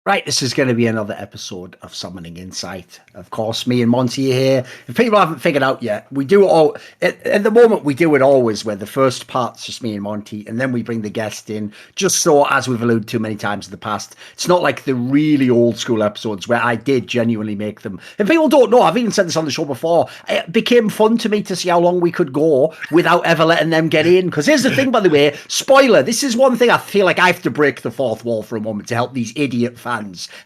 Right, this is going to be another episode of Summoning Insight. Of course, me and Monty are here. If people haven't figured out yet, we do it all at the moment. We do it always where the first part's just me and Monty, and then we bring the guest in. Just so, as we've alluded to many times in the past, it's not like the really old school episodes where I did genuinely make them. And people don't know, I've even said this on the show before. It became fun to me to see how long we could go without ever letting them get in. Because here's the thing, by the way, spoiler: this is one thing I feel like I have to break the fourth wall for a moment to help these idiot fans.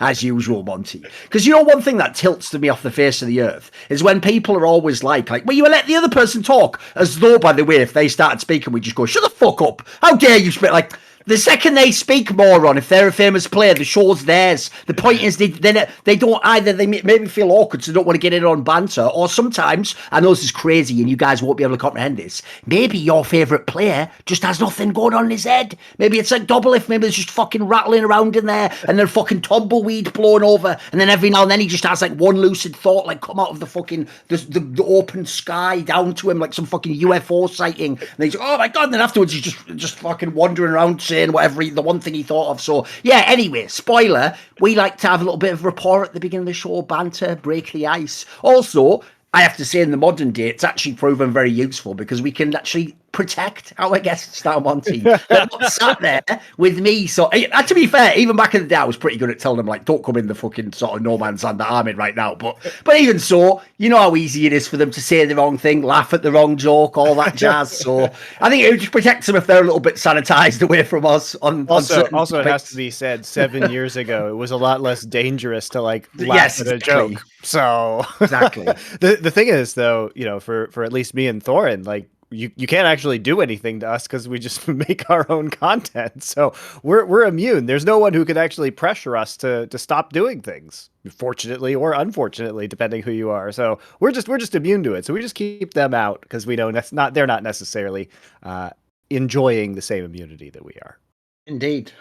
As usual, Monty. Because you know one thing that tilts to me off the face of the earth is when people are always like, well, you let the other person talk, as though, by the way, if they started speaking, we just go, shut the fuck up. How dare you speak? Like, the second they speak, moron, if they're a famous player, the show's theirs. The point is they don't either. They make me feel awkward, so they don't want to get in on banter. Or sometimes, I know this is crazy and you guys won't be able to comprehend this, maybe your favourite player just has nothing going on in his head. Maybe it's like double if maybe there's just fucking rattling around in there and then fucking tumbleweed blowing over, and then every now and then he just has like one lucid thought like come out of the fucking the open sky down to him like some fucking UFO sighting, and he's like, oh my god, and then afterwards he's just fucking wandering around saying whatever the one thing he thought of. So yeah, anyway, spoiler, we like to have a little bit of rapport at the beginning of the show, banter, break the ice. Also, I have to say, in the modern day, it's actually proven very useful because we can actually protect our guests now, Monty. They're not sat there with me. So, to be fair, even back in the day, I was pretty good at telling them, like, don't come in the fucking sort of no man's land that I'm in right now. But even so, you know how easy it is for them to say the wrong thing, laugh at the wrong joke, all that jazz. So I think it would just protect them if they're a little bit sanitized away from us. Also, it has to be said, 7 years ago, it was a lot less dangerous to like laugh at a joke. So exactly. The thing is, though, you know, for at least me and Thorin, like, you can't actually do anything to us because we just make our own content. So we're immune. There's no one who could actually pressure us to stop doing things, fortunately or unfortunately, depending who you are. So we're just immune to it. So we just keep them out because we know they're not necessarily enjoying the same immunity that we are. Indeed.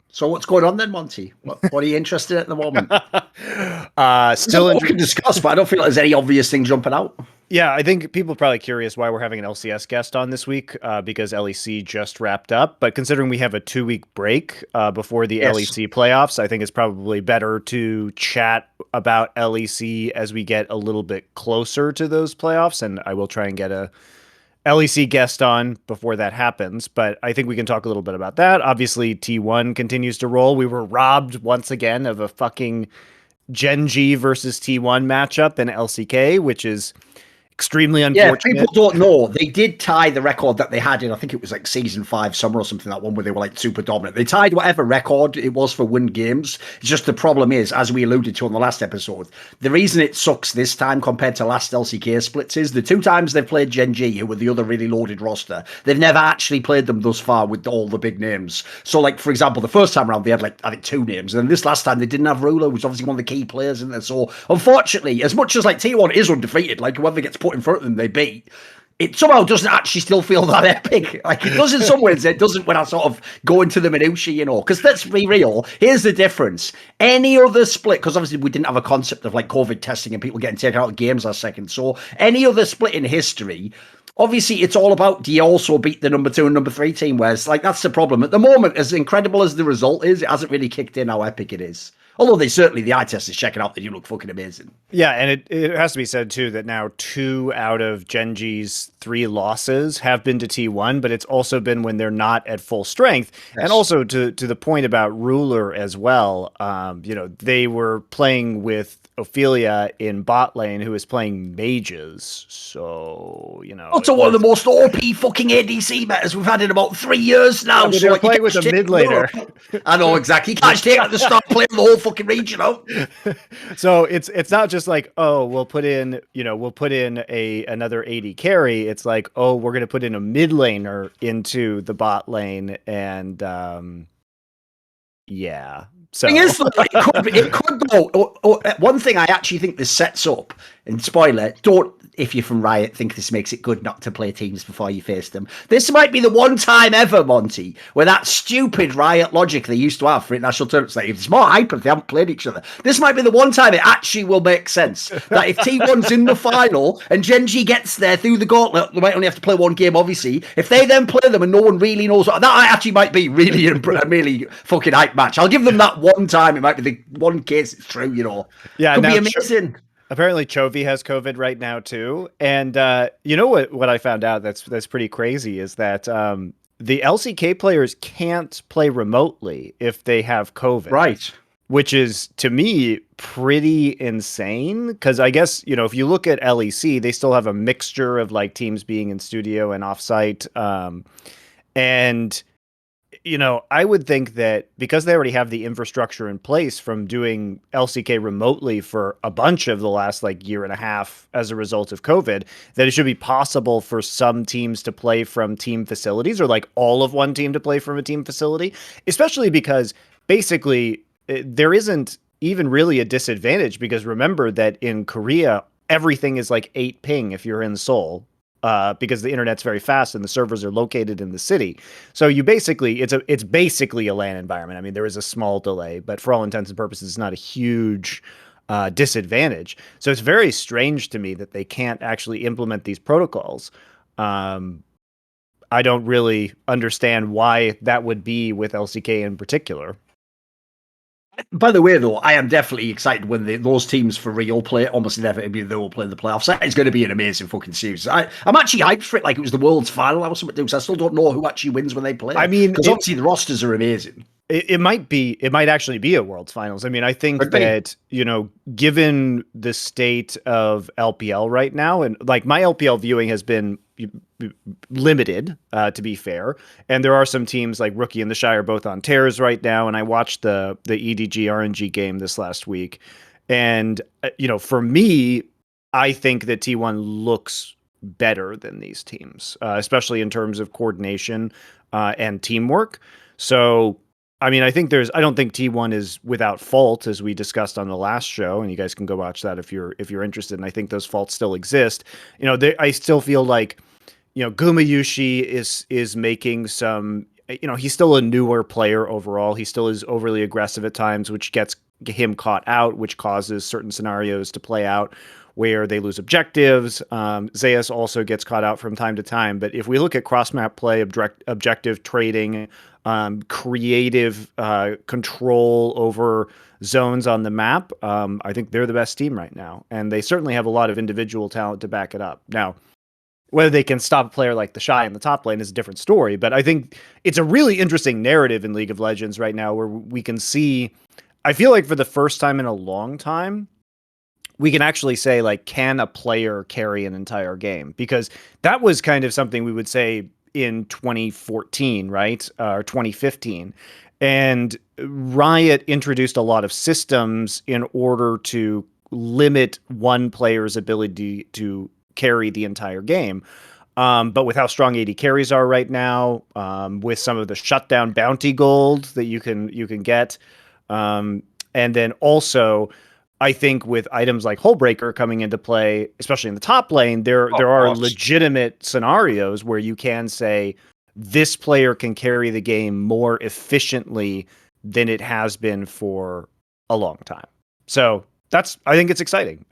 So what's going on then, Monty? What are you interested in at the moment? Still we can discuss, but I don't feel like there's any obvious thing jumping out. Yeah, I think people are probably curious why we're having an LCS guest on this week because LEC just wrapped up. But considering we have a 2-week break before the LEC playoffs, I think it's probably better to chat about LEC as we get a little bit closer to those playoffs. And I will try and get a LEC guest on before that happens. But I think we can talk a little bit about that. Obviously, T1 continues to roll. We were robbed once again of a fucking Gen G versus T1 matchup in LCK, which is extremely unfortunate. Yeah, people don't know. They did tie the record that they had in, I think it was like season 5 summer or something, that one where they were like super dominant. They tied whatever record it was for win games. It's just the problem is, as we alluded to on the last episode, the reason it sucks this time compared to last LCK splits is the 2 times they've played Gen G, who were the other really loaded roster, they've never actually played them thus far with all the big names. So like, for example, the first time around they had like, I think 2 names. And then this last time they didn't have Ruler, who was obviously one of the key players in there. So unfortunately, as much as like T1 is undefeated, like whoever gets put in front of them, they beat. It somehow doesn't actually still feel that epic. Like it does in some ways, it doesn't when I sort of go into the minutiae, you know. Because let's be real, here's the difference. Any other split, because obviously we didn't have a concept of like COVID testing and people getting taken out of games last second. So any other split in history, obviously it's all about, do you also beat the number 2 and number 3 team? Whereas like that's the problem. At the moment, as incredible as the result is, it hasn't really kicked in how epic it is. Although the eye test is checking out that you look fucking amazing. Yeah, and it has to be said, too, that now 2 out of Gen G's 3 losses have been to T1, but it's also been when they're not at full strength. Yes. And also to the point about Ruler as well, you know, they were playing with Ophelia in bot lane, who is playing mages. So, you know. Also one of the most OP fucking ADC metas we've had in about 3 years now. Yeah, so they're playing with a mid laner. I know, exactly. You can't take out the start playing the whole fucking region out. So it's not just like, oh, we'll put in another AD carry. It's like, oh, we're gonna put in a mid laner into the bot lane, and yeah. So thing is, it could go. One thing I actually think this sets up, and spoiler, if you're from Riot, think this makes it good not to play teams before you face them. This might be the one time ever, Monty, where that stupid Riot logic they used to have for international tournaments, like it's more hype if they haven't played each other. This might be the one time it actually will make sense. That if T1's in the final and Gen.G gets there through the gauntlet, they might only have to play one game, obviously. If they then play them and no one really knows, that actually might be really a really fucking hype match. I'll give them that one time. It might be the one case it's true, you know. Yeah, could be amazing. Apparently Chovy has COVID right now too. And you know what I found out that's pretty crazy is that the LCK players can't play remotely if they have COVID. Right. Which is, to me, pretty insane. Because I guess, you know, if you look at LEC, they still have a mixture of like teams being in studio and offsite. And you know, I would think that because they already have the infrastructure in place from doing LCK remotely for a bunch of the last like year and a half as a result of COVID, that it should be possible for some teams to play from team facilities, or like all of one team to play from a team facility, especially because basically there isn't even really a disadvantage, because remember that in Korea, everything is like 8 ping if you're in Seoul. Because the internet's very fast and the servers are located in the city. So you basically, it's basically a LAN environment. I mean, there is a small delay, but for all intents and purposes, it's not a huge disadvantage. So it's very strange to me that they can't actually implement these protocols. I don't really understand why that would be with LCK in particular. By the way, though, I am definitely excited when those teams for real play. Almost inevitably, they will play in the playoffs. That is going to be an amazing fucking series. I'm actually hyped for it, like it was the world's final or something. Because I still don't know who actually wins when they play. I mean, because obviously the rosters are amazing. It might actually be a world's finals. I mean, I think that, you know, given the state of LPL right now, and like my LPL viewing has been limited, to be fair. And there are some teams like Rookie and the Shire both on tears right now. And I watched the EDG RNG game this last week. And, you know, for me, I think that T1 looks better than these teams, especially in terms of coordination and teamwork. So, I mean, I don't think T1 is without fault, as we discussed on the last show, and you guys can go watch that if you're interested. And I think those faults still exist. You know, I still feel like, you know, Gumayushi is making some, you know, he's still a newer player overall. He still is overly aggressive at times, which gets him caught out, which causes certain scenarios to play out where they lose objectives. Zeus also gets caught out from time to time. But if we look at cross-map play, objective trading, creative control over zones on the map, I think they're the best team right now. And they certainly have a lot of individual talent to back it up. Now, whether they can stop a player like the Shy in the top lane is a different story. But I think it's a really interesting narrative in League of Legends right now where we can see, I feel like for the first time in a long time, we can actually say, like, can a player carry an entire game? Because that was kind of something we would say in 2014, right? Or 2015. And Riot introduced a lot of systems in order to limit one player's ability to carry the entire game. But with how strong AD carries are right now, with some of the shutdown bounty gold that you can get, and then also, I think with items like Hullbreaker coming into play, especially in the top lane, there are legitimate scenarios where you can say this player can carry the game more efficiently than it has been for a long time. So I think it's exciting.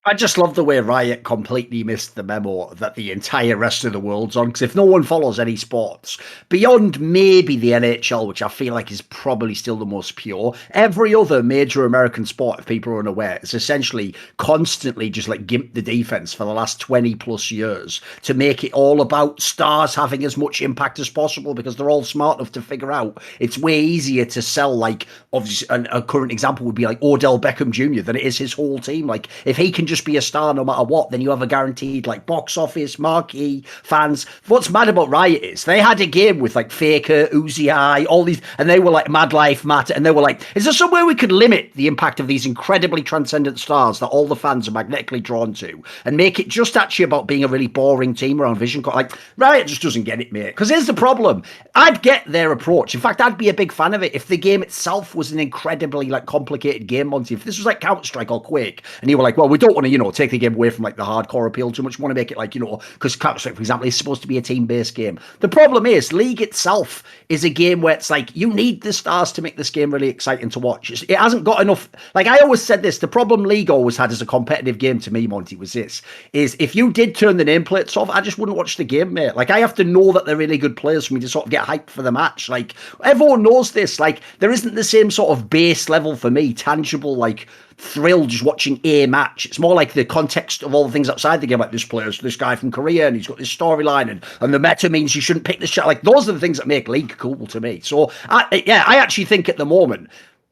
I just love the way Riot completely missed the memo that the entire rest of the world's on. Because if no one follows any sports, beyond maybe the NHL, which I feel like is probably still the most pure, every other major American sport, if people are unaware, is essentially constantly just like gimped the defense for the last 20 plus years to make it all about stars having as much impact as possible, because they're all smart enough to figure out it's way easier to sell, like, obviously, a current example would be like Odell Beckham Jr. than it is his whole team. Like, if he can just be a star no matter what, then you have a guaranteed like box office, marquee, fans. What's mad about Riot is they had a game with like Faker, Uzi Eye, all these, and they were like Mad Life, Matt, and they were like, is there some way we could limit the impact of these incredibly transcendent stars that all the fans are magnetically drawn to, and make it just actually about being a really boring team around Vision? Like, Riot just doesn't get it, mate. Because here's the problem. I'd get their approach. In fact, I'd be a big fan of it if the game itself was an incredibly like complicated game, Monty. If this was like Counter-Strike or Quake, and you were like, well, we don't want want to, take the game away from like the hardcore appeal too much. You want to make it like, because Counter-Strike, for example, is supposed to be a team-based game. The problem is League itself is a game where it's like you need the stars to make this game really exciting to watch. It hasn't got enough. Like I always said this, the problem League always had as a competitive game to me, Monty, was this: is if you did turn the nameplates off, I just wouldn't watch the game, mate. Like I have to know that they're really good players for me to sort of get hyped for the match. Like everyone knows this. Like there isn't the same sort of base level for me, tangible like thrill just watching a match. It's more like the context of all the things outside the game, like this guy from Korea and he's got this storyline and the meta means you shouldn't pick this shot. Like those are the things that make League cool to me. So I actually think at the moment,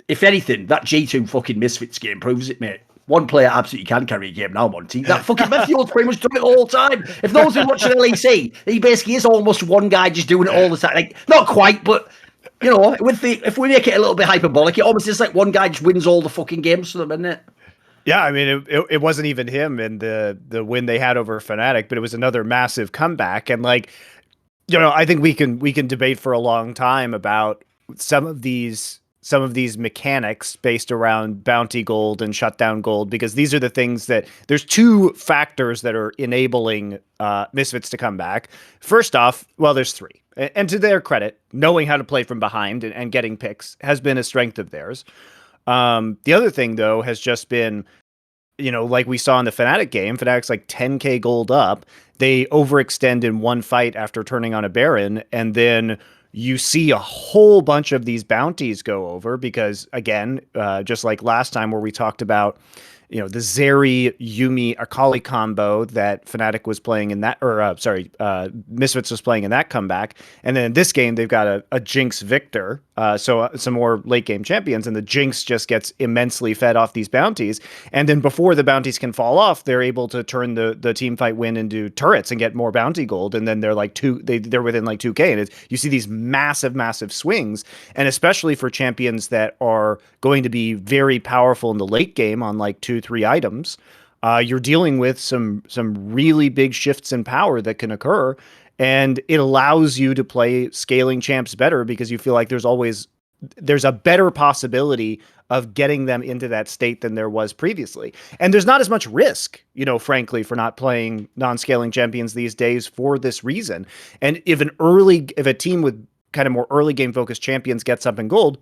if anything, that G2 fucking Misfits game proves it, mate. One player absolutely can carry a game now, Monty. That fucking Matthew's pretty much done it all the time. If those who watch the LEC, he basically is almost one guy just doing it all the time. Like not quite, but if we make it a little bit hyperbolic, it almost is like one guy just wins all the fucking games for them, isn't it? Yeah, I mean, it wasn't even him in the win they had over Fnatic, but it was another massive comeback. And like, I think we can debate for a long time about some of these mechanics based around bounty gold and shutdown gold, because these are the things that there's two factors that are enabling Misfits to come back. First off, well, there's three. And to their credit, knowing how to play from behind and getting picks has been a strength of theirs. The other thing, though, has just been, like we saw in the Fnatic game, Fnatic's like 10k gold up. They overextend in one fight after turning on a Baron, and then you see a whole bunch of these bounties go over because, again, just like last time where we talked about, the Zeri Yumi Akali combo that Fnatic was playing in that, Misfits was playing in that comeback. And then in this game, they've got a Jinx Victor. So some more late game champions, and the Jinx just gets immensely fed off these bounties. And then before the bounties can fall off, they're able to turn the team fight win into turrets and get more bounty gold. And then they're like they're within like 2k. And you see these massive swings. And especially for champions that are going to be very powerful in the late game on like 2-3 items, you're dealing with some really big shifts in power that can occur. And it allows you to play scaling champs better because you feel like there's a better possibility of getting them into that state than there was previously. And there's not as much risk, frankly, for not playing non-scaling champions these days for this reason. And if a team with kind of more early game focused champions gets up in gold,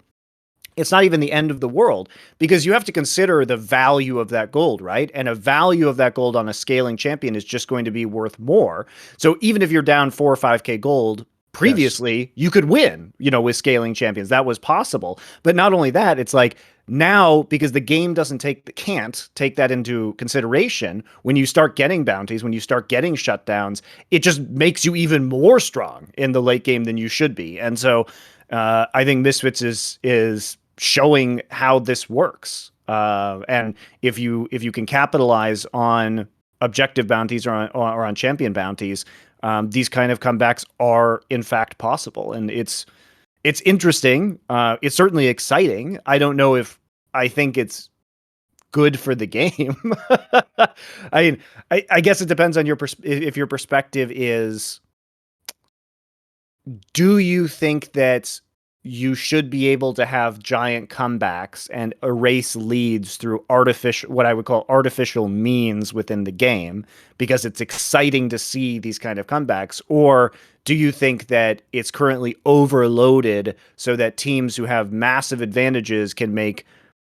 it's not even the end of the world, because you have to consider the value of that gold, right? And a value of that gold on a scaling champion is just going to be worth more. So even if you're down 4 or 5k gold previously, you could win, with scaling champions. That was possible. But not only that, it's like now, because the game can't take that into consideration, when you start getting bounties, when you start getting shutdowns, it just makes you even more strong in the late game than you should be. And so I think Misfits is showing how this works. And if you can capitalize on objective bounties or on champion bounties, these kind of comebacks are in fact possible. And it's interesting. It's certainly exciting. I don't know if I think it's good for the game. I mean, I guess it depends on if your perspective is, do you think that you should be able to have giant comebacks and erase leads through what I would call artificial means within the game, because it's exciting to see these kind of comebacks? Or do you think that it's currently overloaded so that teams who have massive advantages can make,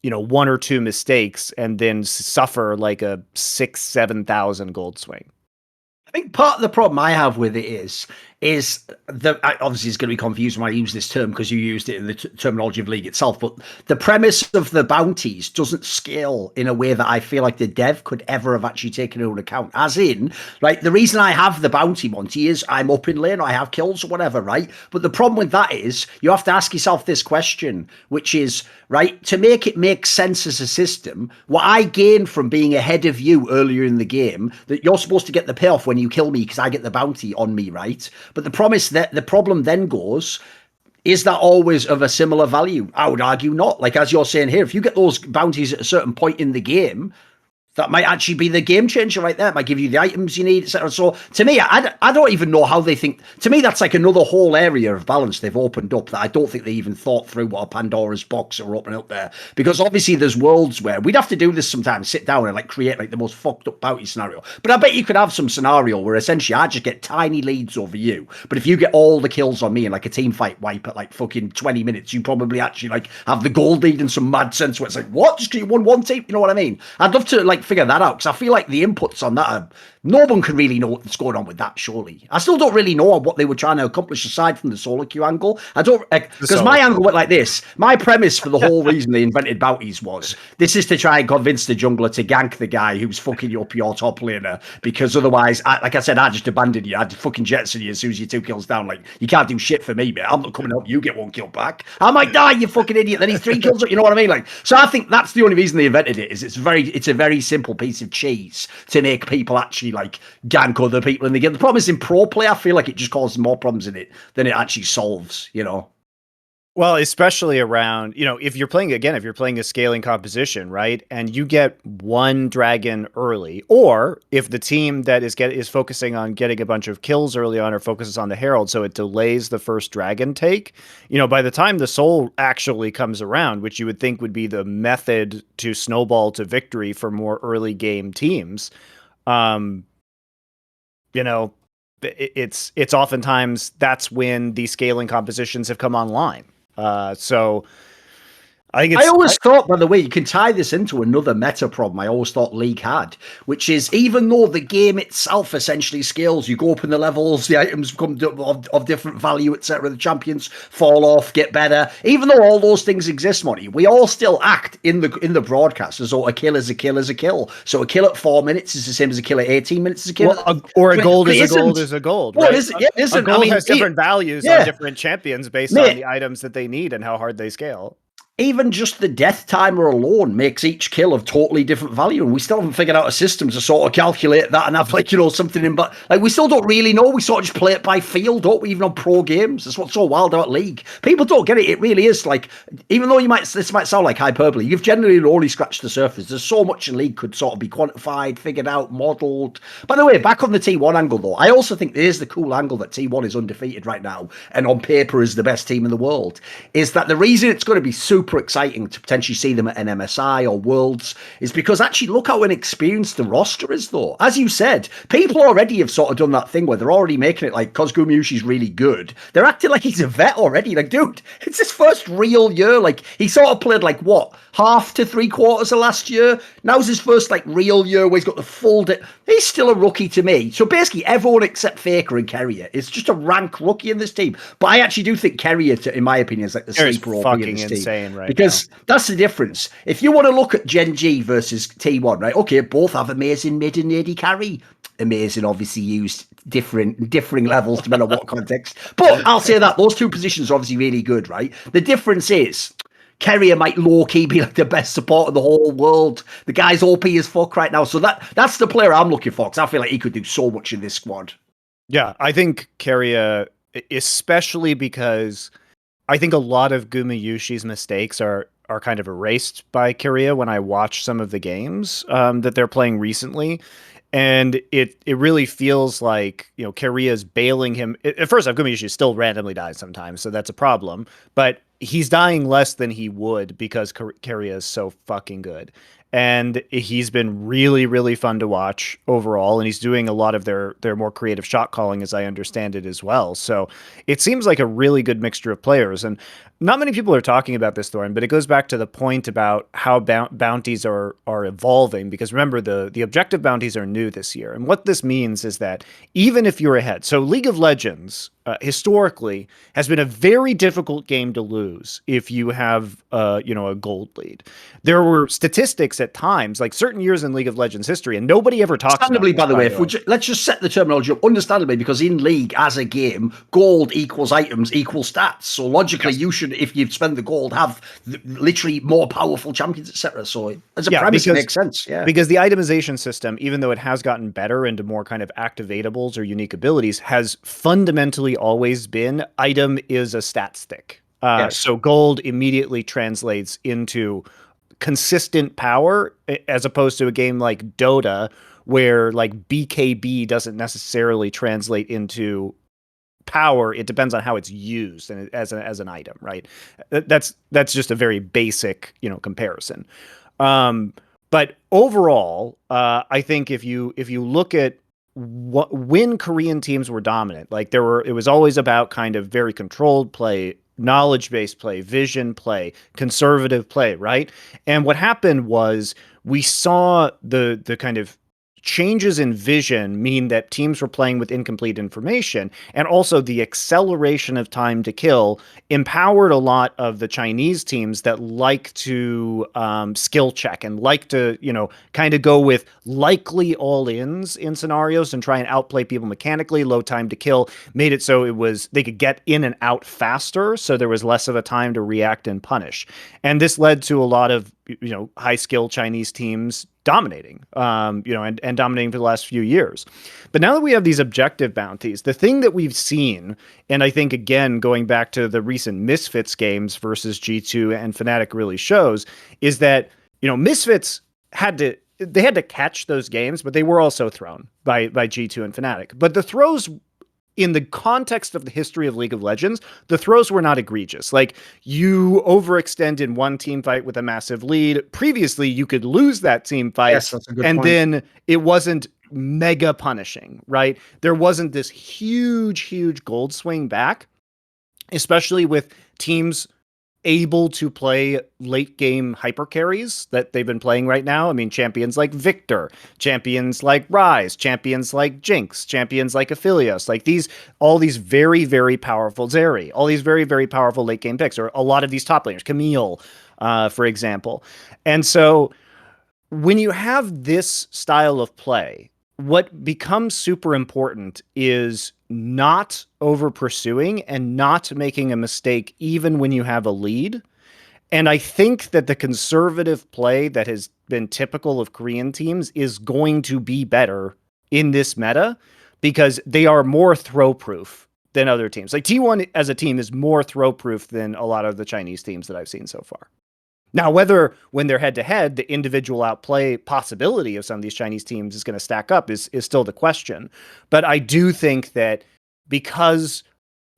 one or two mistakes and then suffer like a 6,000-7,000 gold swing? I think part of the problem I have with it is obviously it's going to be confusing when I use this term because you used it in the terminology of League itself, but the premise of the bounties doesn't scale in a way that I feel like the dev could ever have actually taken into account. As in, right, the reason I have the bounty, Monty, is I'm up in lane or I have kills or whatever, right? But the problem with that is you have to ask yourself this question, which is, right, to make it make sense as a system, what I gain from being ahead of you earlier in the game, that you're supposed to get the payoff when you kill me because I get the bounty on me, right? But the problem then goes, is that always of a similar value? I would argue not. Like, as you're saying here, if you get those bounties at a certain point in the game, That might actually be the game changer right there. It might give you the items you need, etc. So to me, I don't even know how they think. To me, that's like another whole area of balance they've opened up that I don't think they even thought through what a Pandora's box are opening up there. Because obviously there's worlds where we'd have to do this sometimes, sit down and like create like the most fucked up bounty scenario. But I bet you could have some scenario where essentially I just get tiny leads over you. But if you get all the kills on me in like a team fight wipe at like fucking 20 minutes, you probably actually like have the gold lead in some mad sense where it's like, what? Just because you won one team? You know what I mean? I'd love to like figure that out, because I feel like the inputs on that are, no one can really know what's going on with that, surely. I still don't really know what they were trying to accomplish aside from the solo queue angle. I don't, because my angle went like this. My premise for the whole reason they invented bounties was, this is to try and convince the jungler to gank the guy who's fucking up your top laner, because otherwise, like I said, I just abandon you. I'd fucking jetson you as soon as you're 2 kills down. Like, you can't do shit for me, mate. I'm not coming to help you get 1 kill back. I might die, you fucking idiot. Then he's 3 kills up, you know what I mean? Like, so I think that's the only reason they invented it, is it's a very simple piece of cheese to make people actually like gank other people in the game. The problem is in pro play, I feel like it just causes more problems in it than it actually solves, you know? Well, especially around, if you're playing a scaling composition, right? And you get 1 dragon early, or if the team that is focusing on getting a bunch of kills early on or focuses on the Herald, so it delays the first dragon take, by the time the soul actually comes around, which you would think would be the method to snowball to victory for more early game teams, it's oftentimes that's when the scaling compositions have come online. So I think I always thought, by the way, you can tie this into another meta problem I always thought League had, which is, even though the game itself essentially scales, you go up in the levels, the items become of different value, etc. The champions fall off, get better. Even though all those things exist, Monty, we all still act in the broadcast as though a kill is a kill is a kill. So a kill at 4 minutes is the same as a kill at 18 minutes is a kill. Well, or a gold is a gold is a gold. Well, right? Isn't. A gold has different values on different champions based on the items that they need and how hard they scale. Even just the death timer alone makes each kill of totally different value, and we still haven't figured out a system to sort of calculate that and have something in. But like, we still don't really know. We sort of just play it by feel, don't we? Even on pro games, that's what's so wild about League. People don't get it. It really is like, even though this might sound like hyperbole, you've generally only scratched the surface. There's so much in League could sort of be quantified, figured out, modelled. By the way, back on the T1 angle though, I also think there's the cool angle that T1 is undefeated right now, and on paper is the best team in the world. Is that the reason it's going to be super exciting to potentially see them at an MSI or Worlds is because actually look how inexperienced the roster is though. As you said, people already have sort of done that thing where they're already making it like, because Gumayusi's really good, they're acting like he's a vet already. Like, dude, it's his first real year. Like, he sort of played like what, half to 3/4 of last year. Now's his first like real year where he's got the full he's still a rookie to me. So basically everyone except Faker and Carrier is just a rank rookie in this team. But I actually do think Carrier, in my opinion, is like the sleeper OP in this team. Right, because that's the difference. If you want to look at Gen G versus T1, right? Okay, both have amazing mid and AD carry. Amazing, obviously used differing levels depending on what context. But I'll say that those two positions are obviously really good, right? The difference is Carrier might low-key be like the best support in the whole world. The guy's OP as fuck right now. So that's the player I'm looking for, because I feel like he could do so much in this squad. Yeah, I think Carrier, especially because I think a lot of Gumayusi's mistakes are kind of erased by Carrier when I watch some of the games that they're playing recently. And it really feels like, Carria's bailing him. At first, Gumayusi still randomly dies sometimes, so that's a problem. But he's dying less than he would because Carrier is so fucking good. And he's been really, really fun to watch overall. And he's doing a lot of their more creative shot calling, as I understand it, as well. So it seems like a really good mixture of players. And not many people are talking about this, Thorin, but it goes back to the point about how bounties are evolving. Because remember, the objective bounties are new this year. And what this means is that even if you're ahead, so League of Legends historically has been a very difficult game to lose if you have a gold lead. There were statistics at times, like certain years in League of Legends history, and nobody ever talks about understandably, by the way, let's just set the terminology up. Understandably, because in League as a game, gold equals items equals stats. So logically, you should, if you spend the gold, have literally more powerful champions, etc. So as a premise, it makes sense. Yeah, because the itemization system, even though it has gotten better into more kind of activatables or unique abilities, has fundamentally always been item is a stat stick. So gold immediately translates into consistent power, as opposed to a game like Dota, where like BKB doesn't necessarily translate into power. It depends on how it's used and as an item, right? That's just a very basic, comparison. But overall, I think if you look at when Korean teams were dominant, like it was always about kind of very controlled play, knowledge-based play, vision play, conservative play, right? And what happened was we saw the kind of changes in vision mean that teams were playing with incomplete information, and also the acceleration of time to kill empowered a lot of the Chinese teams that like to skill check and like to, kind of go with likely all-ins in scenarios and try and outplay people mechanically. Low time to kill made it so they could get in and out faster, so there was less of a time to react and punish. And this led to a lot of high skill Chinese teams dominating, and dominating for the last few years. But now that we have these objective bounties, the thing that we've seen, and I think, again, going back to the recent Misfits games versus G2 and Fnatic really shows, is that, Misfits had to catch those games, but they were also thrown by G2 and Fnatic. But the throws, in the context of the history of League of Legends, the throws were not egregious. Like, you overextend in one team fight with a massive lead. Previously, you could lose that team fight, yes, that's a good point. then it wasn't mega punishing, right? There wasn't this huge gold swing back, especially with teams able to play late game hyper carries that they've been playing right now. I mean, champions like Victor, champions like Ryze, champions like Jinx, champions like Aphelios, like all these very, very powerful Zeri, all these very, very powerful late game picks, or a lot of these top laners, Camille, for example. And so when you have this style of play, what becomes super important is not over pursuing and not making a mistake even when you have a lead. And I think that the conservative play that has been typical of Korean teams is going to be better in this meta, because they are more throw proof than other teams. Like, T1 as a team is more throw proof than a lot of the Chinese teams that I've seen so far. Now, whether when they're head-to-head, the individual outplay possibility of some of these Chinese teams is going to stack up is still the question. But I do think that because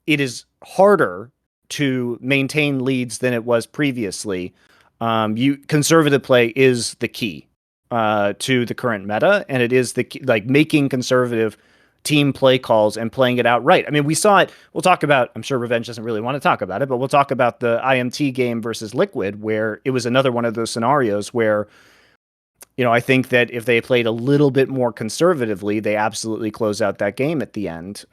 it is harder to maintain leads than it was previously, conservative play is the key to the current meta, and it is the key, like, making conservative team play calls and playing it out right. I mean, we saw it. We'll talk about, I'm sure Revenge doesn't really want to talk about it, but we'll talk about the IMT game versus Liquid, where it was another one of those scenarios where, I think that if they played a little bit more conservatively, they absolutely close out that game at the end.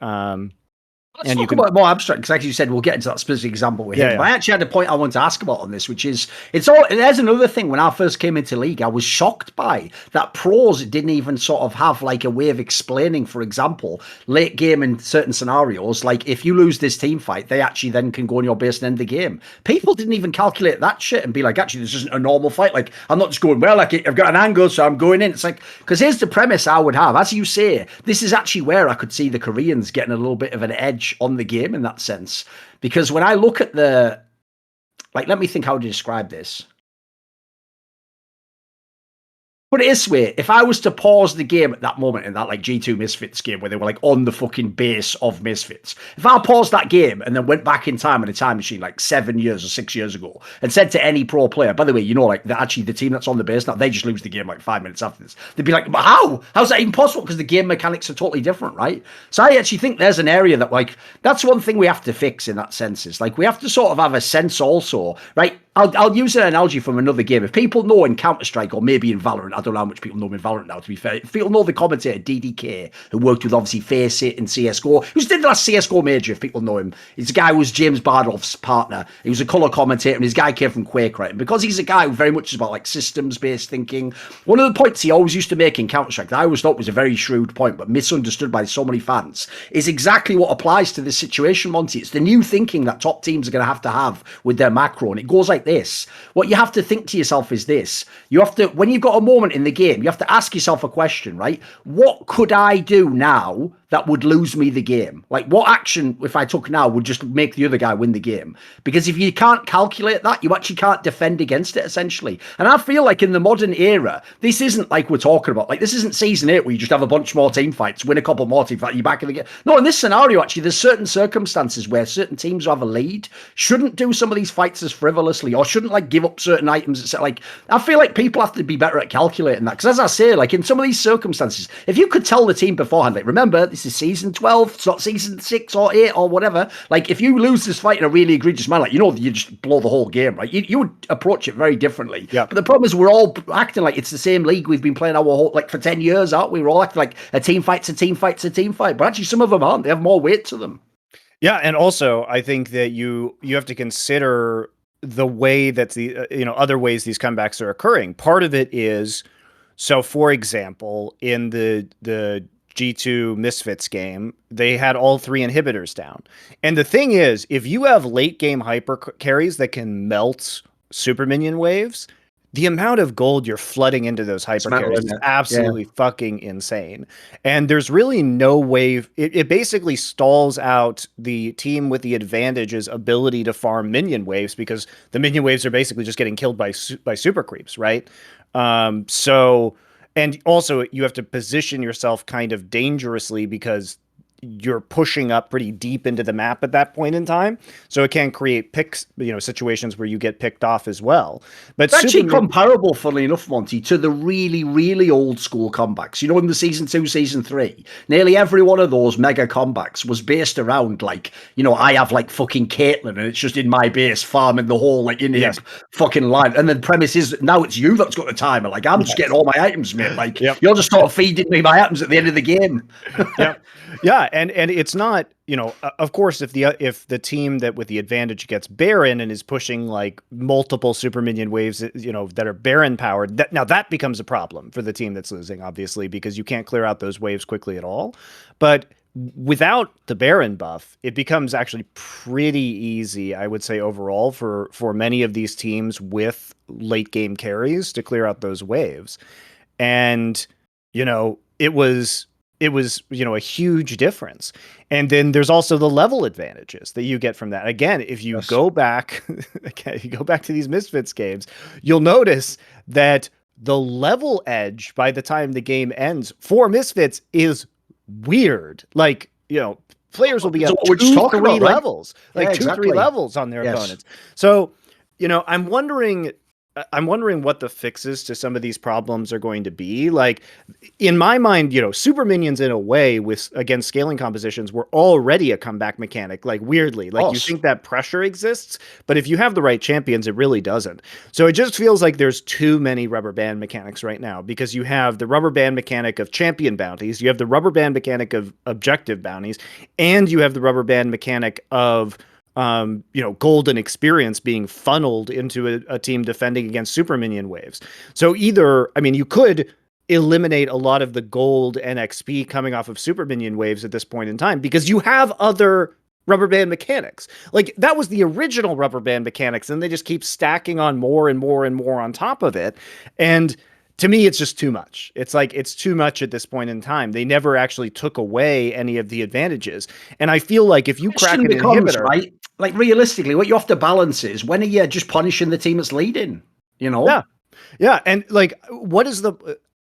Let's talk about more abstract, because like you said, we'll get into that specific example with him. Yeah. But I actually had a point I want to ask about on this, which is, there's another thing. When I first came into League, I was shocked by that pros didn't even sort of have like a way of explaining, for example, late game in certain scenarios, like if you lose this team fight, they actually then can go on your base and end the game. People didn't even calculate that shit and be like, actually, this isn't a normal fight. Like, I'm not just going, well, like, I've got an angle, so I'm going in. It's like, because here's the premise I would have. As you say, this is actually where I could see the Koreans getting a little bit of an edge on the game in that sense, because when I look at let me think how to describe this. Put it this way, if I was to pause the game at that moment in that like G2 Misfits game where they were like on the fucking base of Misfits, if I paused that game and then went back in time in a time machine like 7 years or 6 years ago and said to any pro player, by the way, like actually the team that's on the base now, they just lose the game like 5 minutes after this, they'd be like, but how's that even possible? Because the game mechanics are totally different, right? So I actually think there's an area that, like, that's one thing we have to fix in that sense, is like we have to sort of have a sense also, right? I'll use an analogy from another game. If people know in Counter-Strike, or maybe in Valorant, I don't know how much people know in Valorant now, to be fair. If people know the commentator, DDK, who worked with, obviously, Faceit in CSGO, who did the last CSGO major, if people know him. He's a guy who was James Bardolph's partner. He was a colour commentator, and his guy came from Quake, right? And because he's a guy who very much is about, like, systems-based thinking, one of the points he always used to make in Counter-Strike, that I always thought was a very shrewd point, but misunderstood by so many fans, is exactly what applies to this situation, Monty. It's the new thinking that top teams are going to have with their macro, and it goes like like this, what you have to think to yourself is this. You have to, when you've got a moment in the game, you have to ask yourself a question, right? What could I do now that would lose me the game? Like, what action, if I took now, would just make the other guy win the game? Because if you can't calculate that, you actually can't defend against it, essentially. And I feel like in the modern era, this isn't like we're talking about. Like, this isn't season 8 where you just have a bunch more team fights, win a couple more team fights, you're back in the game. No, in this scenario, actually, there's certain circumstances where certain teams who have a lead shouldn't do some of these fights as frivolously, or shouldn't like give up certain items. Like, I feel like people have to be better at calculating that. Because as I say, like in some of these circumstances, if you could tell the team beforehand, like, remember, this is season 12, it's not season 6 or 8 or whatever. Like, if you lose this fight in a really egregious manner, like, you know, you just blow the whole game, right? You would approach it very differently. Yeah. But the problem is we're all acting like it's the same league we've been playing our whole, like, for 10 years, aren't we? We're all acting like a team fight's a team fight's a team fight. But actually, some of them aren't. They have more weight to them. Yeah, and also I think that you have to consider the way that the other ways these comebacks are occurring. Part of it is, so for example, in the G2 Misfits game, they had all 3 inhibitors down. And the thing is, if you have late game hyper carries that can melt super minion waves, the amount of gold you're flooding into those hyper carries is absolutely fucking insane. And there's really no way. It basically stalls out the team with the advantage's ability to farm minion waves, because the minion waves are basically just getting killed by super creeps, right? So, and also you have to position yourself kind of dangerously, because you're pushing up pretty deep into the map at that point in time. So it can create situations where you get picked off as well. But it's actually comparable, funnily enough, Monty, to the really, really old school comebacks. You know, in the season 2, season 3, nearly every one of those mega comebacks was based around, like, you know, I have like fucking Caitlyn and it's just in my base farming the whole like in fucking line. And the premise is now it's you that's got the timer. Like, I'm just getting all my items, mate. Like, you're just sort of feeding me my items at the end of the game. Yeah, and it's not, you know, of course, if the team that with the advantage gets Baron and is pushing like multiple super minion waves, you know, that are Baron powered, that becomes a problem for the team that's losing, obviously, because you can't clear out those waves quickly at all. But without the Baron buff, it becomes actually pretty easy, I would say, overall for many of these teams with late game carries to clear out those waves. And, you know, it was, you know, a huge difference. And then there's also the level advantages that you get from that. Again, if you go back, to these Misfits games, you'll notice that the level edge by the time the game ends for Misfits is weird. Like, you know, players will be up 2-3 levels, like 2-3 levels on their opponents. So, you know, I'm wondering what the fixes to some of these problems are going to be. Like, in my mind, you know, super minions in a way against scaling compositions were already a comeback mechanic, like weirdly. Like, you think that pressure exists, but if you have the right champions, it really doesn't. So it just feels like there's too many rubber band mechanics right now, because you have the rubber band mechanic of champion bounties, you have the rubber band mechanic of objective bounties, and you have the rubber band mechanic of you know, golden experience being funneled into a team defending against super minion waves. So either, I mean, you could eliminate a lot of the gold and XP coming off of super minion waves at this point in time, because you have other rubber band mechanics. Like, that was the original rubber band mechanics, and they just keep stacking on more and more and more on top of it. And to me, it's just too much. It's like, it's too much at this point in time. They never actually took away any of the advantages. And I feel like if you crack an inhibitor, right? Like, realistically, what you have to balance is, when are you just punishing the team that's leading? You know? Yeah. Yeah. And like, what is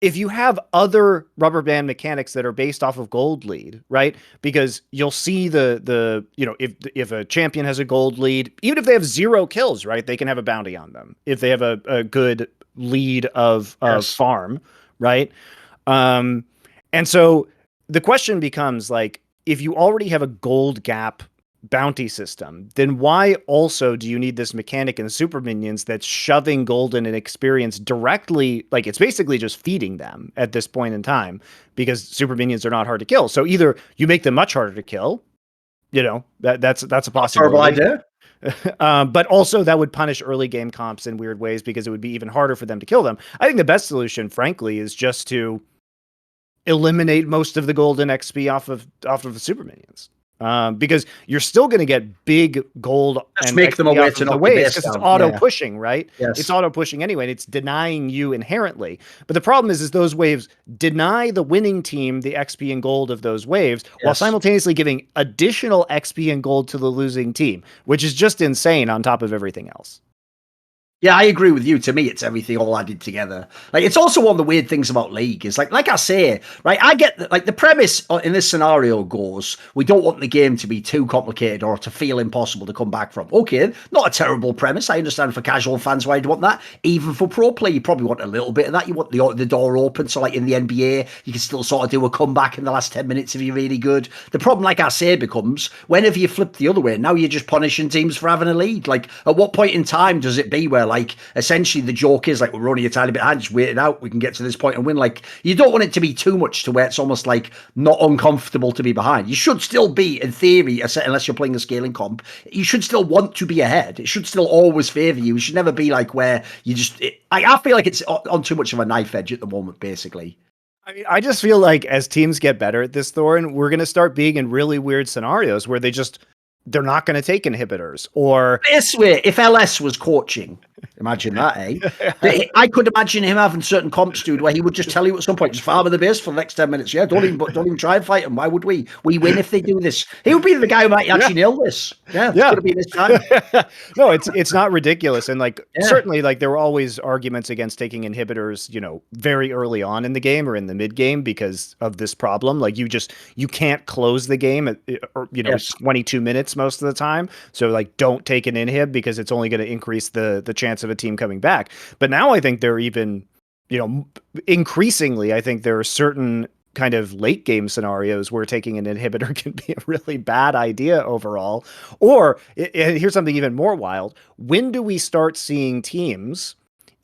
if you have other rubber band mechanics that are based off of gold lead, right? Because you'll see the you know, if a champion has a gold lead, even if they have 0 kills, right, they can have a bounty on them if they have a good lead of farm, right? And so the question becomes, like, if you already have a gold gap bounty system, then why also do you need this mechanic in super minions that's shoving golden and experience directly? Like, it's basically just feeding them at this point in time, because super minions are not hard to kill. So either you make them much harder to kill, you know, that's a possibility. Terrible idea. But also that would punish early game comps in weird ways, because it would be even harder for them to kill them. I think the best solution, frankly, is just to eliminate most of the golden XP off of the super minions. Because you're still going to get big gold Just and make them XP aware off to of the knock your waves base because it's down. auto Yeah. pushing, right? Yes. It's auto pushing anyway, and it's denying you inherently. But the problem is those waves deny the winning team the XP and gold of those waves while Yes. simultaneously giving additional XP and gold to the losing team, which is just insane on top of everything else. Yeah, I agree with you. To me, it's everything all added together. Like, it's also one of the weird things about League is like I say, right? I get that, like, the premise in this scenario goes, we don't want the game to be too complicated or to feel impossible to come back from. Okay, not a terrible premise. I understand for casual fans why you'd want that. Even for pro play, you probably want a little bit of that. You want the door open, so like in the NBA, you can still sort of do a comeback in the last 10 minutes if you're really good. The problem, like I say, becomes whenever you flip the other way, now you're just punishing teams for having a lead. Like, at what point in time does it be where, like, essentially the joke is like, we're only a tiny bit behind, just wait it out, we can get to this point and win? Like, you don't want it to be too much to where it's almost like not uncomfortable to be behind. You should still be, in theory, unless you're playing a scaling comp, you should still want to be ahead. It should still always favor you. It should never be like where you just I feel like it's on too much of a knife edge at the moment, basically. I mean, I just feel like as teams get better at this, Thorin, we're going to start being in really weird scenarios where they're not going to take inhibitors. Or this way, if LS was coaching, imagine that, eh? I could imagine him having certain comps, dude, where he would just tell you at some point, just farm the base for the next 10 minutes. Yeah, don't even try and fight him. Why would we? We win if they do this. He would be the guy who might actually nail this. Yeah, it's going to be this time. No, it's not ridiculous. And like, certainly, like, there were always arguments against taking inhibitors, very early on in the game or in the mid game because of this problem. Like, you can't close the game at 22 minutes most of the time. So like, don't take an inhib because it's only going to increase the chance of a team coming back. But now I think they're even, increasingly, I think there are certain kind of late game scenarios where taking an inhibitor can be a really bad idea overall. Or here's something even more wild. When do we start seeing teams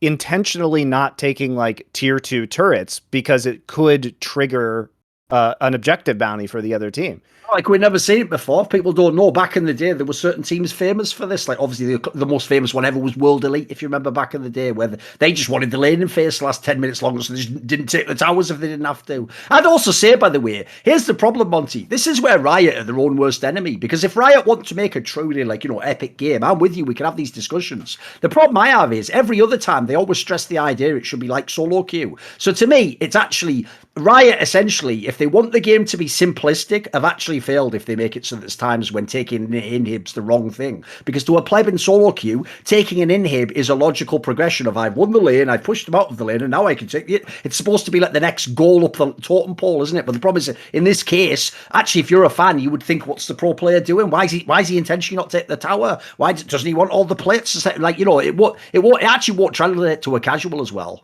intentionally not taking like tier 2 turrets because it could trigger an objective bounty for the other team? Like, we've never seen it before. People don't know. Back in the day, there were certain teams famous for this. Like, obviously, the most famous one ever was World Elite, if you remember back in the day, where they just wanted the laning phase to last 10 minutes longer, so they just didn't take the towers if they didn't have to. I'd also say, by the way, here's the problem, Monty. This is where Riot are their own worst enemy, because if Riot want to make a truly, like, epic game, I'm with you, we can have these discussions. The problem I have is, every other time, they always stress the idea it should be like solo queue. So to me, it's actually Riot, essentially, if they want the game to be simplistic, have actually failed if they make it so there's times when taking an inhib's the wrong thing. Because to a pleb in solo queue, taking an inhib is a logical progression of, I've won the lane, I've pushed them out of the lane, and now I can take it. It's supposed to be like the next goal up the totem pole, isn't it? But the problem is, in this case, actually, if you're a fan, you would think, what's the pro player doing? Why is he intentionally not take the tower? Why doesn't he want all the plates? Like, it actually won't translate to a casual as well.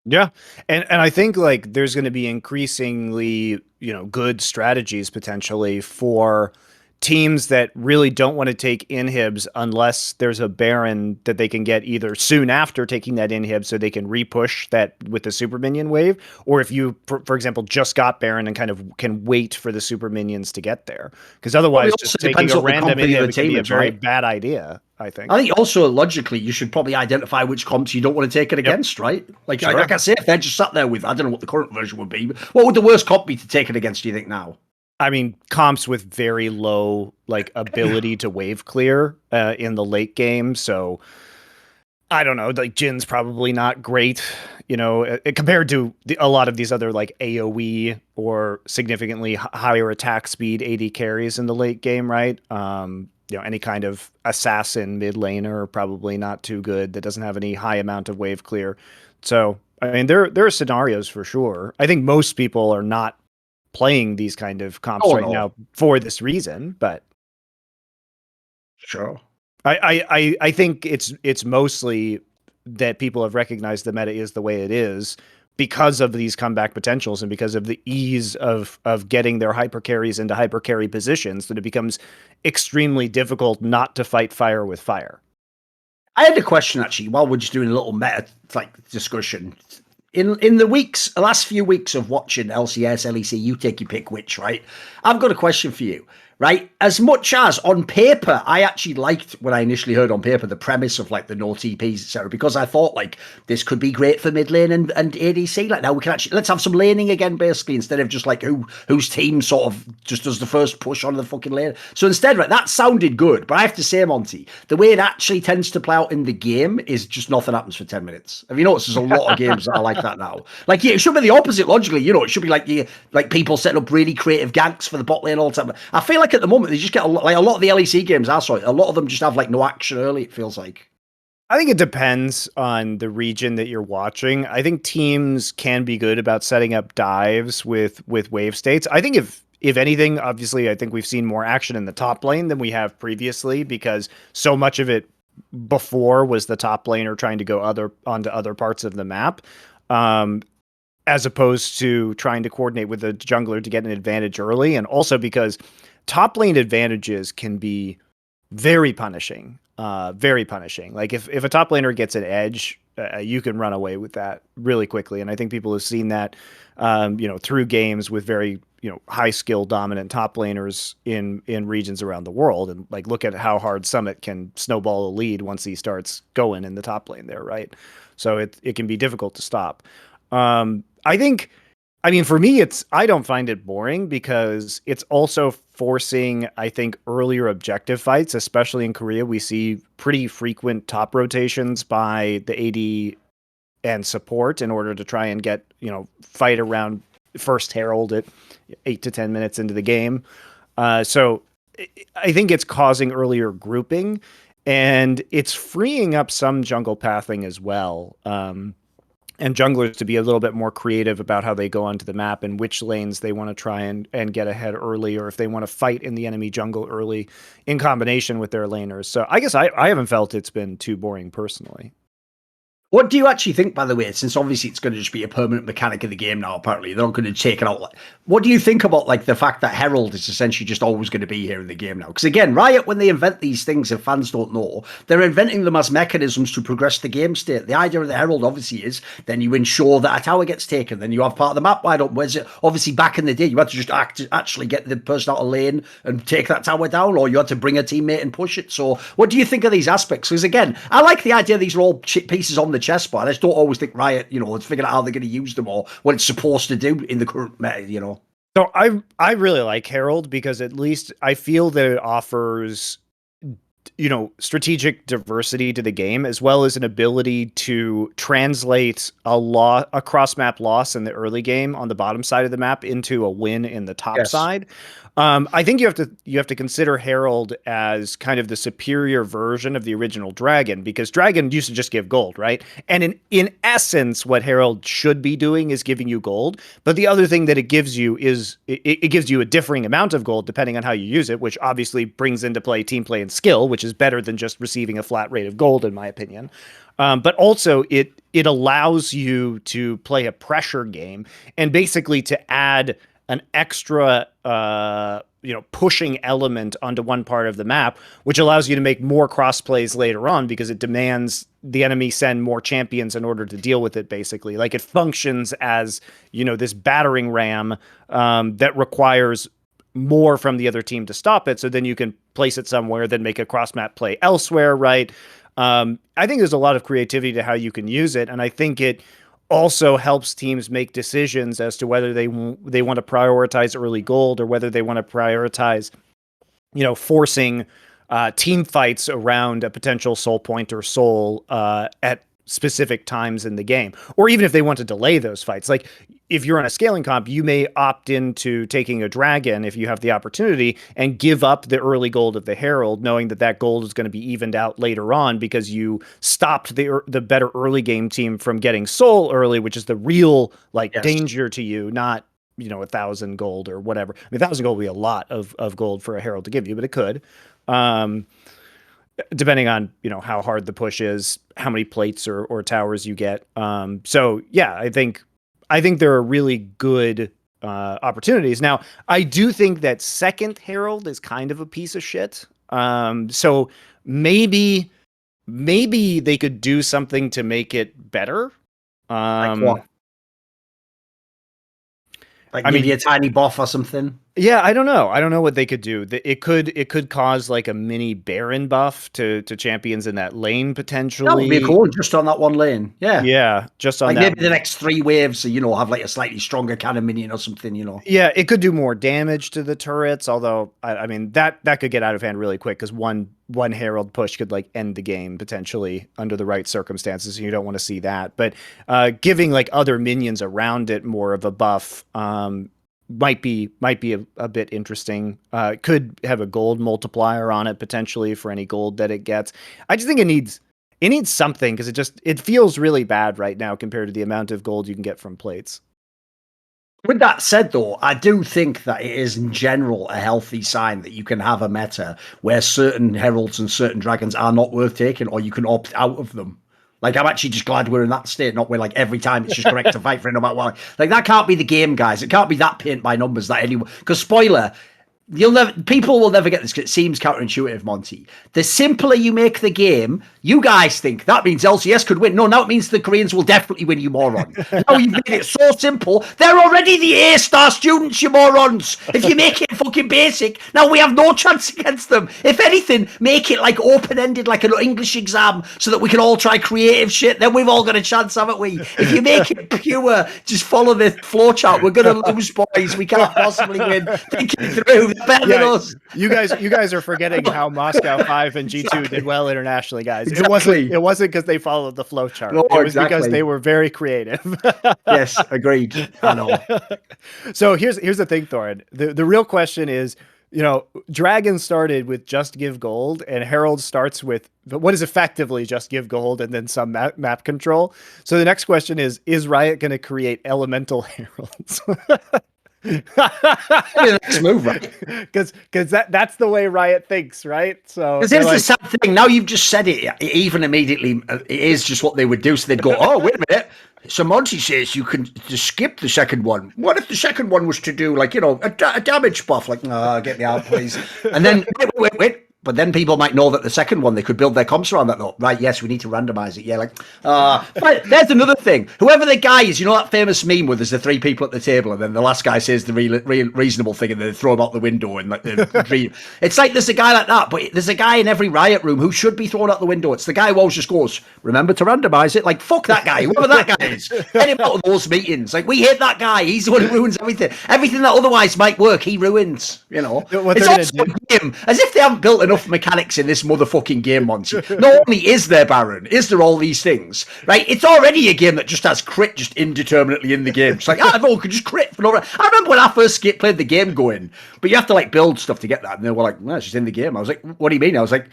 Yeah. And I think like there's going to be increasingly, good strategies potentially for teams that really don't want to take inhibs unless there's a Baron that they can get either soon after taking that inhib so they can repush that with the super minion wave, or if you, for example, just got Baron and kind of can wait for the super minions to get there. Because otherwise, just taking a random inhib can be a very bad idea, I think. I think also logically, you should probably identify which comps you don't want to take it against, right? Like, like I say, if they're just sat there with, I don't know what the current version would be, but what would the worst comp be to take it against, do you think, now? I mean, comps with very low like ability to wave clear in the late game. So I don't know, like Jin's probably not great, compared to a lot of these other like AoE or significantly higher attack speed AD carries in the late game, right? Any kind of assassin mid laner, probably not too good. That doesn't have any high amount of wave clear. So, I mean, there are scenarios for sure. I think most people are not playing these kind of comps now for this reason, but sure. I think it's mostly that people have recognized the meta is the way it is because of these comeback potentials and because of the ease of getting their hyper carries into hyper carry positions, that it becomes extremely difficult not to fight fire with fire. I had a question actually while we're just doing a little meta discussion. In the last few weeks of watching LCS, LEC, you take your pick which, right? I've got a question for you. right? As much as on paper, I actually liked when I initially heard on paper the premise of like the no TPs, etc., because I thought like this could be great for mid lane and ADC. Like now we can actually let's have some laning again, basically, instead of just like whose team sort of just does the first push on the fucking lane. So instead, right, that sounded good, but I have to say, Monty, the way it actually tends to play out in the game is just nothing happens for 10 minutes. Have you noticed there's a lot of games that are like that now? Like, yeah, it should be the opposite logically, you know, it should be like people setting up really creative ganks for the bot lane all the time. I feel like at the moment they just get a lot of the LEC games I saw, a lot of them just have like no action early, it feels like. I think it depends on the region that you're watching. I think teams can be good about setting up dives with wave states. I think if anything, obviously, I think we've seen more action in the top lane than we have previously because so much of it before was the top laner trying to go onto other parts of the map, as opposed to trying to coordinate with the jungler to get an advantage early, and also because top lane advantages can be very punishing. Very punishing. Like if a top laner gets an edge, you can run away with that really quickly. And I think people have seen that, through games with very, high skill dominant top laners in regions around the world. And like, look at how hard Summit can snowball a lead once he starts going in the top lane there. Right. So it can be difficult to stop. For me, I don't find it boring because it's also forcing, I think, earlier objective fights, especially in Korea. We see pretty frequent top rotations by the AD and support in order to try and get, fight around first Herald at 8 to 10 minutes into the game. So I think it's causing earlier grouping and it's freeing up some jungle pathing as well. And junglers to be a little bit more creative about how they go onto the map and which lanes they want to try and get ahead early, or if they want to fight in the enemy jungle early in combination with their laners. So I guess I haven't felt it's been too boring personally. What do you actually think, by the way, since obviously it's going to just be a permanent mechanic of the game now, apparently, they're not going to take it out. What do you think about like the fact that Herald is essentially just always going to be here in the game now? Because again, Riot, when they invent these things, if fans don't know, they're inventing them as mechanisms to progress the game state. The idea of the Herald obviously is then you ensure that a tower gets taken, then you have part of the map wide up. Whereas it obviously back in the day, you had to just actually get the person out of lane and take that tower down, or you had to bring a teammate and push it. So what do you think of these aspects? Because again, I like the idea these are all pieces on the chessboard. I just don't always think Riot, let's figure out how they're going to use them or what it's supposed to do in the current meta, So I really like Herald because at least I feel that it offers, strategic diversity to the game, as well as an ability to translate a cross map loss in the early game on the bottom side of the map into a win in the top side. I think you have to consider Herald as kind of the superior version of the original Dragon, because Dragon used to just give gold, right? And in essence, what Herald should be doing is giving you gold. But the other thing that it gives you is it gives you a differing amount of gold depending on how you use it, which obviously brings into play team play and skill, which is better than just receiving a flat rate of gold, in my opinion. But also it allows you to play a pressure game and basically to add an extra, pushing element onto one part of the map, which allows you to make more cross plays later on because it demands the enemy send more champions in order to deal with it, basically. Like it functions as, this battering ram that requires more from the other team to stop it. So then you can place it somewhere, then make a cross map play elsewhere, right? I think there's a lot of creativity to how you can use it. And I think it also helps teams make decisions as to whether they want to prioritize early gold or whether they want to prioritize, forcing team fights around a potential soul point or soul at specific times in the game, or even if they want to delay those fights. Like if you're on a scaling comp, you may opt into taking a dragon if you have the opportunity and give up the early gold of the Herald, knowing that gold is going to be evened out later on because you stopped the better early game team from getting soul early, which is the real danger to you, not 1,000 gold or whatever. I mean, 1,000 gold would be a lot of gold for a Herald to give you, but it could. Depending on, how hard the push is, how many plates or towers you get. So yeah, I think there are really good opportunities. Now, I do think that second Herald is kind of a piece of shit. So maybe they could do something to make it better. Like what? Like maybe a tiny buff or something? Yeah, I don't know. I don't know what they could do. It could cause like a mini Baron buff to champions in that lane That would be a potentially. cool one, just on that one lane. Yeah. Yeah, just on Like that. maybe the next 3 waves, so, have like a slightly stronger cannon minion or something. Yeah, it could do more damage to the turrets. Although I mean that could get out of hand really quick because one Herald push could like end the game potentially under the right circumstances. And you don't want to see that. But giving like other minions around it more of a buff. Might be a bit interesting. Could have a gold multiplier on it potentially for any gold that it gets. I just think it needs something because it feels really bad right now compared to the amount of gold you can get from plates. With that said, though, I do think that it is in general a healthy sign that you can have a meta where certain heralds and certain dragons are not worth taking, or you can opt out of them. Like, I'm actually just glad we're in that state, not where like every time it's just correct to fight for it no matter what. Like, that can't be the game, guys. It can't be that paint by numbers that anyone. Because spoiler, people will never get this because it seems counterintuitive, Monty. The simpler you make the game, you guys think that means LCS could win. No, now it means the Koreans will definitely win, you moron. Now you've made it so simple. They're already the A-star students, you morons. If you make it fucking basic, now we have no chance against them. If anything, make it like open-ended, like an English exam, so that we can all try creative shit. Then we've all got a chance, haven't we? If you make it pure, just follow the flowchart. We're going to lose, boys. We can't possibly win. Think it through. Better than us. You guys are forgetting how Moscow 5 and G2 did well internationally, guys. Exactly. It wasn't because they followed the flowchart. No, it was because they were very creative. Yes, agreed. I know. So here's the thing, Thorin. The real question is, Dragon started with just give gold, and Herald starts with what is effectively just give gold and then some map control. So the next question is Riot going to create elemental heralds? The next move, right? Because that's the way Riot thinks, right? So because here's the sad thing. Now you've just said it. Even immediately, it is just what they would do. So they'd go, "Oh, wait a minute." So Monty says you can just skip the second one. What if the second one was to do like a damage buff? Like, no, get me out, please. And then wait. But then people might know that the second one, they could build their comps around that. Though. Right, yes, we need to randomize it. Yeah, like, but there's another thing. Whoever the guy is, that famous meme where there's the 3 people at the table and then the last guy says the real reasonable thing and then they throw him out the window and like the dream. It's like there's a guy like that, but there's a guy in every Riot room who should be thrown out the window. It's the guy who always just goes, remember to randomize it. Like, fuck that guy, whoever that guy is. Get him out of those meetings. Like, we hate that guy. He's the one who ruins everything. Everything that otherwise might work, he ruins. It's also a game, as if they haven't built enough mechanics in this motherfucking game, Monty. Not only is there Baron, is there all these things, right? It's already a game that just has crit just indeterminately in the game. It's like, everyone can just crit. I remember when I first played the game going, but you have to like build stuff to get that. And they were like, no, it's just in the game. I was like, what do you mean? I was like,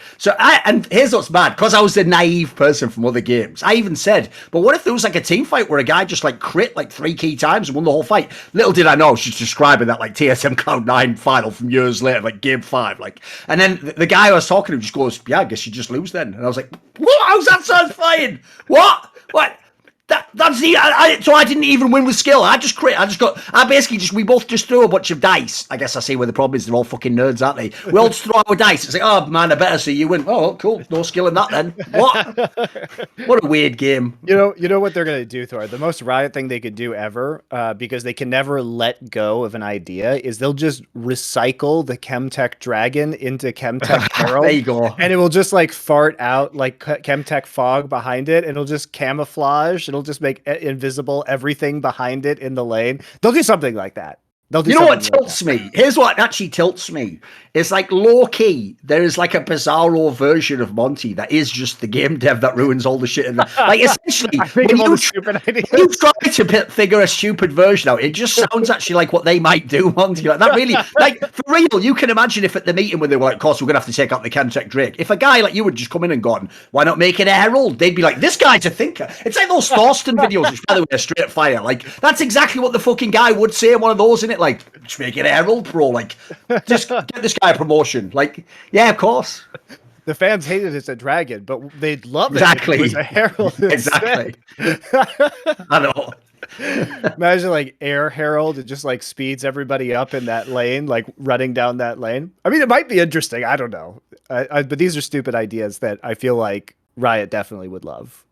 and here's what's bad, because I was a naive person from other games. I even said, but what if there was like a team fight where a guy just like crit like 3 key times and won the whole fight? Little did I know, I was just describing that like TSM Cloud9 final from years later, like game 5. Like, and then the guy I was talking to just goes, yeah, I guess you just lose then. And I was like, what? How's that satisfying? What? That's the so I didn't even win with skill. I just crit. We both just threw a bunch of dice. I guess I see where the problem is. They're all fucking nerds, aren't they? We all just throw our dice. It's like, oh man, I better see you win. Oh, cool. No skill in that then. What a weird game. You know what they're gonna do, Thor? The most Riot thing they could do ever, because they can never let go of an idea, is they'll just recycle the Chemtech Dragon into Chemtech Herald. There you go. And it will just like fart out like Chemtech fog behind it, and it'll just camouflage. It'll just make invisible everything behind it in the lane. They'll do something like that. You know what tilts me? Here's what actually tilts me. It's like low key. There is like a bizarro version of Monty that is just the game dev that ruins all the shit. In like essentially, when you try to figure a stupid version out, it just sounds actually like what they might do, Monty. Like that really, like for real. You can imagine if at the meeting when they were like, "Of course, we're gonna have to take out the Chemtech Drake." If a guy like you would just come in and gone, "Why not make it a herald?" They'd be like, "This guy's a thinker." It's like those Thorsten videos, which by the way are straight fire. Like that's exactly what the fucking guy would say in one of those, in it. Like, just make it a herald, bro. Like, just get this guy a promotion. Like, yeah, of course. The fans hated it as a dragon, but they'd love it if it was a herald. Exactly. I know. Imagine like Air Herald, it just like speeds everybody up in that lane, like running down that lane. I mean, it might be interesting. I don't know. But these are stupid ideas that I feel like Riot definitely would love.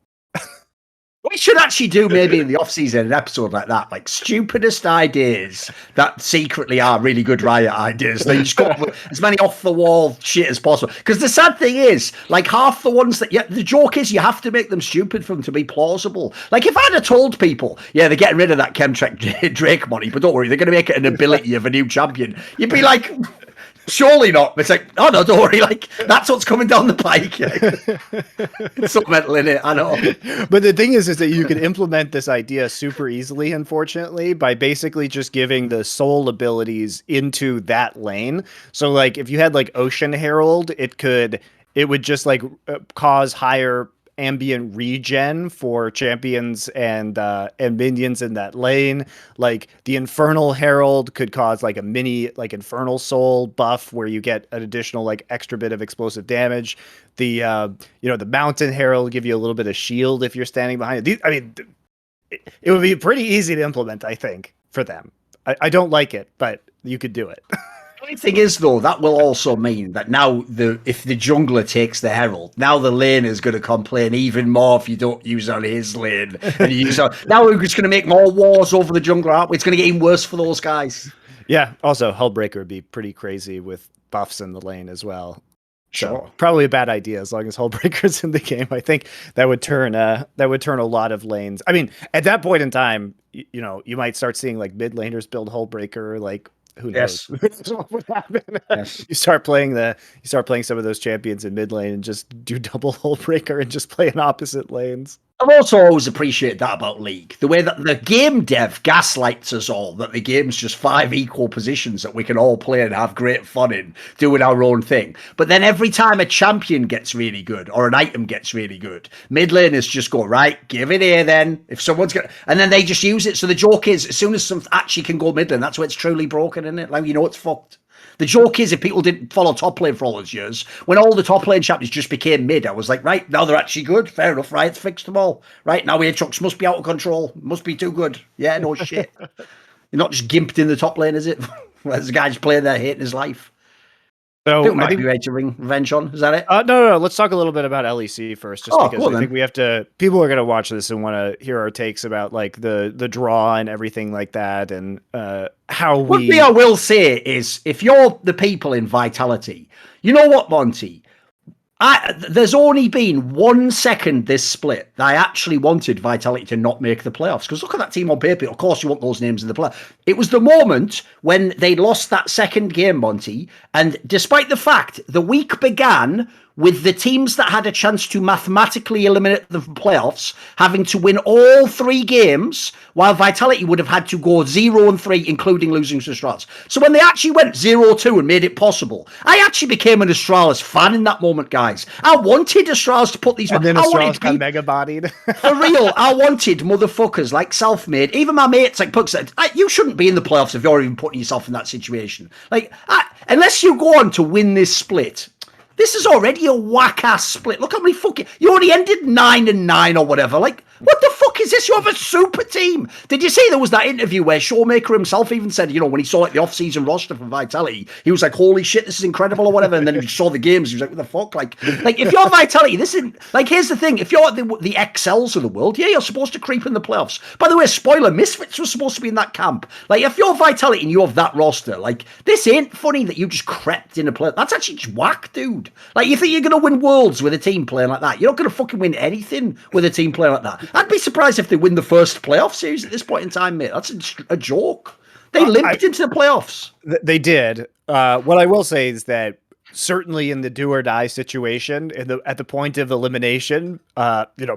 should actually do maybe in the off-season an episode like that, like stupidest ideas that secretly are really good Riot ideas. They just go up with as many off-the-wall shit as possible. Because the sad thing is, like half the ones that, the joke is you have to make them stupid for them to be plausible. Like if I'd have told people, yeah, they're getting rid of that Chemtrack Drake money, but don't worry, they're going to make it an ability of a new champion. You'd be like, surely not. It's like, oh no, don't worry. Like that's what's coming down the pike. It's so mental in it. I know. But the thing is that you can implement this idea super easily, unfortunately, by basically just giving the soul abilities into that lane. So like if you had like Ocean Herald, it would just like cause higher ambient regen for champions and minions in that lane. Like the Infernal Herald could cause like a mini like Infernal Soul buff where you get an additional like extra bit of explosive damage. The the Mountain Herald give you a little bit of shield if you're standing behind it. I mean, it would be pretty easy to implement, I think, for them. I don't like it, but you could do it. The only thing is, though, that will also mean that now if the jungler takes the Herald, now the lane is going to complain even more if you don't use on his lane. And you use now we're just going to make more wars over the jungler, aren't we? It's going to get even worse for those guys. Yeah. Also, Hullbreaker would be pretty crazy with buffs in the lane as well. Sure. So, probably a bad idea as long as Hullbreaker's in the game. I think that would turn a lot of lanes. I mean, at that point in time, you might start seeing like mid laners build Hullbreaker, like. Who knows? Yes. What would happen? Yes. You start playing some of those champions in mid lane and just do double Hullbreaker and just play in opposite lanes. I've also always appreciated that about League. The way that the game dev gaslights us all, that the game's just 5 equal positions that we can all play and have great fun in, doing our own thing. But then every time a champion gets really good or an item gets really good, mid laners just go, right, give it here then. If someone's got, and then they just use it. So the joke is, as soon as something actually can go mid lane, that's where it's truly broken, isn't it? Like, it's fucked. The joke is, if people didn't follow top lane for all those years, when all the top lane champions just became mid, I was like, right, now they're actually good. Fair enough, right? It's fixed them all. Right, now Aatrox must be out of control. Must be too good. Yeah, no shit. You're not just gimped in the top lane, is it? There's a guy just playing there hating his life. So I think we might be ready to ring revenge on. Is that it? No. Let's talk a little bit about LEC first, just because I think we have to. People are going to watch this and want to hear our takes about like the draw and everything like that, and how we. One thing I will say is, if you're the people in Vitality, you know what, Monty? There's only been 1 second this split that I actually wanted Vitality to not make the playoffs. Because look at that team on paper. Of course, you want those names in the play. It was the moment when they lost that second game, Monty. And despite the fact the week began with the teams that had a chance to mathematically eliminate the playoffs having to win all 3 games, while Vitality would have had to go 0-3, including losing to Astralis. So when they actually went 0-2 and made it possible, I actually became an Astralis fan in that moment, guys. I wanted Astralis to put these... And then Astralis got mega-bodied. For real, I wanted motherfuckers like Selfmade, even my mates like Puck said, you shouldn't be in the playoffs if you're even putting yourself in that situation. Like, unless you go on to win this split... This is already a whack-ass split. Look how many fucking... You already ended 9-9 or whatever. Like, what the fuck is this? You have a super team. Did you see there was that interview where Showmaker himself even said, when he saw like the off-season roster for Vitality, he was like, holy shit, this is incredible or whatever. And then he saw the games. He was like, what the fuck? Like if you're Vitality, this is... Like, here's the thing. If you're the XLs of the world, yeah, you're supposed to creep in the playoffs. By the way, spoiler, Misfits was supposed to be in that camp. Like, if you're Vitality and you have that roster, like, this ain't funny that you just crept in a playoff. That's actually just whack, dude. Like, you think you're going to win Worlds with a team playing like that? You're not going to fucking win anything with a team playing like that. I'd be surprised if they win the first playoff series at this point in time, mate. That's a joke. They limped into the playoffs. They did. What I will say is that certainly in the do or die situation, at the point of elimination,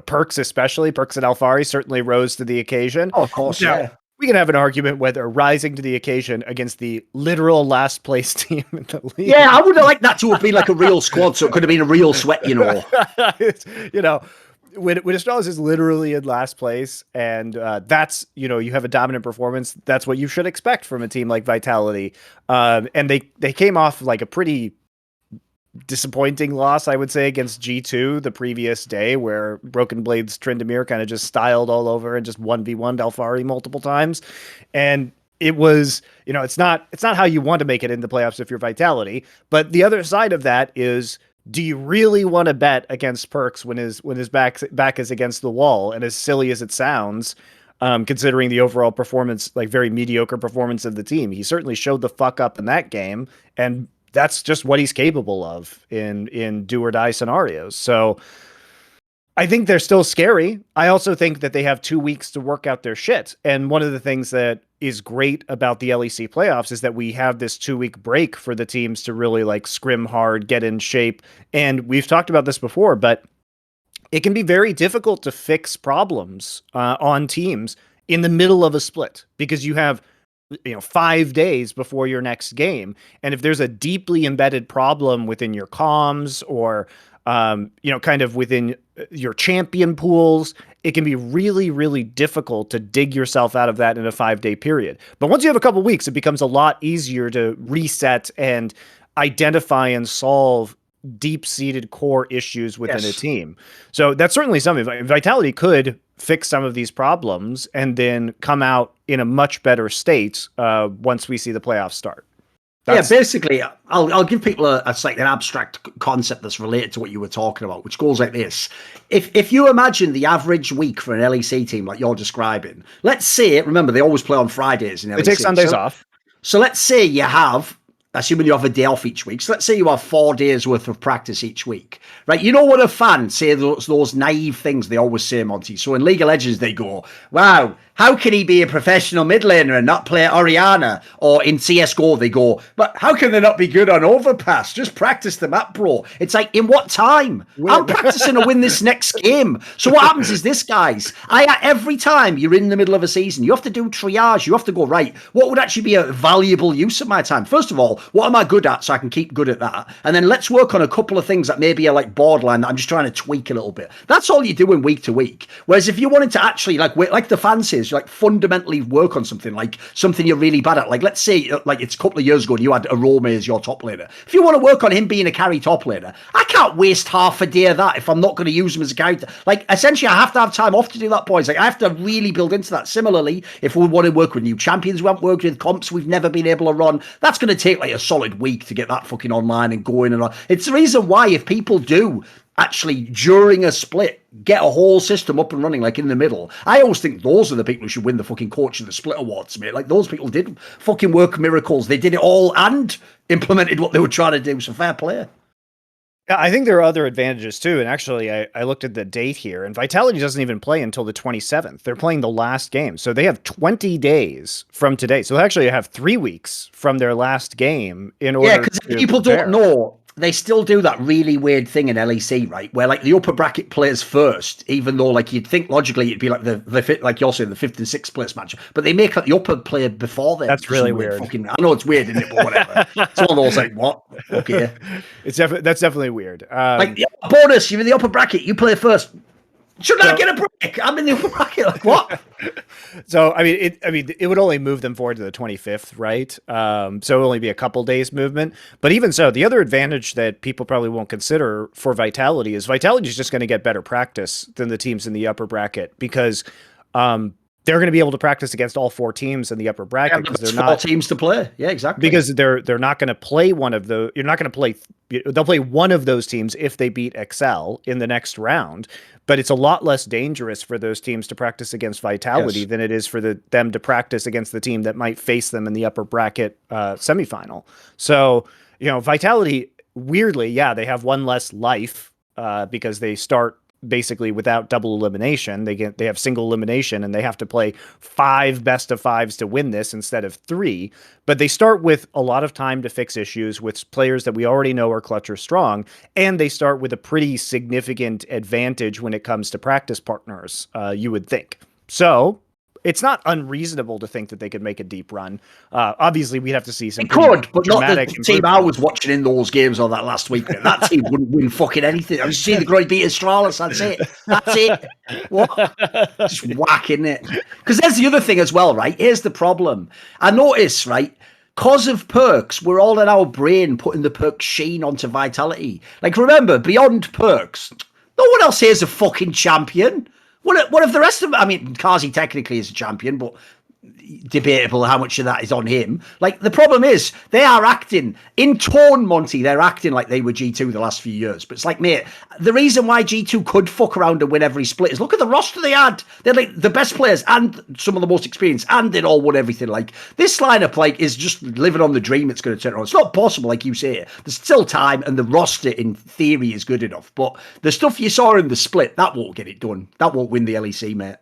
Perks especially, Perks and Alfari certainly rose to the occasion. Oh, of course, yeah. We can have an argument whether rising to the occasion against the literal last place team in the league. Yeah, I would have liked that to have been like a real squad, so it could have been a real sweat, when Astralis is literally in last place, and that's, you have a dominant performance, that's what you should expect from a team like Vitality. And they came off like a pretty disappointing loss, I would say, against G2 the previous day, where Broken Blade's Tryndamere kind of just styled all over and just 1v1'd Alfari multiple times. And it was, it's not how you want to make it in the playoffs if you're Vitality. But the other side of that is do you really want to bet against Perks when his back is against the wall? And as silly as it sounds, considering the overall performance, like very mediocre performance of the team, he certainly showed the fuck up in that game, and that's just what he's capable of in do or die scenarios. So I think they're still scary. I also think that they have 2 weeks to work out their shit. And one of the things that is great about the LEC playoffs is that we have this 2 week break for the teams to really like scrim hard, get in shape. And we've talked about this before, but it can be very difficult to fix problems on teams in the middle of a split because you have 5 days before your next game. And if there's a deeply embedded problem within your comms or kind of within your champion pools, it can be really, really difficult to dig yourself out of that in a 5-day period. But once you have a couple weeks, it becomes a lot easier to reset and identify and solve deep-seated core issues within a team. So that's certainly something. Vitality could fix some of these problems and then come out in a much better state once we see the playoffs start. Basically, I'll give people it's like an abstract concept that's related to what you were talking about, which goes like this. If you imagine the average week for an LEC team like you're describing, let's say, remember, they always play on Fridays in LEC. They take Sundays off. So let's say you have, assuming you have a day off each week, so let's say you have 4 days worth of practice each week, right? You know what a fan say those naive things they always say, Monty. So in League of Legends, they go, wow, how can he be a professional mid laner and not play Orianna? Or in CSGO, they go, but how can they not be good on Overpass? Just practice the map, bro. It's like, in what time? I'm practicing to win this next game. So what happens is this, guys, every time you're in the middle of a season, you have to do triage. You have to go, right, what would actually be a valuable use of my time? First of all, what am I good at so I can keep good at that? And then let's work on a couple of things that maybe are like borderline that I'm just trying to tweak a little bit. That's all you're doing week to week. Whereas if you wanted to actually, like the fan says, like fundamentally work on something, like something you're really bad at, like let's say like it's a couple of years ago and you had Arome as your top laner. If you want to work on him being a carry top laner, I can't waste half a day of that if I'm not going to use him as a character. Like essentially I have to have time off to do that, boys. Like I have to really build into that. Similarly, if we want to work with new champions we haven't worked with, comps we've never been able to run, that's going to take like a solid week to get that fucking online and going. And it's the reason why if people do actually during a split get a whole system up and running, like in the middle, I always think those are the people who should win the fucking Coach of the Split awards, mate. Like those people did fucking work miracles. They did it all and implemented what they were trying to do. So fair play. Yeah, I think there are other advantages too. And actually, I looked at the date here, and Vitality doesn't even play until the 27th. They're playing the last game. So they have 20 days from today. So they actually have 3 weeks from their last game in order. Yeah, because people don't know, they still do that really weird thing in LEC, right? Where like the upper bracket plays first, even though like you'd think logically it'd be like the like you're saying, the 5th and 6th place match, but they make like the upper play before them. That's really weird. I know it's weird, isn't it? But whatever. It's one of those like, what? Okay. That's definitely weird. Like the bonus, you're in the upper bracket, you play first. Shouldn't I get a break? I'm in the upper bracket. Like what? So it would only move them forward to the 25th, right? So it'll only be a couple days movement. But even so, the other advantage that people probably won't consider for Vitality is Vitality is just going to get better practice than the teams in the upper bracket because they're going to be able to practice against all 4 teams in the upper bracket because they're not 4 teams to play. Yeah, exactly. Because they're not going to play one of the. You're not going to play. They'll play one of those teams if they beat Excel in the next round. But it's a lot less dangerous for those teams to practice against Vitality than it is for them to practice against the team that might face them in the upper bracket semifinal. So Vitality, weirdly, they have one less life because they start basically without double elimination. They have single elimination and they have to play 5 best of 5s to win this instead of 3. But they start with a lot of time to fix issues with players that we already know are clutch or strong, and they start with a pretty significant advantage when it comes to practice partners, you would think. So it's not unreasonable to think that they could make a deep run. Obviously, we'd have to see some. They could, but not the team I was watching in those games or that last week. That team wouldn't win fucking anything. I was seeing the Groy beat Astralis. That's it. That's it. What? Just whacking it. Because there's the other thing as well, right? Here's the problem. I notice, right? Because of perks, we're all in our brain putting the perk sheen onto Vitality. Like, remember, beyond perks, no one else here is a fucking champion. What if the rest of them? I mean, Kazi technically is a champion, but debatable how much of that is on him. Like, the problem is they are acting in tone, Monty. They're acting like they were G2 the last few years. But it's like, mate, the reason why G2 could fuck around and win every split is look at the roster they had. They're like the best players and some of the most experienced, and they'd all won everything. Like, this lineup, like, is just living on the dream. It's going to turn around. It's not possible, like you say. There's still time, and the roster in theory is good enough. But the stuff you saw in the split, that won't get it done. That won't win the LEC, mate.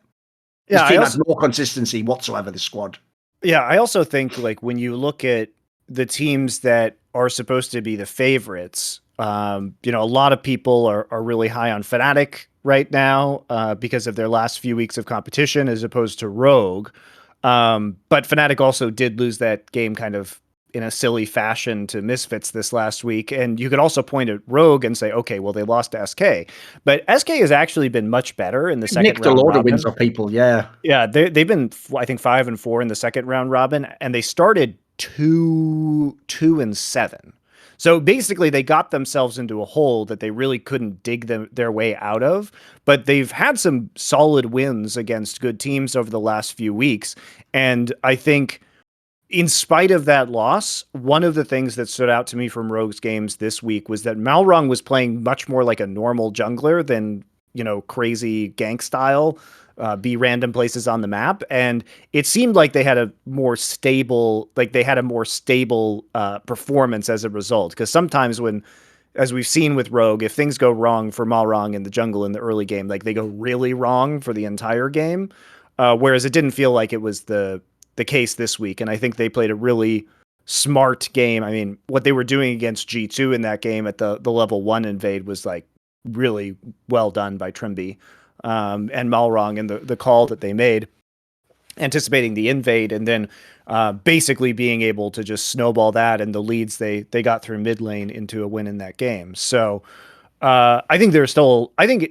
This team has no consistency whatsoever, the squad. Yeah, I also think, like, when you look at the teams that are supposed to be the favorites, a lot of people are really high on Fnatic right now because of their last few weeks of competition as opposed to Rogue. But Fnatic also did lose that game kind of in a silly fashion to Misfits this last week. And you could also point at Rogue and say, okay, well, they lost to SK. But SK has actually been much better in the second round robin. Nicked a lot of wins of people, yeah. Yeah, they've been, I think, 5-4 in the second round robin, and they started 2-7. So basically, they got themselves into a hole that they really couldn't dig their way out of. But they've had some solid wins against good teams over the last few weeks. And I think, in spite of that loss, one of the things that stood out to me from Rogue's games this week was that Malrong was playing much more like a normal jungler than, crazy gank style, be random places on the map. And it seemed like they had a more stable, performance as a result. Because sometimes when, as we've seen with Rogue, if things go wrong for Malrong in the jungle in the early game, like, they go really wrong for the entire game. Whereas it didn't feel like it was the case this week. And I think they played a really smart game. I mean, what they were doing against G2 in that game at the level 1 invade was, like, really well done by Trimby and Malrong, and the call that they made, anticipating the invade, and then basically being able to just snowball that and the leads they got through mid lane into a win in that game. So I think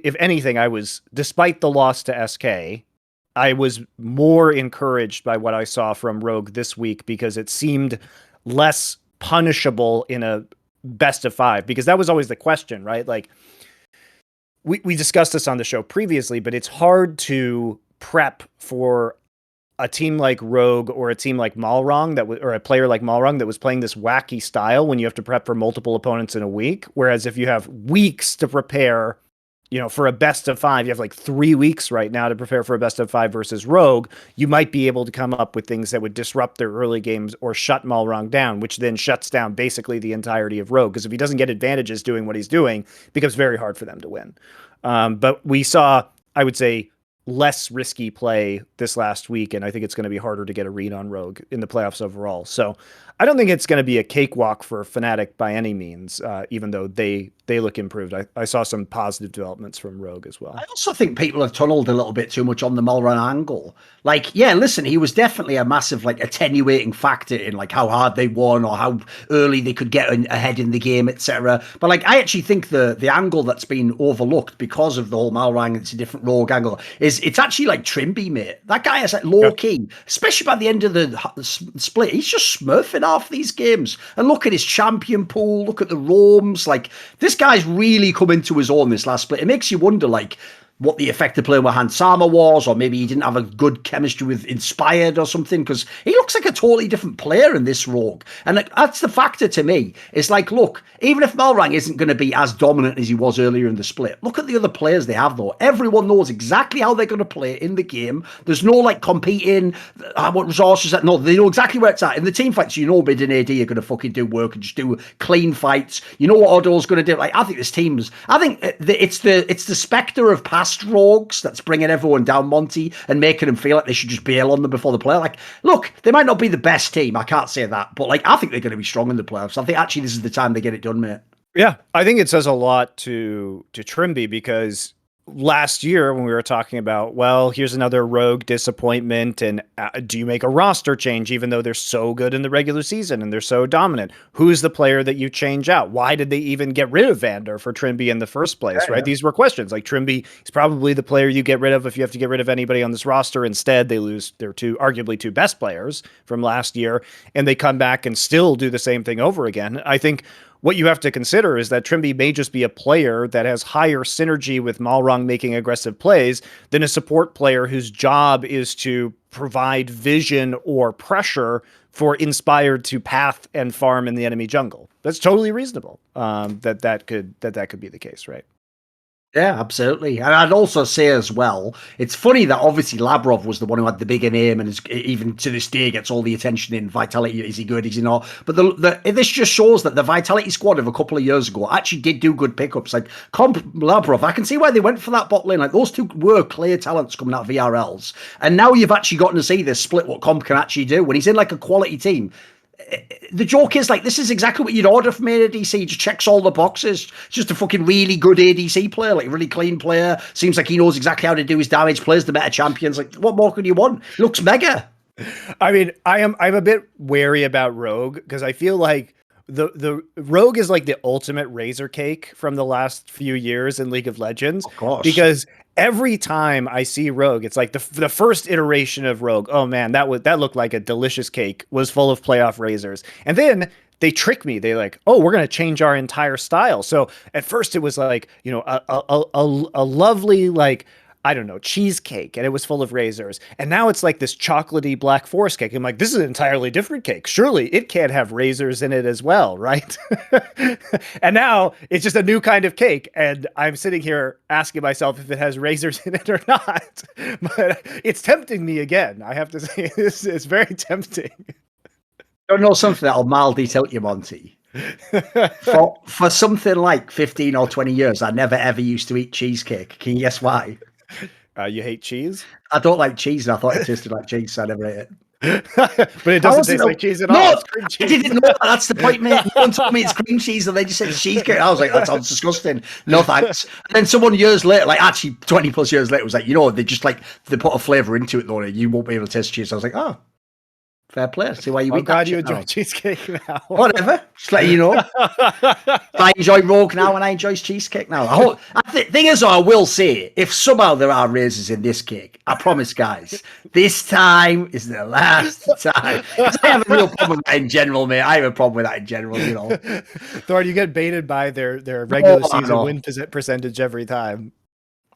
if anything, I was, despite the loss to SK, I was more encouraged by what I saw from Rogue this week, because it seemed less punishable in a best of 5, because that was always the question, right? Like, we discussed this on the show previously, but it's hard to prep for a team like Rogue or a team like Malrong or a player like Malrong that was playing this wacky style when you have to prep for multiple opponents in a week. Whereas if you have weeks to prepare, for a best of 5, you have like 3 weeks right now to prepare for a best of 5 versus Rogue, you might be able to come up with things that would disrupt their early games or shut Malrong down, which then shuts down basically the entirety of Rogue. Because if he doesn't get advantages doing what he's doing, it becomes very hard for them to win. But we saw, I would say, less risky play this last week, and I think it's going to be harder to get a read on Rogue in the playoffs overall. So I don't think it's going to be a cakewalk for Fnatic by any means, even though they look improved. I saw some positive developments from Rogue as well. I also think people have tunneled a little bit too much on the Malrong angle. Like, yeah, listen, he was definitely a massive, like, attenuating factor in, like, how hard they won or how early they could get ahead in the game, etc. But, like, I actually think the angle that's been overlooked because of the whole Malrong, it's a different Rogue angle, is it's actually like Trimby, mate. That guy is like low key, especially by the end of the split. He's just smurfing half these games. And look at his champion pool, look at the roams. Like, this guy's really come into his own this last split. It makes you wonder, like, what the effect of playing with Hans Sama was, or maybe he didn't have a good chemistry with Inspired or something, because he looks like a totally different player in this Rogue. And that's the factor to me. It's like, look, even if Malrong isn't going to be as dominant as he was earlier in the split, look at the other players they have, though. Everyone knows exactly how they're going to play in the game. There's no, like, competing, what resources, no, they know exactly where it's at. In the team fights, you know Mid and AD are going to fucking do work and just do clean fights. You know what Odo's going to do. Like, I think it's the spectre of past Rogues that's bringing everyone down, Monty, and making them feel like they should just bail on them before the play. Like, look, they might not be the best team, I can't say that, but, like, I think they're going to be strong in the playoffs. I think actually this is the time they get it done, mate. Yeah, I think it says a lot to Trimby, because last year when we were talking about, well, here's another Rogue disappointment, and do you make a roster change even though they're so good in the regular season and they're so dominant? Who's the player that you change out? Why did they even get rid of Vander for Trimby in the first place, right? Yeah. These were questions. Like, Trimby is probably the player you get rid of if you have to get rid of anybody on this roster. Instead, they lose their arguably two best players from last year, and they come back and still do the same thing over again. I think what you have to consider is that Trimby may just be a player that has higher synergy with Malrong making aggressive plays than a support player whose job is to provide vision or pressure for Inspired to path and farm in the enemy jungle. That's totally reasonable. That could be the case, right? Yeah, absolutely. And I'd also say as well, it's funny that obviously Labrov was the one who had the bigger name and is, even to this day gets all the attention in Vitality. Is he good? Is he not? But this just shows that the Vitality squad of a couple of years ago actually did do good pickups. Like Comp Labrov, I can see why they went for that bot lane. Like those two were clear talents coming out of VRLs. And now you've actually gotten to see this split what Comp can actually do. When he's in like a quality team, the joke is like, this is exactly what you'd order from an ADC. He just checks all the boxes. Just a fucking really good ADC player, like a really clean player. Seems like he knows exactly how to do his damage, plays the meta champions. Like, what more could you want? Looks mega. I mean, I'm a bit wary about Rogue because I feel like the Rogue is like the ultimate razor cake from the last few years in League of Legends. Of course. Because every time I see Rogue, it's like the first iteration of Rogue. Oh man, that looked like a delicious cake. Was full of playoff razors, and then they trick me. They like, oh, we're gonna change our entire style. So at first it was like, you know, a lovely like, I don't know, cheesecake, and it was full of razors. And now it's like this chocolatey Black Forest cake. I'm like, this is an entirely different cake. Surely it can't have razors in it as well, right? And now it's just a new kind of cake. And I'm sitting here asking myself if it has razors in it or not. But it's tempting me again. I have to say, it's very tempting. Don't know something that'll mildly tilt you, Monty. For something like 15 or 20 years, I never ever used to eat cheesecake. Can you guess why? You hate cheese? I don't like cheese, and I thought it tasted like cheese, so I never ate it. But it doesn't taste like cheese at all. It's cream cheese. I didn't know that. That's the point, mate. No one told me it's cream cheese, and they just said cheesecake. I was like, that sounds disgusting. No thanks. And then someone years later, like actually 20 plus years later, was like, you know, they just like they put a flavour into it though. You won't be able to taste cheese. I was like, oh, fair play. See why you eat glad that you shit enjoy now. cheesecake now. Whatever. Just let you know. I enjoy Rogue now and I enjoy cheesecake now. The thing is, I will say, if somehow there are raisins in this cake, I promise, guys, this time is the last time. I have a real problem with that in general, mate. I have a problem with that in general, you know. Thor, you get baited by their regular season win percentage every time.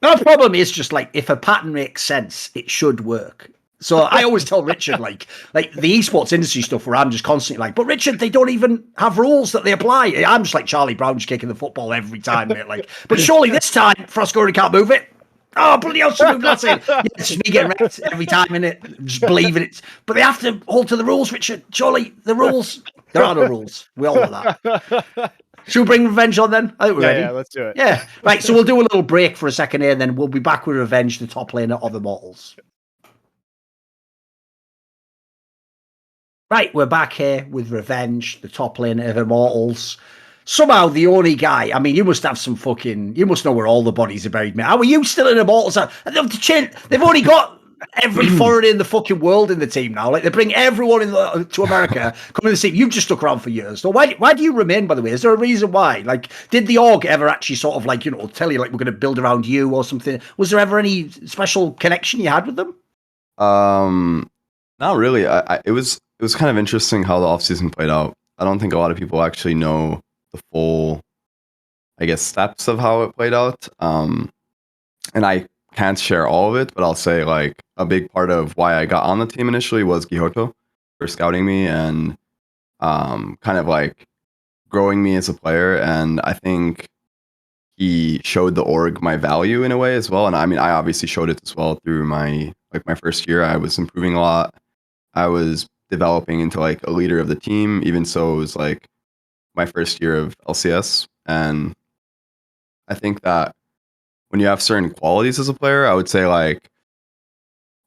The problem is just like, if a pattern makes sense, it should work. So I always tell Richard, like the esports industry stuff where I'm just constantly like, but Richard, they don't even have rules that they apply. I'm just like Charlie Brown just kicking the football every time, mate. Like, but surely this time Frosco can't move it. Oh, bloody hell, she moved that in. Yeah, it's just me getting wrecked every time in it, just believing it. But they have to hold to the rules, Richard. Surely the rules, there are no rules. We all know that. Should we bring Revenge on then? I think we're ready. Yeah, let's do it. Yeah, right. So we'll do a little break for a second here, and then we'll be back with Revenge, the top laner of Immortals. Right, we're back here with Revenge, the top lane of Immortals. Somehow the only guy, I mean, you must have some fucking, you must know where all the bodies are buried, mate. How are you still in Immortals? They've only got every foreigner in the fucking world in the team now. Like, they bring everyone to America, come in the team. You've just stuck around for years. So why do you remain, by the way? Is there a reason why? Like, did the org ever actually sort of like, you know, tell you, like, we're going to build around you or something? Was there ever any special connection you had with them? Not really. It was kind of interesting how the offseason played out. I don't think a lot of people actually know the full, I guess, steps of how it played out. And I can't share all of it, but I'll say like a big part of why I got on the team initially was Gihoto for scouting me and kind of like growing me as a player. And I think he showed the org my value in a way as well. And I mean, I obviously showed it as well through my first year. I was improving a lot. I was developing into like a leader of the team. Even so, it was like my first year of LCS. And I think that when you have certain qualities as a player, I would say like,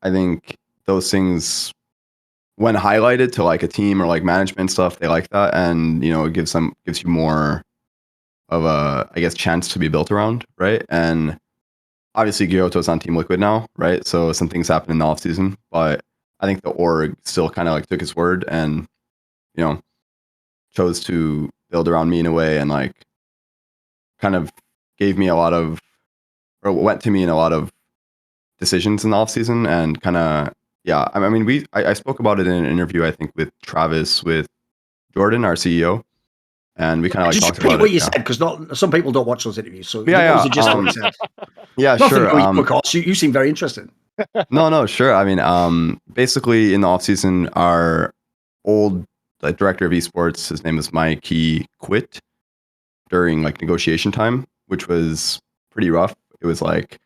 I think those things, when highlighted to like a team or like management stuff, they like that. And, you know, it gives you more of a, I guess, chance to be built around. Right. And obviously Giotto's on Team Liquid now. Right. So some things happened in the off season, but I think the org still kind of like took his word and, you know, chose to build around me in a way and like kind of gave me a lot of, or went to me in a lot of decisions in the off season and kind of, yeah. I mean, I spoke about it in an interview, I think with Travis, with Jordan, our CEO. and we kind of like Just talked repeat about what it. you said, because not some people don't watch those interviews. So Yeah, what was the gist of what you said? Yeah, Nothing sure. to you, of course. You seem very interested. No, sure. I mean, basically in the offseason, our old director of esports, his name is Mike, he quit during like negotiation time, which was pretty rough. It was like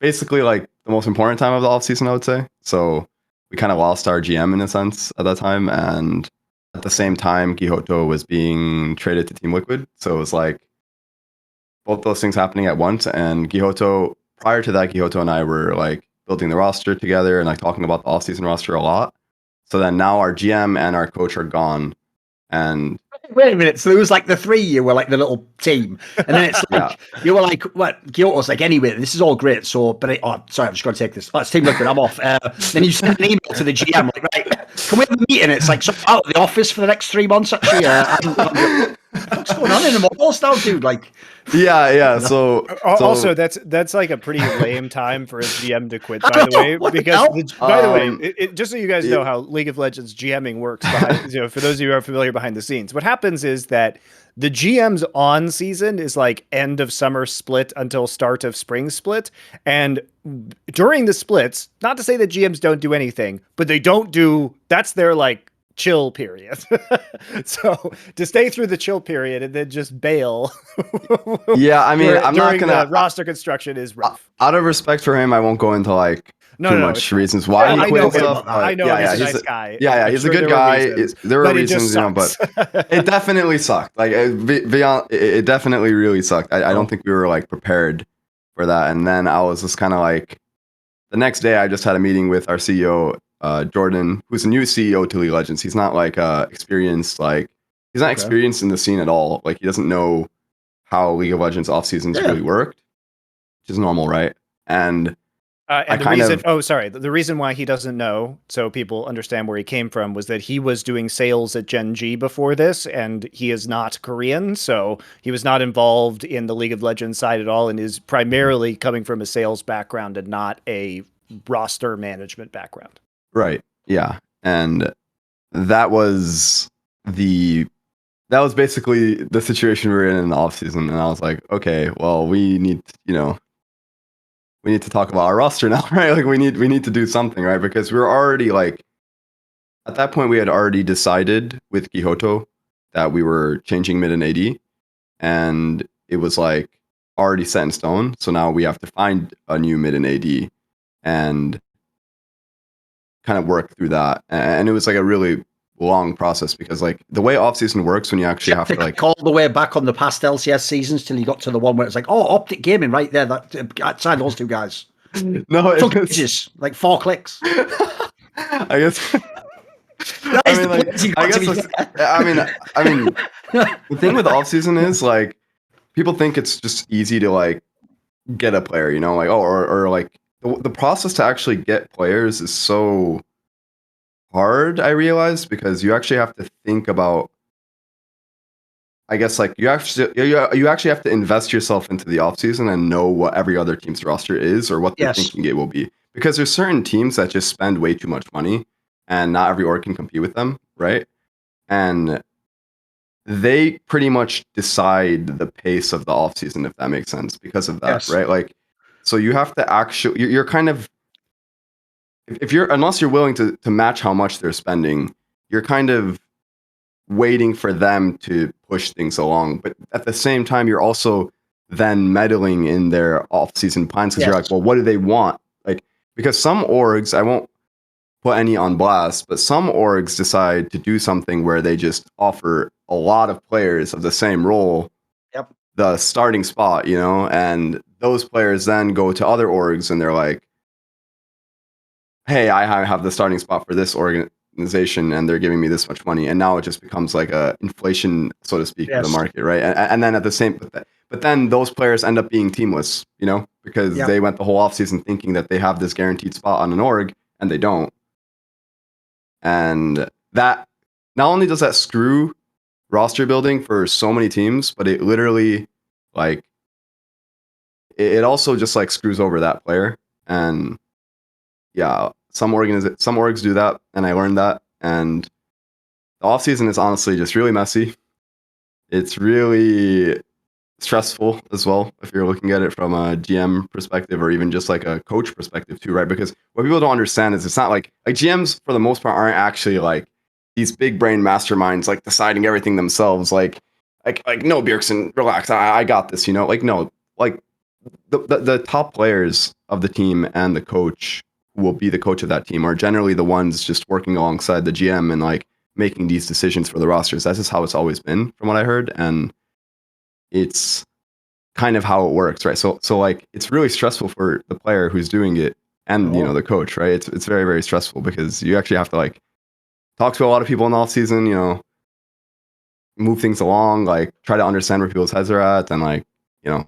basically like the most important time of the offseason, I would say. So we kind of lost our GM in a sense at that time, and at the same time, Gihoto was being traded to Team Liquid. So it was like both those things happening at once. And Gihoto, prior to that, Gihoto and I were like building the roster together and like talking about the offseason roster a lot. So then now our GM and our coach are gone. And Wait a minute. So there was like the three, you were like the little team. And then it's like, you were like, what? Kyoto's like, anyway, this is all great. So, but sorry, I'm just going to take this. Oh, it's Team Liquid. I'm off. Then you send an email to the GM, like, right, can we have a meeting? It's like, so out of the office for the next 3 months, actually. What's going on in Immortals now, dude? Like, yeah. So also, that's like a pretty lame time for a GM to quit, by the way. Because by the way, just so you guys know how League of Legends GMing works, behind, for those of you who are familiar behind the scenes, what happens is that the GM's on season is like end of summer split until start of spring split, and during the splits, not to say that GMs don't do anything, but they don't do. That's their like chill period. So to stay through the chill period and then just bail. Yeah, I mean, I'm not gonna roster construction is rough. Out of respect for him, I won't go into like too much reasons why he quit and stuff. I know he's a nice guy. Yeah, he's a good guy. There were reasons, but it definitely sucked. Like beyond, it definitely really sucked. I don't think we were like prepared for that. And then I was just kind of like, the next day, I just had a meeting with our CEO. Jordan, who's a new CEO to League of Legends. He's not like experienced, like he's not experienced in the scene at all. Like he doesn't know how League of Legends off seasons really worked, which is normal, right? And the reason why he doesn't know, so people understand where he came from, was that he was doing sales at Gen G before this, and he is not Korean, so he was not involved in the League of Legends side at all, and is primarily coming from a sales background and not a roster management background. Right. Yeah. And that was basically the situation we were in the off season. And I was like, okay, well, we need to talk about our roster now, right? Like we need to do something, right? Because we were already like, at that point we had already decided with Gihoto that we were changing mid and AD, and it was like already set in stone. So now we have to find a new mid and AD and kind of work through that. And it was like a really long process because like the way off season works, when you actually have to like all the way back on the past LCS seasons till you got to the one where it's like, oh, Optic Gaming right there, that outside those two guys. No, it took ages, like 4 clicks. I guess. I mean, the thing with off season is like people think it's just easy to like get a player, you know, like or like the process to actually get players is so hard, I realized, because you actually have to think about, I guess, like you actually have to invest yourself into the offseason and know what every other team's roster is or what they're thinking it will be. Because there's certain teams that just spend way too much money and not every org can compete with them, right? And they pretty much decide the pace of the offseason, if that makes sense, because of that, right? Like, so you have to actually, you're kind of, if you're, unless you're willing to match how much they're spending, you're kind of waiting for them to push things along. But at the same time, you're also then meddling in their off-season plans because you're like, well, what do they want? Like, because some orgs, I won't put any on blast, but some orgs decide to do something where they just offer a lot of players of the same role the starting spot, you know, and those players then go to other orgs and they're like, hey, I have the starting spot for this organization and they're giving me this much money. And now it just becomes like a inflation, so to speak, of the market, right? And then at the same, but then those players end up being teamless, you know, because they went the whole offseason thinking that they have this guaranteed spot on an org and they don't. And that, not only does that screw roster building for so many teams, but it literally, like, it also just like screws over that player. And yeah, some orgs do that, and I learned that. And the offseason is honestly just really messy. It's really stressful as well if you're looking at it from a GM perspective or even just like a coach perspective too, right? Because what people don't understand is it's not like GMs for the most part aren't actually like these big brain masterminds like deciding everything themselves. Like no, Bjergsen, relax, I got this, you know. Like no, like the top players of the team and the coach who will be the coach of that team are generally the ones just working alongside the GM and like making these decisions for the rosters. That's just how it's always been from what I heard, and it's kind of how it works, right? So like it's really stressful for the player who's doing it and you know the coach, right? It's very, very stressful because you actually have to like talk to a lot of people in the off season, you know, move things along, like try to understand where people's heads are at, and like, you know,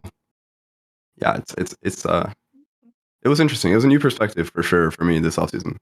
yeah, it was interesting. It was a new perspective for sure for me this off season.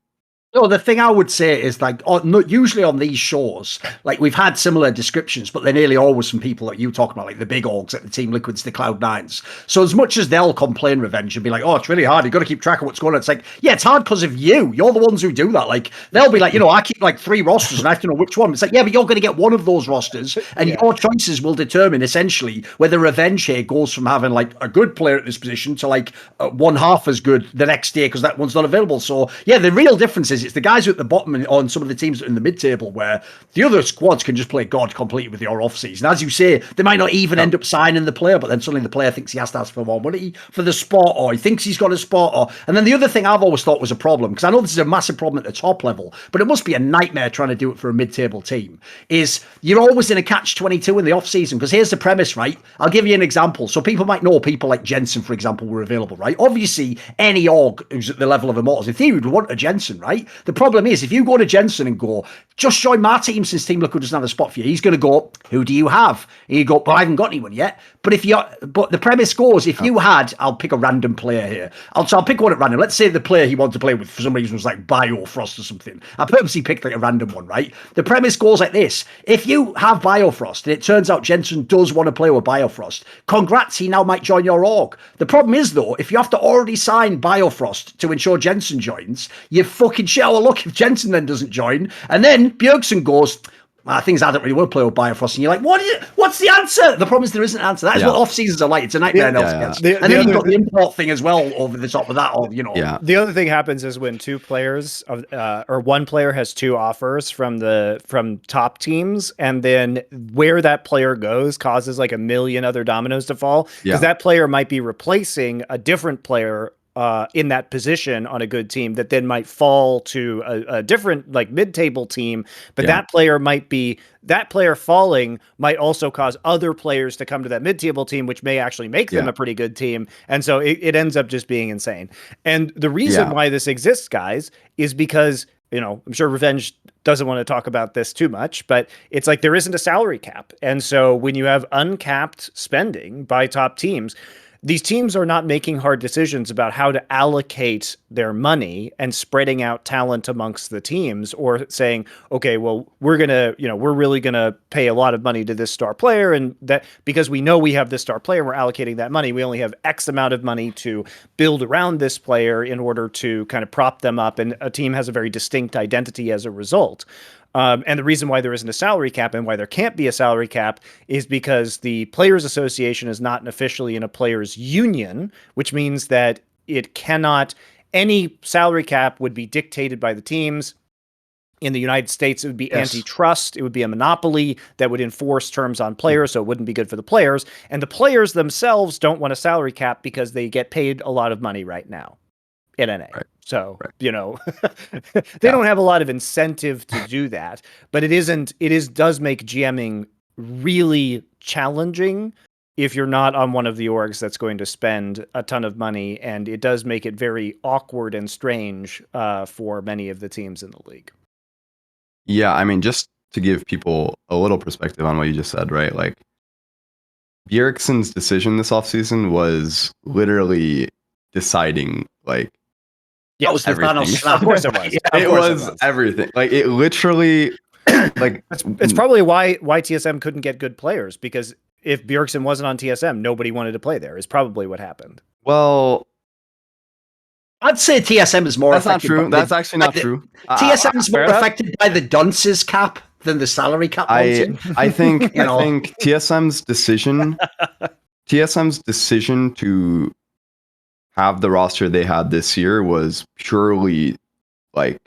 No, the thing I would say is like, usually on these shows, like we've had similar descriptions, but they're nearly always from people that you talk about, like the big orgs at the Team Liquids, the Cloud9s. So as much as they'll complain Revenge and be like, oh, it's really hard, you've got to keep track of what's going on. It's like, yeah, it's hard because of you. You're the ones who do that. Like they'll be like, you know, I keep like 3 rosters and I have to know which one. It's like, yeah, but you're going to get one of those rosters and your choices will determine essentially whether Revenge here goes from having like a good player at this position to like one half as good the next day because that one's not available. So yeah, the real difference is it's the guys who are at the bottom on some of the teams in the mid-table where the other squads can just play God completely with your off-season. As you say, they might not even end up signing the player, but then suddenly the player thinks he has to ask for more money for the spot, or he thinks he's got a spot. And then the other thing I've always thought was a problem, because I know this is a massive problem at the top level, but it must be a nightmare trying to do it for a mid-table team, is you're always in a catch-22 in the off-season, because here's the premise, right? I'll give you an example. So people might know people like Jensen, for example, were available, right? Obviously, any org who's at the level of Immortals, in theory, would want a Jensen, right? The problem is, if you go to Jensen and go, just join my team since Team Liquid doesn't have a spot for you, he's going to go, who do you have? And you go, but I haven't got anyone yet. But the premise goes, if you had, I'll pick a random player here. I'll pick one at random. Let's say the player he wanted to play with for some reason was like Biofrost or something. I purposely picked like a random one, right? The premise goes like this. If you have Biofrost and it turns out Jensen does want to play with Biofrost, congrats, he now might join your org. The problem is though, if you have to already sign Biofrost to ensure Jensen joins, you fucking shit out of luck if Jensen then doesn't join. And then Bjergsen goes, things I don't really want to play with Biofrost. And you're like, what's the answer? The problem is there isn't an answer. That is what off-seasons are like. It's a nightmare. And then you've got the import thing as well over the top of that. Or, you know. Yeah. The other thing happens is when two players or one player has 2 offers from top teams, and then where that player goes causes like a million other dominoes to fall. Because that player might be replacing a different player in that position on a good team that then might fall to a different like mid-table team, but that player falling might also cause other players to come to that mid-table team, which may actually make them a pretty good team. And so it ends up just being insane. And the reason why this exists, guys, is because, you know, I'm sure Revenge doesn't want to talk about this too much, but it's like there isn't a salary cap. And so when you have uncapped spending by top teams, these teams are not making hard decisions about how to allocate their money and spreading out talent amongst the teams, or saying, okay, well, we're really going to pay a lot of money to this star player, and that because we know we have this star player, we're allocating that money. We only have X amount of money to build around this player in order to kind of prop them up. And a team has a very distinct identity as a result. And the reason why there isn't a salary cap and why there can't be a salary cap is because the Players Association is not officially in a players union, which means that it cannot, any salary cap would be dictated by the teams. In the United States, it would be antitrust. It would be a monopoly that would enforce terms on players, so it wouldn't be good for the players. And the players themselves don't want a salary cap because they get paid a lot of money right now in NA. Right. So, you know, they don't have a lot of incentive to do that, but does make GMing really challenging if you're not on one of the orgs that's going to spend a ton of money, and it does make it very awkward and strange for many of the teams in the league. Yeah, I mean, just to give people a little perspective on what you just said, right? Like, Bjergsen's decision this offseason was literally deciding, like, it was the final Of course it was. It was everything. Like, it literally, like... It's probably why TSM couldn't get good players, because if Bjergsen wasn't on TSM, nobody wanted to play there, is probably what happened. Well... I'd say TSM is more That's affected. Not true. That's actually not true. TSM is more affected by the dunces cap than the salary cap. Monty. I think You I know. think TSM's decision to have the roster they had this year was purely like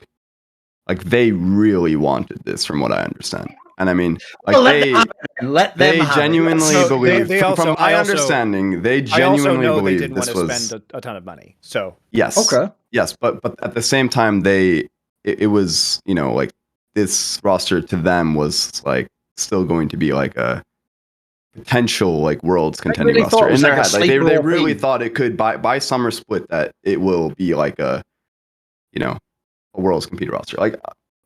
they really wanted this, from what I understand. And I mean, like Well, let them they have genuinely So believe, they from also- my I also- understanding, they I also genuinely know they believe didn't want this to was spend a ton of money. So yes, Okay. yes, but at the same time, it was, you know, like this roster to them was like still going to be like a potential like world's contending really thought roster it was in their like a head. Like they sleeper OP. really thought it could by summer split that it will be like a, you know, a world's competing roster. Like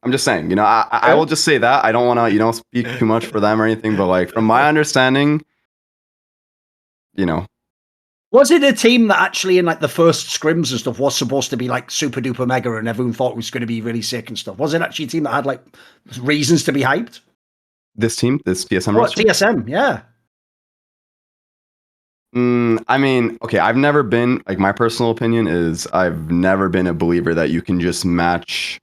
I'm just saying, you know, I will just say that I don't want to, you know, speak too much for them or anything, but like from my understanding, you know, Was it a team that actually in like the first scrims and stuff was supposed to be like super duper mega and everyone thought it was going to be really sick and stuff? Was it actually a team that had like reasons to be hyped? this team, this TSM What, roster? TSM, yeah. I mean, okay, I've never been, like, my personal opinion is I've never been a believer that you can just match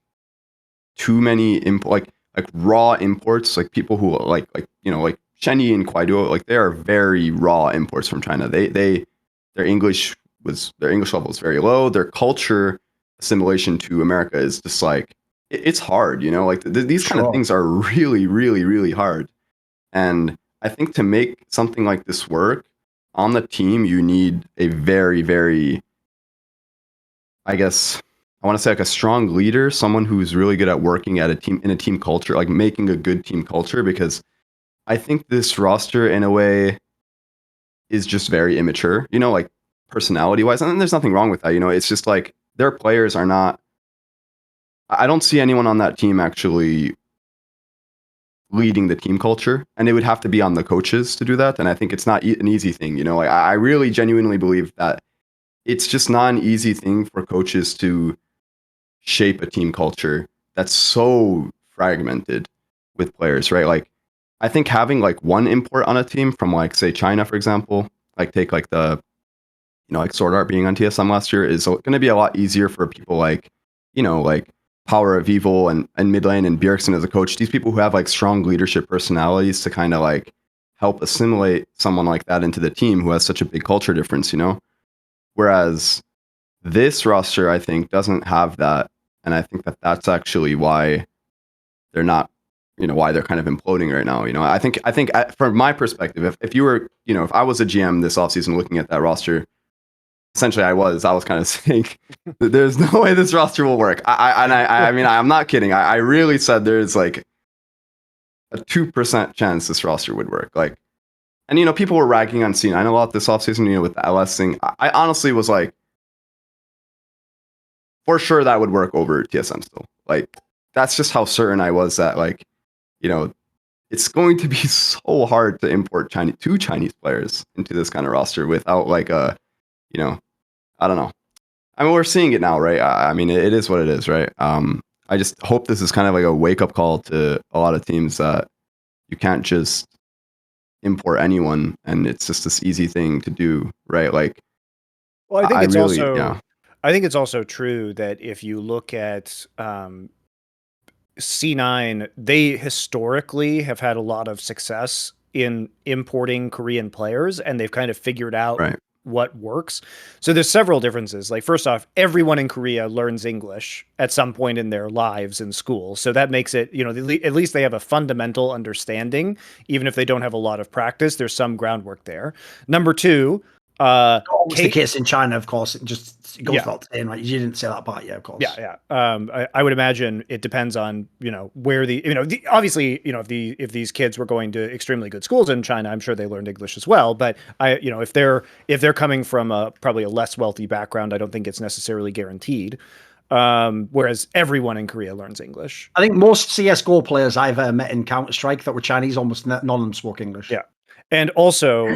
too many like raw imports, like people who like you know, like Shenyi and Kwaiduo, like they are very raw imports from China. Their English level is very low. Their culture assimilation to America is just like it's hard, you know, like these kind of Sure. things are really, really, really hard. And I think to make something like this work on the team, you need a very, very, I guess, I want to say like a strong leader, someone who's really good at working at a team culture, like making a good team culture, because I think this roster in a way is just very immature, you know, like personality wise. And there's nothing wrong with that, you know, it's just like their players are not, I don't see anyone on that team actually leading the team culture, and it would have to be on the coaches to do that. And I think it's not an easy thing, you know, like I really genuinely believe that it's just not an easy thing for coaches to shape a team culture that's so fragmented with players, right? Like I think having like one import on a team from like say China, for example, like take like the, you know, like Sword Art being on TSM last year is going to be a lot easier for people like, you know, like Power of Evil and mid lane and Bjergsen as a coach, these people who have like strong leadership personalities to kind of like help assimilate someone like that into the team who has such a big culture difference, you know? Whereas this roster, I think, doesn't have that. And I think that that's actually why they're not, you know, why they're kind of imploding right now. You know, I think from my perspective, if you were, you know, if I was a GM this offseason looking at that roster, essentially I was kind of saying there's no way this roster will work. I mean, I'm not kidding. I really said there's like a 2% chance this roster would work. Like, and, you know, people were ragging on C9 a lot this offseason, you know, with the LS thing. I honestly was like, for sure that would work over TSM still. Like, that's just how certain I was that, like, you know, it's going to be so hard to import two Chinese players into this kind of roster without like a, you know, I don't know. I mean, we're seeing it now, right? I mean, it is what it is, right? I just hope this is kind of like a wake up call to a lot of teams that you can't just import anyone and it's just this easy thing to do, right? Like, well, I think it's really, also, yeah. I think it's also true that if you look at C9, they historically have had a lot of success in importing Korean players, and they've kind of figured out Right. what works. So there's several differences. Like, first off, everyone in Korea learns English at some point in their lives in school. So that makes it, you know, at least they have a fundamental understanding. Even if they don't have a lot of practice, there's some groundwork there. Number two, Always the case in China, of course. It just goes without saying, right? You didn't say that part, yeah, of course. Yeah. I would imagine it depends on, you know, where obviously, you know, if these kids were going to extremely good schools in China, I'm sure they learned English as well. But you know, if they're coming from probably a less wealthy background, I don't think it's necessarily guaranteed. Whereas everyone in Korea learns English. I think most CS:GO players I've ever met in Counter-Strike that were Chinese, almost none of them spoke English. Yeah. And also,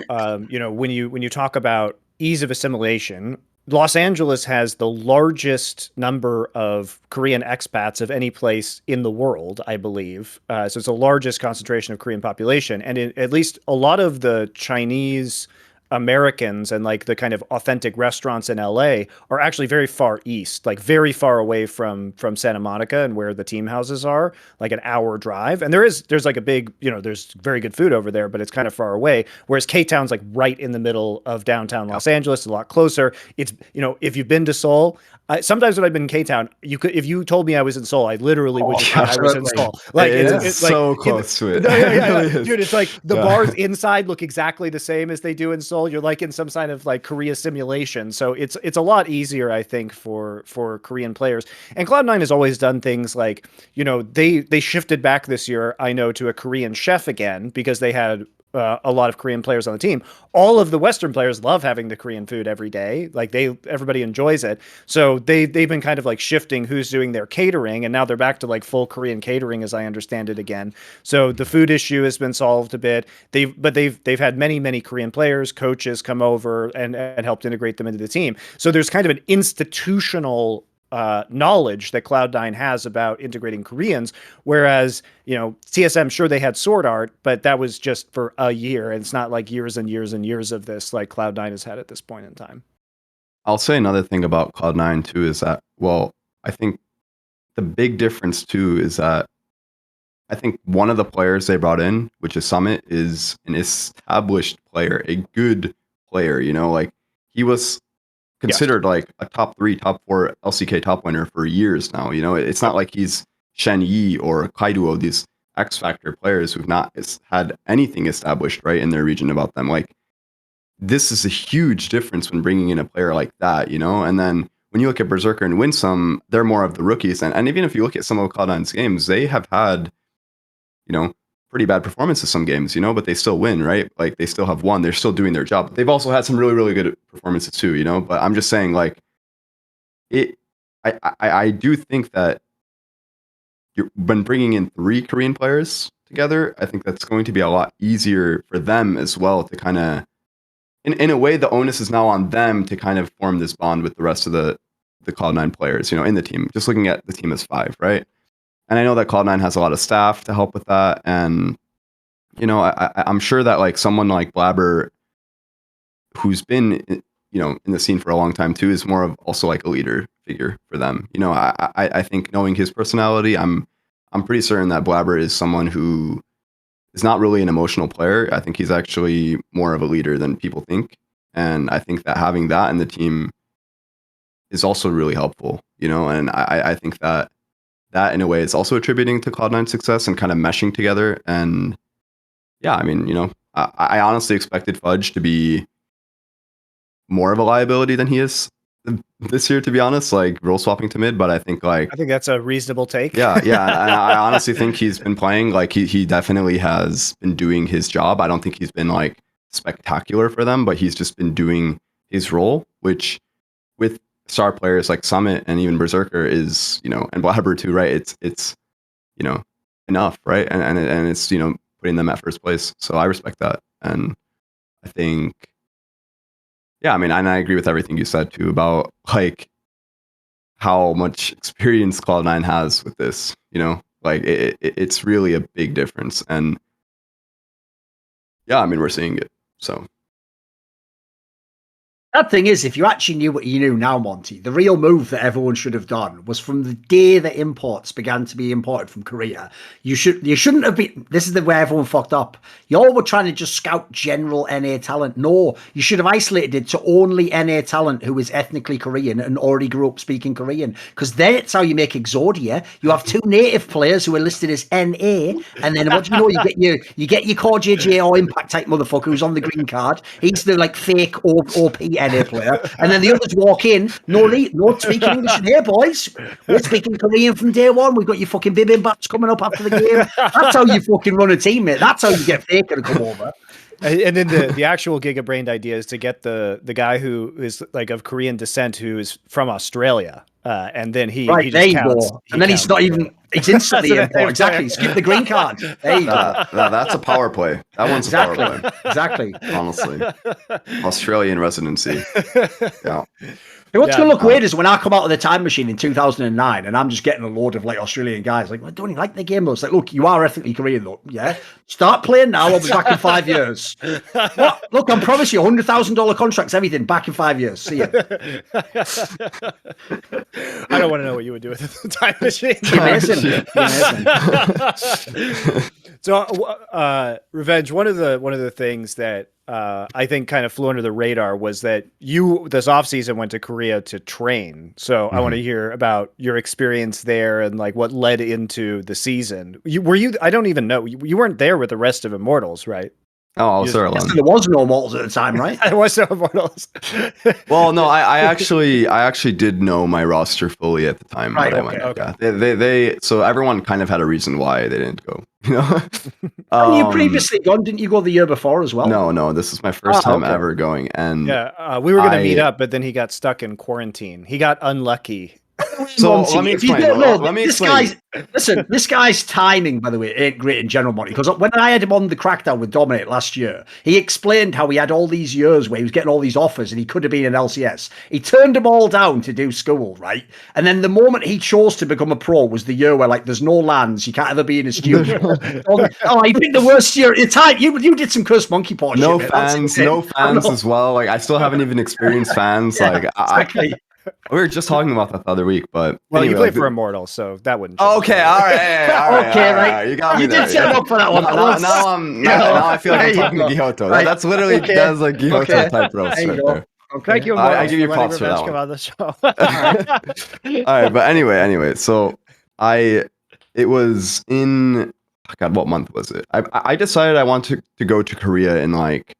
you know, when you talk about ease of assimilation, Los Angeles has the largest number of Korean expats of any place in the world, I believe. So it's the largest concentration of Korean population. And at least a lot of the Chinese Americans and like the kind of authentic restaurants in LA are actually very far east, like very far away from Santa Monica and where the team houses are, like an hour drive. And there's like a big, there's very good food over there, but it's kind of far away. Whereas K-Town's like right in the middle of downtown Los Angeles, a lot closer. It's, if you've been to Seoul, sometimes when I've been in K-Town, if you told me I was in Seoul, I literally would just think I was in Seoul. Like it's so like, close to it. Dude, it's like the bars inside look exactly the same as they do in Seoul. You're like in some kind of like Korea simulation. So it's a lot easier, I think, for Korean players. And Cloud9 has always done things like, they shifted back this year, I know, to a Korean chef again because they had a lot of Korean players on the team. All of the Western players love having the Korean food every day. Like everybody enjoys it. So they've been kind of like shifting who's doing their catering, and now they're back to like full Korean catering, as I understand it again. So the food issue has been solved a bit. They've had many Korean players, coaches come over and helped integrate them into the team. So there's kind of an institutional knowledge that Cloud9 has about integrating Koreans, whereas TSM, sure, they had Sword Art, but that was just for a year, and it's not like years and years and years of this like Cloud9 has had at this point in time. I'll say another thing about Cloud9 too is that, well, I think the big difference too is that I think one of the players they brought in, which is Summit, is an established player, a good player. Like he was considered like a top 3, top 4 LCK top winner for years now. It's not like he's Shen Yi or Kaiduo, these X Factor players who've not had anything established right in their region about them. Like this is a huge difference when bringing in a player like that, And then when you look at Berserker and Winsome, they're more of the rookies. And even if you look at some of Cloud9's games, they have had, pretty bad performances some games, but they still win, right? Like they still have won. They're still doing their job. They've also had some really good performances too, But I'm just saying, like, I do think that when bringing in 3 Korean players together, I think that's going to be a lot easier for them as well to kind of, in a way, the onus is now on them to kind of form this bond with the rest of the Cloud9 players, in the team. Just looking at the team as 5, right? And I know that Cloud9 has a lot of staff to help with that. And, I'm sure that like someone like Blabber, who's been, in the scene for a long time too, is more of also like a leader figure for them. I think knowing his personality, I'm pretty certain that Blabber is someone who is not really an emotional player. I think he's actually more of a leader than people think. And I think that having that in the team is also really helpful, and I think that in a way is also attributing to Cloud9's success and kind of meshing together. And yeah, I mean, I honestly expected Fudge to be more of a liability than he is this year, to be honest, like role swapping to mid. But I think that's a reasonable take. Yeah. And I honestly think he's been playing, like he definitely has been doing his job. I don't think he's been like spectacular for them, but he's just been doing his role, which with star players like Summit and even Berserker is, and Blabber too, right? It's enough, right? And it's, putting them at first place. So I respect that. And I think, yeah, I mean, and I agree with everything you said too about like how much experience Cloud9 has with this, like it's really a big difference. And yeah, I mean, we're seeing it. So that thing is, if you actually knew what you knew now, Monty, the real move that everyone should have done was from the day that imports began to be imported from Korea. You shouldn't have been. This is where everyone fucked up. Y'all were trying to just scout general NA talent. No, you should have isolated it to only NA talent who is ethnically Korean and already grew up speaking Korean. Because then it's how you make Exodia. You have 2 native players who are listed as NA, and then what do you know? You get your core JJ or impact type motherfucker who's on the green card. He's the like fake OP NA player, and then the others walk in. No speaking English in here, boys. We're speaking Korean from day one. We've got your fucking bibimbaps coming up after the game. That's how you fucking run a team, mate. That's how you get Faker to come over. And then the actual giga-brained idea is to get the guy who is like of Korean descent who is from Australia. And then he Right, he there just you counts. go. And then he's not even, he's instantly in. Exactly. Skip the green card. There you go. That's a power play. That one's a power play. Exactly. Honestly, Australian residency. Yeah. What's going to look weird is when I come out of the time machine in 2009 and I'm just getting a load of like Australian guys like, I don't even like the game though. It's like, look, you are ethnically Korean though. Yeah. Start playing now. I'll be back in 5 years. What? Look, I promise you $100,000 contracts, everything back in 5 years. See you. I don't want to know what you would do with the time machine. Amazing. So, Revenge, one of the things that I think kind of flew under the radar was that you this offseason went to Korea to train. So I want to hear about your experience there and like what led into the season. I don't even know. You weren't there with the rest of Immortals, right? Oh, I was there alone. There was no Immortals at the time, right? There was no Immortals. Well, no, I actually did know my roster fully at the time. Right, when I went. Yeah. They so everyone kind of had a reason why they didn't go. You know, and you previously gone? Didn't you go the year before as well? No, this is my first time ever going. And we were going to meet up, but then he got stuck in quarantine. He got unlucky. So let me explain. Let me explain. Listen, this guy's timing, by the way, ain't great in general, Monty. Because when I had him on the Crackdown with Dominate last year, he explained how he had all these years where he was getting all these offers and he could have been an LCS. He turned them all down to do school, right? And then the moment he chose to become a pro was the year where, like, there's no lands, you can't ever be in a studio. I think the worst year at the time. You did some cursed monkey paw no shit. Fans as well. Like, I still haven't even experienced fans. Yeah, like, exactly. We were just talking about that the other week, but anyway, you play for Immortals, so that wouldn't. Okay, all right, okay, right. You got me there. You did set up for that one. Now I feel like I'm talking to Gihoto. Right. That's literally that's like Gihoto type roast right there. Okay. Thank you. I give you props for that one. Come on the show. All right, but anyway, so it was in God, what month was it? I decided I wanted to go to Korea in like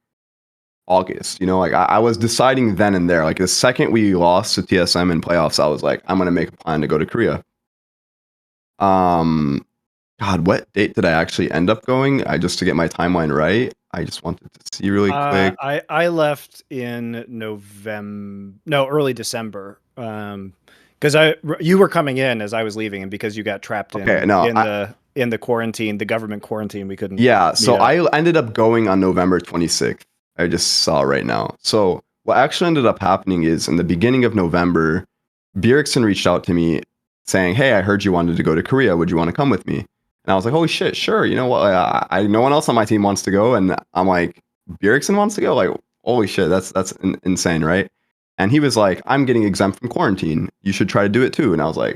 August, you know, like I was deciding then and there. Like the second we lost to TSM in playoffs, I was like, I'm gonna make a plan to go to Korea. God, what date did I actually end up going? Just to get my timeline right. I just wanted to see really quick. I left in early December. Because you were coming in as I was leaving, and because you got trapped in the quarantine, the government quarantine, we couldn't. Yeah, so I ended up going on November 26th. I just saw right now. So what actually ended up happening is in the beginning of November, Bjergsen reached out to me saying, "Hey, I heard you wanted to go to Korea. Would you want to come with me?" And I was like, "Holy shit, sure. You know what? No one else on my team wants to go." And I'm like, "Bjergsen wants to go? Like, holy shit, that's insane, right?" And he was like, "I'm getting exempt from quarantine. You should try to do it too." And I was like,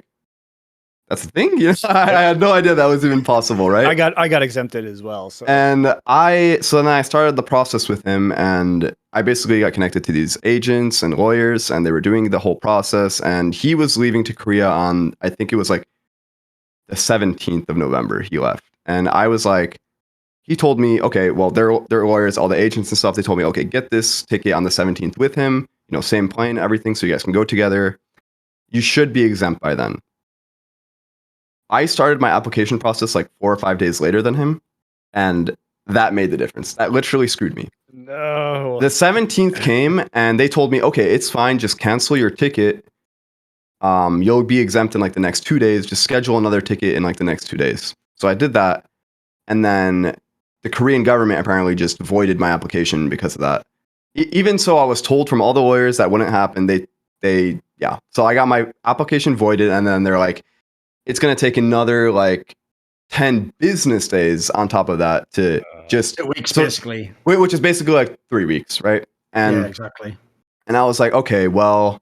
"That's the thing?" You know, I had no idea that was even possible, right? I got exempted as well. So. And then I started the process with him, and I basically got connected to these agents and lawyers, and they were doing the whole process. And he was leaving to Korea on, I think it was like the 17th of November. He left, and I was like, he told me, okay, well, their lawyers, all the agents and stuff, they told me, okay, get this ticket on the 17th with him. You know, same plane, everything, so you guys can go together. You should be exempt by then. I started my application process like 4 or 5 days later than him, and that made the difference. That literally screwed me. No. The 17th came, and they told me, okay, it's fine, just cancel your ticket. You'll be exempt in like the next 2 days. Just schedule another ticket in like the next 2 days. So I did that, and then the Korean government apparently just voided my application because of that. Even so, I was told from all the lawyers that wouldn't happen. So I got my application voided, and then they're like, it's going to take another like 10 business days on top of that to just 2 weeks, basically. Which is basically like 3 weeks, right? And yeah, exactly. And I was like, okay, well,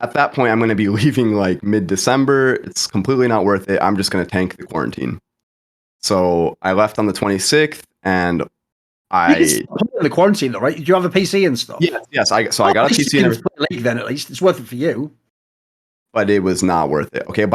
at that point, I'm going to be leaving like mid-December. It's completely not worth it. I'm just going to tank the quarantine. So I left on the 26th, and in the quarantine, though, right? Did you have a PC and stuff? Yes. I got a PC and everything. League, then at least it's worth it for you. But it was not worth it. Okay,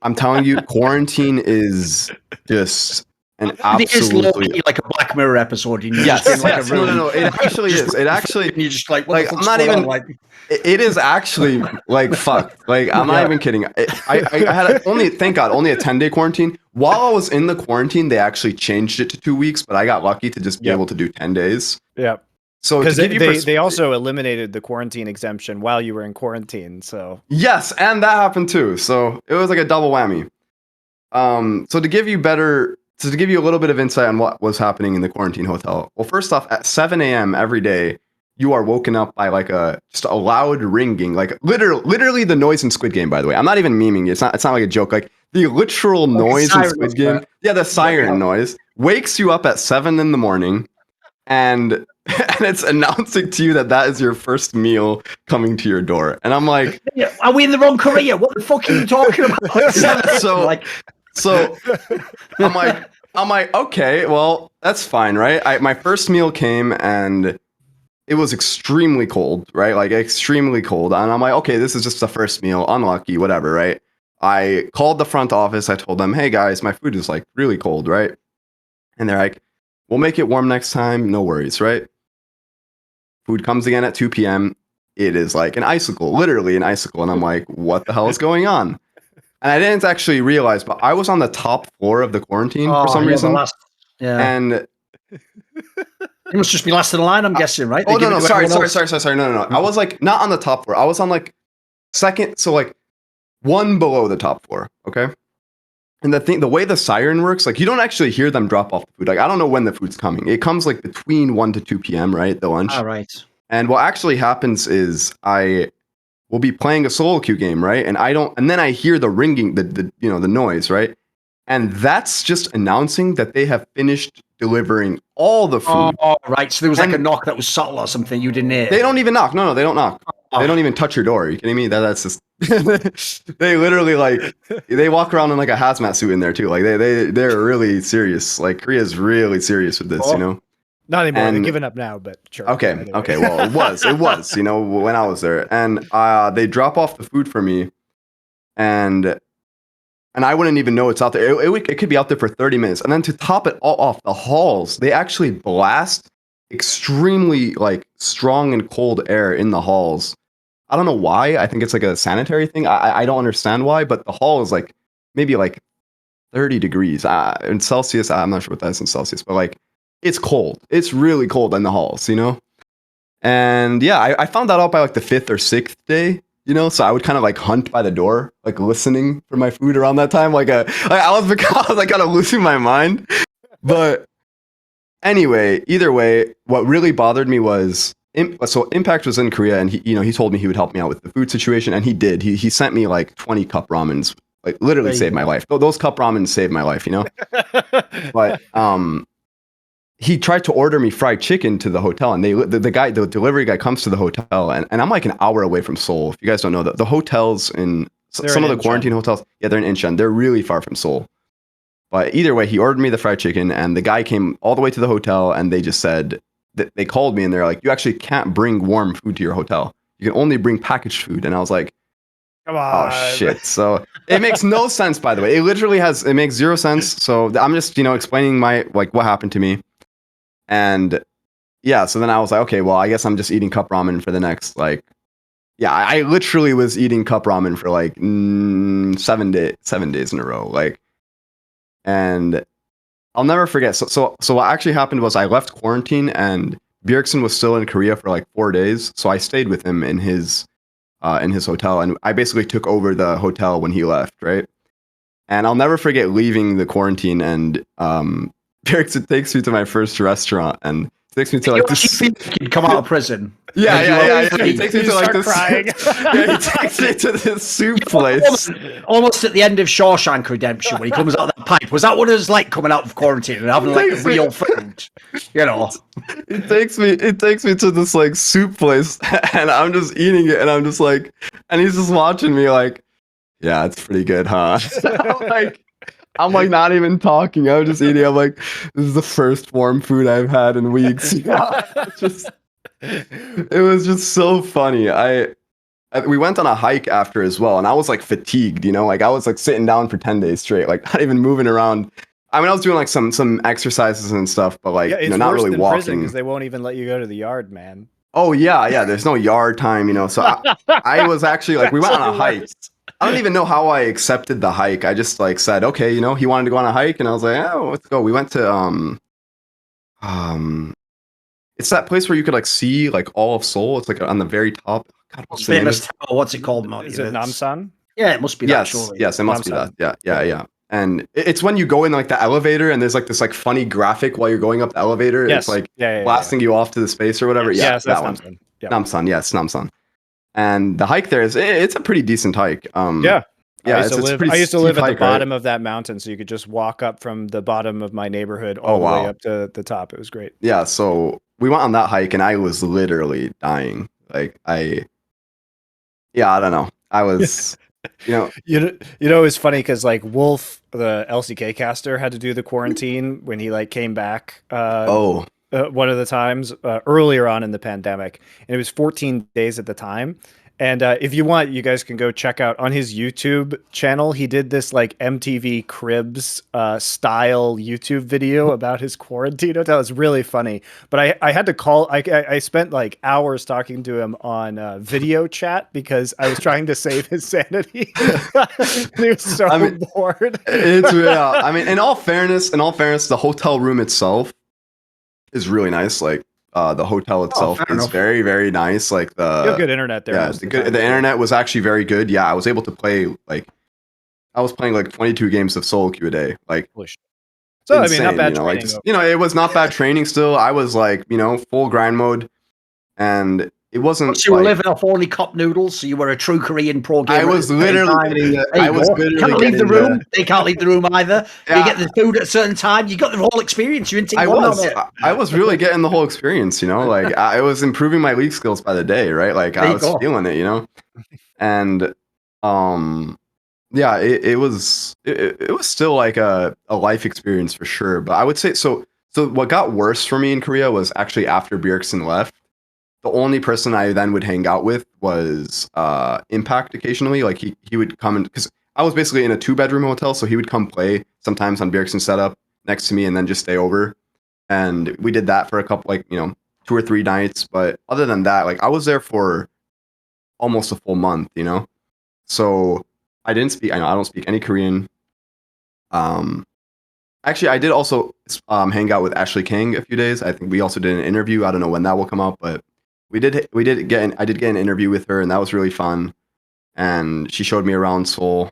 I'm telling you, quarantine is just an absolutely like a Black Mirror episode. Yes. No. It actually is. It actually. And you're just like, I'm not even like. It is actually like fucked. Like I'm not even kidding. I had thank God, only a 10-day quarantine. While I was in the quarantine, they actually changed it to 2 weeks, but I got lucky to just be able to do 10 days. Yeah. So because they also eliminated the quarantine exemption while you were in quarantine. So yes, and that happened too. So it was like a double whammy. So to give you a little bit of insight on what was happening in the quarantine hotel. Well, first off, at 7 a.m. every day, you are woken up by like just a loud ringing, like literally the noise in Squid Game. By the way, I'm not even memeing. It's not like a joke. Like the literal noise in Squid Game. Yeah, the siren noise wakes you up at 7 in the morning, and it's announcing to you that is your first meal coming to your door. And I'm like, are we in the wrong Korea? What the fuck are you talking about? So I'm like, okay, well, that's fine, right? My first meal came and it was extremely cold, right? Like extremely cold. And I'm like, okay, this is just the first meal, unlucky, whatever, right? I called the front office. I told them, hey guys, my food is like really cold, right? And they're like, we'll make it warm next time. No worries, right? Food comes again at 2 p.m. It is like an icicle, literally an icicle. And I'm like, what the hell is going on? And I didn't actually realize, but I was on the top floor of the quarantine for some reason. And you must just be last in line, I'm guessing, right? Oh, no, sorry. No. I was like not on the top floor. I was on like second, so like one below the top floor, okay? And the way the siren works, like you don't actually hear them drop off the food. Like I don't know when the food's coming. It comes like between 1 to 2 p.m., right? The lunch. All right. And what actually happens is I will be playing a solo queue game, right? And then I hear the ringing, the noise, right? And that's just announcing that they have finished delivering all the food. Oh, right. So there was like a knock that was subtle or something you didn't hear. They don't even knock. No, they don't knock. They don't even touch your door. Are you kidding me? That's just they literally like they walk around in like a hazmat suit in there too. Like they're really serious. Like Korea's really serious with this, you know. Not anymore. They're giving up now, but sure. Okay. Well, it was, you know, when I was there, and they drop off the food for me, and I wouldn't even know it's out there. It could be out there for 30 minutes, and then to top it all off, the halls they actually blast extremely like strong and cold air in the halls. I don't know why. I think it's like a sanitary thing. I don't understand why, but the hall is like maybe like 30 degrees in Celsius. I'm not sure what that is in Celsius, but like it's cold. It's really cold in the halls, you know? And yeah, I found that out by like the 5th or 6th day, you know? So I would kind of like hunt by the door, like listening for my food around that time. I was like kind of losing my mind. But anyway, either way, what really bothered me was so Impact was in Korea, and he told me he would help me out with the food situation, and he did. He sent me like 20 cup ramens, like literally saved my life. Those cup ramens saved my life, you know. But he tried to order me fried chicken to the hotel, and the delivery guy comes to the hotel, and I'm like an hour away from Seoul. If you guys don't know, the hotels in some of the quarantine hotels, yeah, they're in Incheon. They're really far from Seoul. But either way, he ordered me the fried chicken, and the guy came all the way to the hotel, and they just said. They called me and they're like, you actually can't bring warm food to your hotel. You can only bring packaged food. And I was like, come on. Oh shit. So it makes no sense, by the way. It makes zero sense. So I'm just, explaining what happened to me. And yeah, so then I was like, okay, well, I guess I'm just eating cup ramen for the next, I literally was eating cup ramen for 7 days in a row. And I'll never forget. So what actually happened was I left quarantine, and Bjergsen was still in Korea for 4 days. So I stayed with him in his hotel, and I basically took over the hotel when he left, right? And I'll never forget leaving the quarantine, and Bjergsen takes me to my first restaurant, and takes me to this. You come out of prison. Yeah. He takes me to this. Yeah, he takes me to this soup place. Almost at the end of Shawshank Redemption, when he comes out of that pipe. Was that what it was like coming out of quarantine and having real food? You know. It takes me to this soup place, and I'm just eating it, and I'm just and he's just watching me yeah, it's pretty good, huh? I'm not even talking. I'm just eating. I'm this is the first warm food I've had in weeks. It was just so funny. We went on a hike after as well, and I was fatigued, I was sitting down for 10 days straight, not even moving around. I mean, I was doing some exercises and stuff, but not really walking. Because they won't even let you go to the yard, man. Oh yeah. There's no yard time, So I was actually we went on a hike. I don't even know how I accepted the hike. I just said, okay, he wanted to go on a hike, and I was like, oh, let's go. We went to it's that place where you could like see like all of Seoul. It's like on the very top. God, what's the name of Famous tower. What's it called, Monty? Is it Namsan? Yeah, it must be that. Yes, Surely. yes, it must be Namsan. that. Yeah. And it's when you go in like the elevator and there's like this like funny graphic while you're going up the elevator. Yes. It's like Yeah. blasting you off to the space or whatever. Yeah, Yes, that that's one. Namsan. Yeah. Namsan, yes, Namsan. And the hike there it's a pretty decent hike. Yeah. Yeah, I used to live at the bottom of that mountain, so you could just walk up from the bottom of my neighborhood all the way up to the top. It was great. Yeah, so we went on that hike and I was literally dying. Like I don't know. I was, it's funny because like Wolf, the LCK caster, had to do the quarantine when he like came back. One of the times earlier on in the pandemic, and it was 14 days at the time. And if you want, you guys can go check out on his YouTube channel. He did this like MTV Cribs style YouTube video about his quarantine hotel. It's really funny. But I had to call. I spent like hours talking to him on video chat because I was trying to save his sanity. He was so bored. I mean, in all fairness, the hotel room itself is really nice. Like the hotel itself is very, very nice. Like you have good internet there. Yeah, the internet was actually very good. Yeah, I was able to play I was playing like 22 games of solo queue a day. Like, so insane, I mean, not bad training. training. It was not bad training. Still, I was like, full grind mode, and it wasn't. So you were living off only cup noodles, so you were a true Korean pro gamer. I was literally. Can't leave the room. They can't leave the room either. Yeah. You get the food at a certain time. You got the whole experience. You didn't take one of it. I was really getting the whole experience. Like I was improving my league skills by the day. Right, like I was feeling it. And yeah, it was still like a life experience for sure. But I would say so. So what got worse for me in Korea was actually after Bjergsen left. The only person I then would hang out with was Impact occasionally. Like he would come in because I was basically in a 2-bedroom hotel, so he would come play sometimes on Bjergsen's setup next to me and then just stay over. And we did that for a couple 2 or 3 nights. But other than that, like I was there for almost a full month, So I don't speak any Korean. Actually, I did also hang out with Ashley King a few days. I think we also did an interview. I don't know when that will come out, but I did get an interview with her, and that was really fun. And she showed me around Seoul.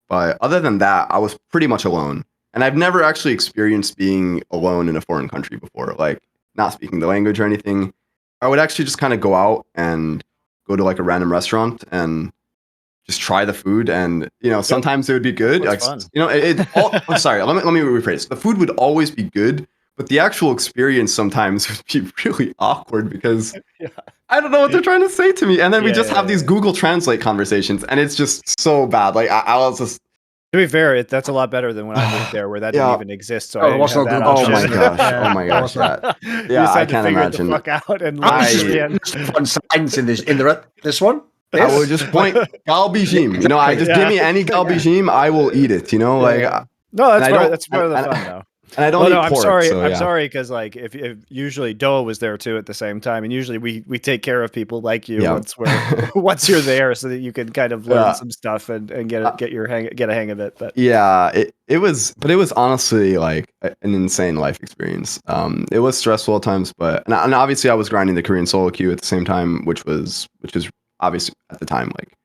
But other than that, I was pretty much alone. And I've never actually experienced being alone in a foreign country before, like not speaking the language or anything. I would actually just kind of go out and go to like a random restaurant and just try the food. And, sometimes it would be good. Like, fun. I'm sorry, let me rephrase. The food would always be good. But the actual experience sometimes would be really awkward because I don't know what they're trying to say to me. And then we just have these Google Translate conversations, and it's just so bad. Like I was just. To be fair, that's a lot better than when I moved there, where that didn't even exist. So oh my gosh! Yeah, I can't imagine. The fuck out and fun signs in this one. I would just point galbijim. I just give me any galbijim, I will eat it. No, that's part of the fun though. And I don't eat pork. I'm sorry because like if usually Doa was there too at the same time, and usually we take care of people like you once you're there, so that you can kind of learn some stuff and get a hang of it. But it was honestly like an insane life experience. It was stressful at times, but and obviously I was grinding the Korean solo queue at the same time, which is obviously at the time like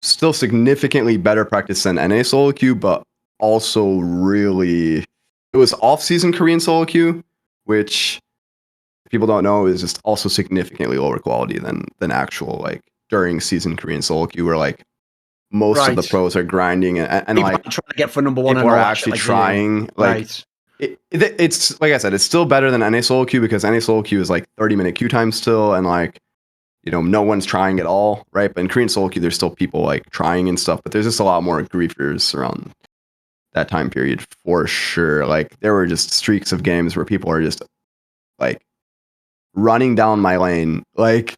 still significantly better practice than NA solo queue, but also really. It was off-season Korean solo queue, which people don't know is just also significantly lower quality than actual like during season Korean solo queue, where like most of the pros are grinding and like trying to get for number one. People are actually trying. Like it's like I said, it's still better than NA solo queue because NA solo queue is like 30-minute queue time still, and like no one's trying at all, right? But in Korean solo queue, there's still people like trying and stuff, but there's just a lot more griefers around that time period for sure. Like there were just streaks of games where people are just like running down my lane, like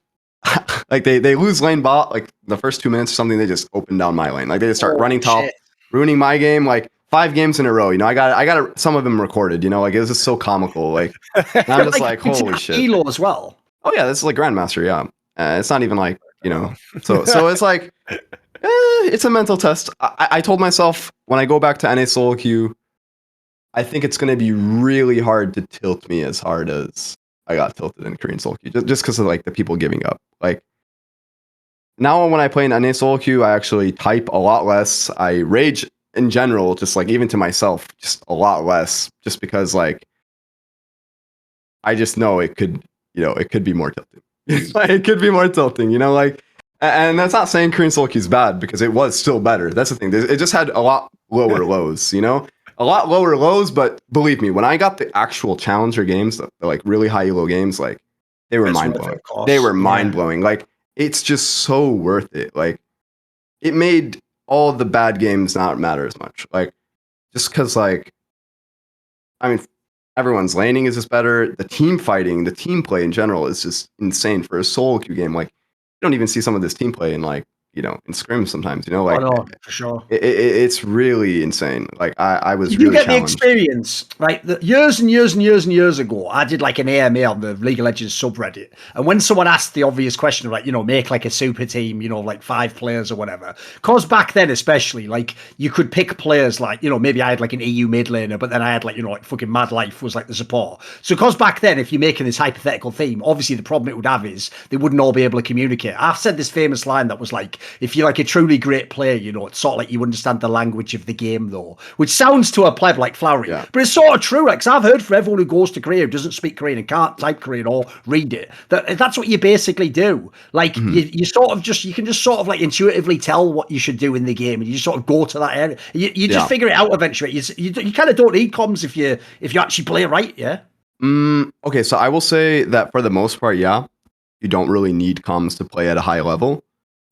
like they lose lane bot like the first 2 minutes or something, they just open down my lane, like they just start running top, ruining my game like 5 games in a row. I got some of them recorded. Like it was just so comical. Like and I'm just like holy shit. Elo as well. Oh yeah, this is like Grandmaster. Yeah, it's not even like so it's like. It's a mental test. I told myself when I go back to NA solo queue, I think it's going to be really hard to tilt me as hard as I got tilted in Korean solo queue just because of like the people giving up. Like now when I play in NA solo queue, I actually type a lot less. I rage in general, just like even to myself, just a lot less, just because like I just know it could, it could be more tilting. It could be more tilting, like, and that's not saying Korean solo queue is bad because it was still better. That's the thing. It just had a lot lower lows, a lot lower lows. But believe me, when I got the actual challenger games, the like really high elo games, like they were mind blowing. They were mind blowing. Like it's just so worth it. Like it made all the bad games not matter as much. Like just because, like, I mean, everyone's laning is just better. The team fighting, the team play in general is just insane for a solo queue game. Like, you don't even see some of this team play in like, in scrims sometimes, like for sure. It's really insane. Like I was You really get challenged. the experience, right? Years and years and years and years ago, I did like an AMA on the League of Legends subreddit. And when someone asked the obvious question, like, make like a super team, like 5 players or whatever. Because back then, especially, like you could pick players like, maybe I had like an EU mid laner, but then I had like, like fucking Mad Life was like the support. So because back then, if you're making this hypothetical theme, obviously the problem it would have is they wouldn't all be able to communicate. I've said this famous line that was like, if you're like a truly great player, it's sort of like you understand the language of the game though, which sounds to a pleb like flowery, but it's sort of true. Like, 'cause I've heard for everyone who goes to Korea who doesn't speak Korean and can't type Korean or read it, that's what you basically do. Like, you sort of you can just sort of like intuitively tell what you should do in the game, and you just sort of go to that area. You just figure it out eventually. You kind of don't need comms if you actually play it right. Yeah. Okay, so I will say that for the most part, you don't really need comms to play at a high level,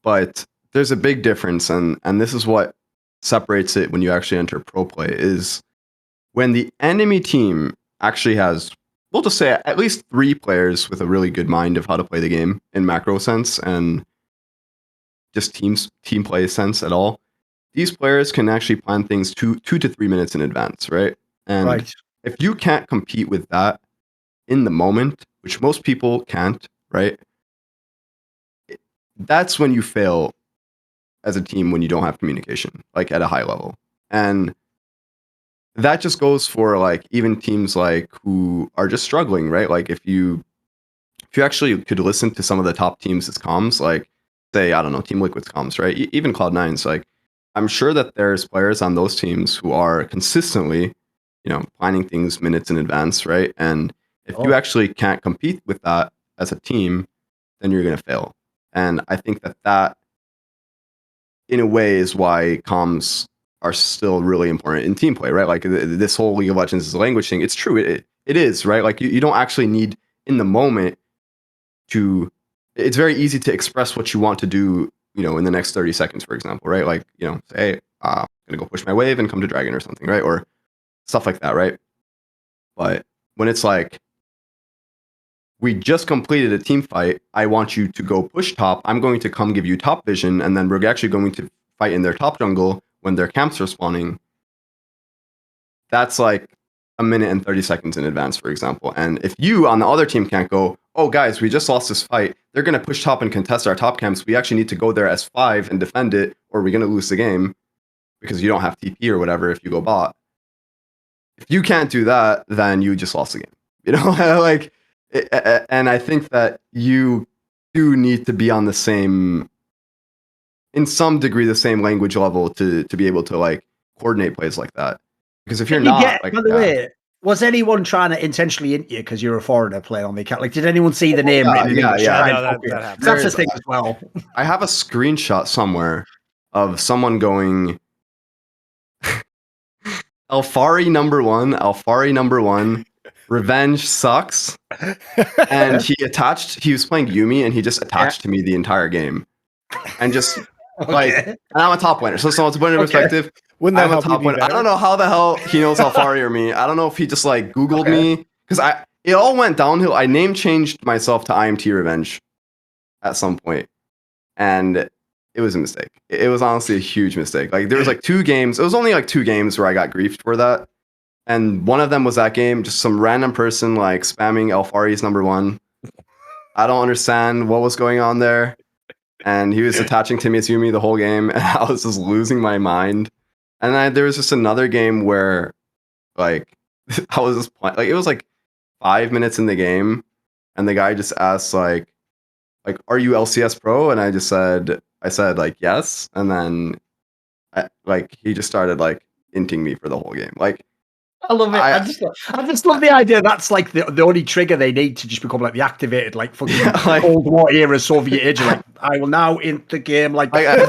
but there's a big difference, and this is what separates it when you actually enter pro play, is when the enemy team actually has, we'll just say, at least 3 players with a really good mind of how to play the game in macro sense and just team play sense at all. These players can actually plan things 2 to 3 minutes in advance, right? And if you can't compete with that in the moment, which most people can't, right? That's when you fail as a team, when you don't have communication, like at a high level. And that just goes for like even teams like who are just struggling, right? Like if you actually could listen to some of the top teams' comms, like say, I don't know, Team Liquid's comms, right? Even Cloud9's, like I'm sure that there's players on those teams who are consistently, planning things minutes in advance, right? And if you actually can't compete with that as a team, then you're going to fail. And I think that in a way is why comms are still really important in team play, right? Like this whole League of Legends is a language thing. It's true. It is, right? Like you don't actually need in the moment to, it's very easy to express what you want to do, in the next 30 seconds, for example, right? Like, say, hey, I'm going to go push my wave and come to Dragon or something, right? Or stuff like that, right? But when it's like, we just completed a team fight, I want you to go push top, I'm going to come give you top vision, and then we're actually going to fight in their top jungle when their camps are spawning. That's like a minute and 30 seconds in advance, for example. And if you on the other team can't go, oh guys, we just lost this fight, they're going to push top and contest our top camps, we actually need to go there as 5 and defend it, or we're going to lose the game because you don't have TP or whatever if you go bot. If you can't do that, then you just lost the game. Like, and I think that you do need to be on the same, in some degree, the same language level to be able to like coordinate plays like that. Because if you're not, like, by the way, was anyone trying to intentionally int you because you're a foreigner playing on the account? Like, did anyone see the name written in English? That happens. That's the thing as well. I have a screenshot somewhere of someone going, Alfari number one, revenge sucks. And he was playing Yumi, and he just attached to me the entire game. And just like, and I'm a top laner. So to put it in perspective, wouldn't that I'm a help top you be laner. better? I don't know how the hell he knows Alfari or me. I don't know if he just like Googled me, because it all went downhill. I name changed myself to IMT Revenge at some point, and it was a mistake. It was honestly a huge mistake. Like there was like 2 games. It was only like 2 games where I got griefed for that. And one of them was that game, just some random person like spamming Alfari's number 1. I don't understand what was going on there. And he was attaching to me as Yumi the whole game, and I was just losing my mind. And then there was just another game where, like, I was just playing, like, it was like 5 minutes in the game, and the guy just asked like, are you LCS pro? And I said like yes, and then he just started like inting me for the whole game. Like, I love it. I just love the idea that's like the only trigger they need to just become like the activated like fucking Cold War era Soviet age. Like, I will now int the game. Like, yes.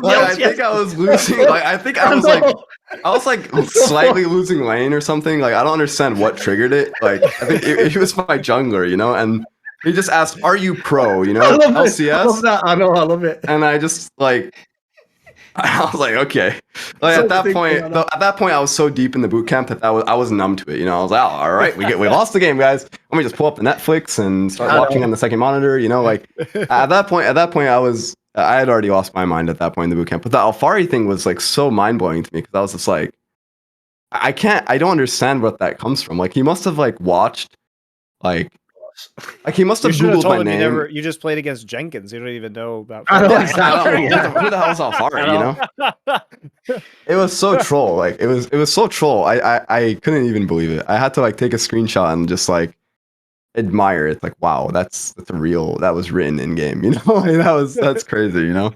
I think I was losing. Like, I think I was like slightly losing lane or something. Like, I don't understand what triggered it. Like, I think it was my jungler, you know, and he just asked, "Are you pro?" You know, I love LCS. It. I love that. I know. I love it. And I just like. I was like, okay. Like at that point, I was so deep in the boot camp that I was numb to it. You know, I was like, oh, all right, we lost the game, guys. Let me just pull up the Netflix and start watching on the second monitor. You know, like at that point, I had already lost my mind at that point in the boot camp. But the Alfari thing was like so mind blowing to me because I was just like, I don't understand what that comes from. Like he must have like watched like he must have Googled my name. You just played against Jenkins. You don't even know about. I know exactly. Who the hell is Alfari? You know, it was so troll. Like it was so troll. I couldn't even believe it. I had to like take a screenshot and just like admire it. Like, wow, that's real. That was written in game. You know, like, that's crazy. You know,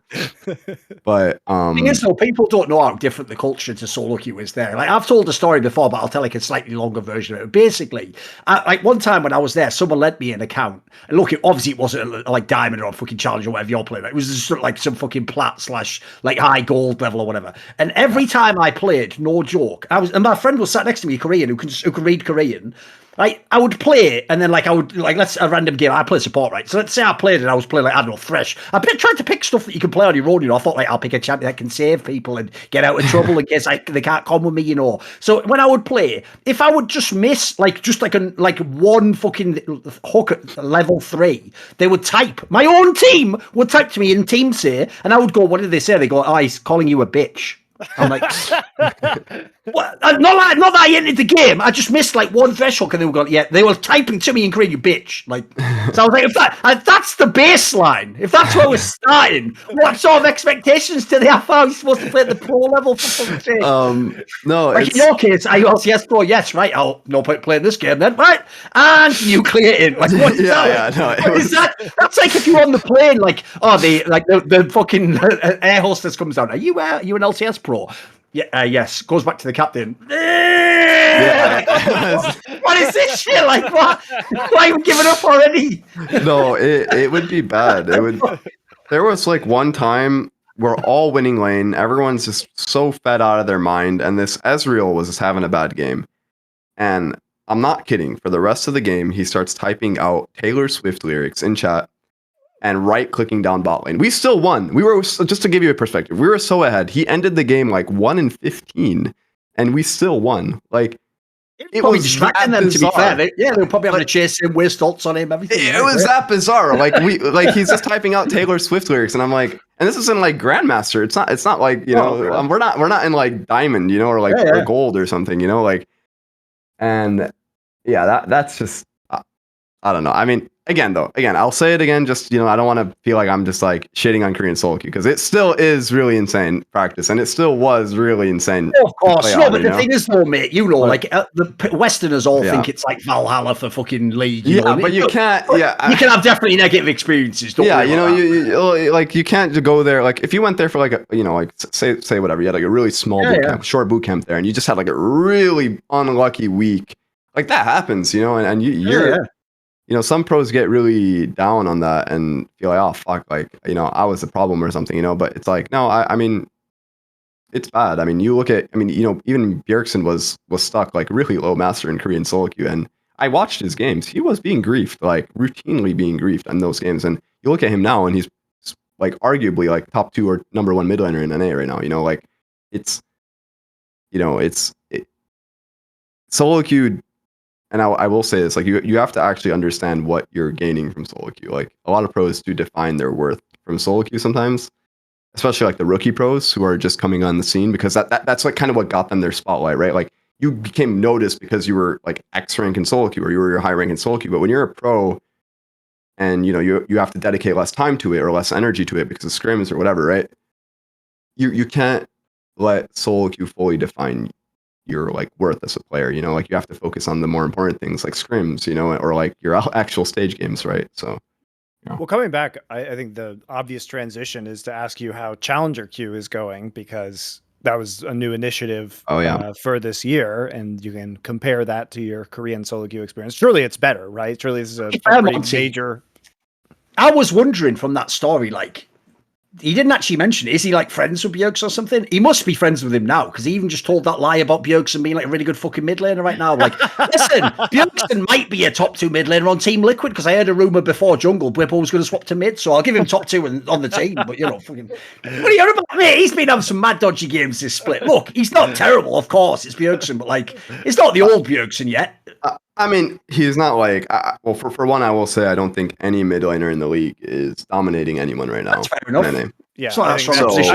but the thing is, though, people don't know how different the culture to solo queue is there. Like I've told the story before, but I'll tell like a slightly longer version of it. Basically, like one time when I was there, someone lent me an account. And look, obviously it wasn't like diamond or fucking challenge or whatever you're playing. It was just like some fucking plat / like high gold level or whatever. And every time I played, no joke, and my friend was sat next to me, Korean, who could read Korean. Like I would play, and then like I would like let's a random game. I play support, right? So let's say I played and I was playing like I don't know Thresh. I tried to pick stuff that you can play on your own. You know, I thought like I'll pick a champion that can save people and get out of trouble in case they can't come with me. You know. So when I would play, if I would just miss like one fucking hook at level 3, they would type. My own team would type to me in team say, and I would go, "What did they say?" They go, "Oh, he's calling you a bitch." I'm like, what? Not that I entered the game. I just missed like one threshold, and they were going, yeah, they were typing to me in Korean, you bitch. Like, so I was like, if that's the baseline, if that's where we're starting, what sort of expectations do they have? How are you supposed to play at the pro level for fuck's sake? No, like in your case, are you LCS pro? Yes, right. I'll no point playing this game then, right? And nucleating. Like, what is that? No, what is that? That's like if you're on the plane, like, oh, the fucking air hostess comes down. Are you an LCS pro? Yeah, yes. Goes back to the captain. What is this shit? Like, what? Why are you giving up already? No, it would be bad. There was like one time we're all winning lane. Everyone's just so fed out of their mind, and this Ezreal was just having a bad game. And I'm not kidding. For the rest of the game, he starts typing out Taylor Swift lyrics in chat and right-clicking down bot lane. We still won. We were, just to give you a perspective, we were so ahead. He ended the game like 1-15, and we still won. Like, it was distracting them, bizarre. To be fair. They were probably having to chase him, waste ults on him, everything. It was that bizarre. Like he's just typing out Taylor Swift lyrics, and I'm like, and this isn't like Grandmaster. It's not like, you know, we're not in like Diamond, you know, or like or Gold or something, you know, like, and yeah, that's just I don't know. I mean, again, I'll say it again. Just, you know, I don't want to feel like I'm just like shitting on Korean solo queue because it still is really insane practice, and it still was really insane. Of course, no, but the thing is, though, mate, you know, like the Westerners all think it's like Valhalla for fucking League. You know? But you can't. Yeah, you can have definitely negative experiences. Don't you know, you like you can't go there. Like if you went there for like a, you know, like say whatever, you had like a really small boot camp, short boot camp there, and you just had like a really unlucky week. Like that happens, you know, and you're. You know, some pros get really down on that and feel like, oh, fuck, like, you know, I was the problem or something, you know, but it's like, no, I mean, it's bad. I mean, you look at, I mean, you know, even Bjergsen was stuck like really low master in Korean solo queue, and I watched his games. He was being griefed, like routinely being griefed in those games. And you look at him now and he's like arguably like top 2 or number 1 mid laner in NA right now, you know, like it's, you know, solo queue. And I will say this, like you have to actually understand what you're gaining from solo queue. Like a lot of pros do define their worth from solo queue sometimes, especially like the rookie pros who are just coming on the scene, because that's like kind of what got them their spotlight, right? Like you became noticed because you were like X rank in solo queue or you were high rank in solo queue. But when you're a pro and you know you have to dedicate less time to it or less energy to it because of scrims or whatever, right? You can't let solo queue fully define your like worth as a player. You know, like you have to focus on the more important things like scrims, you know, or like your actual stage games, right? So. Yeah. Well, coming back, I think the obvious transition is to ask you how Challenger Queue is going, because that was a new initiative for this year, and you can compare that to your Korean solo queue experience. Surely it's better, right? Surely this is a pretty major. I was wondering from that story, like, he didn't actually mention it. Is he like friends with Bjergsen or something? He must be friends with him now, because he even just told that lie about Bjergsen being like a really good fucking mid laner right now. Like, listen, Bjergsen might be a top 2 mid laner on Team Liquid, because I heard a rumor before Jungle Bwipo was going to swap to mid, so I'll give him top 2 on the team. But you know, fucking, what are you on about, mate? He's been having some mad dodgy games this split. Look, he's not terrible, of course. It's Bjergsen, but like, it's not the old Bjergsen yet. I mean, he's not like, well, for one, I will say I don't think any mid laner in the league is dominating anyone right now. That's fair enough. Yeah, so I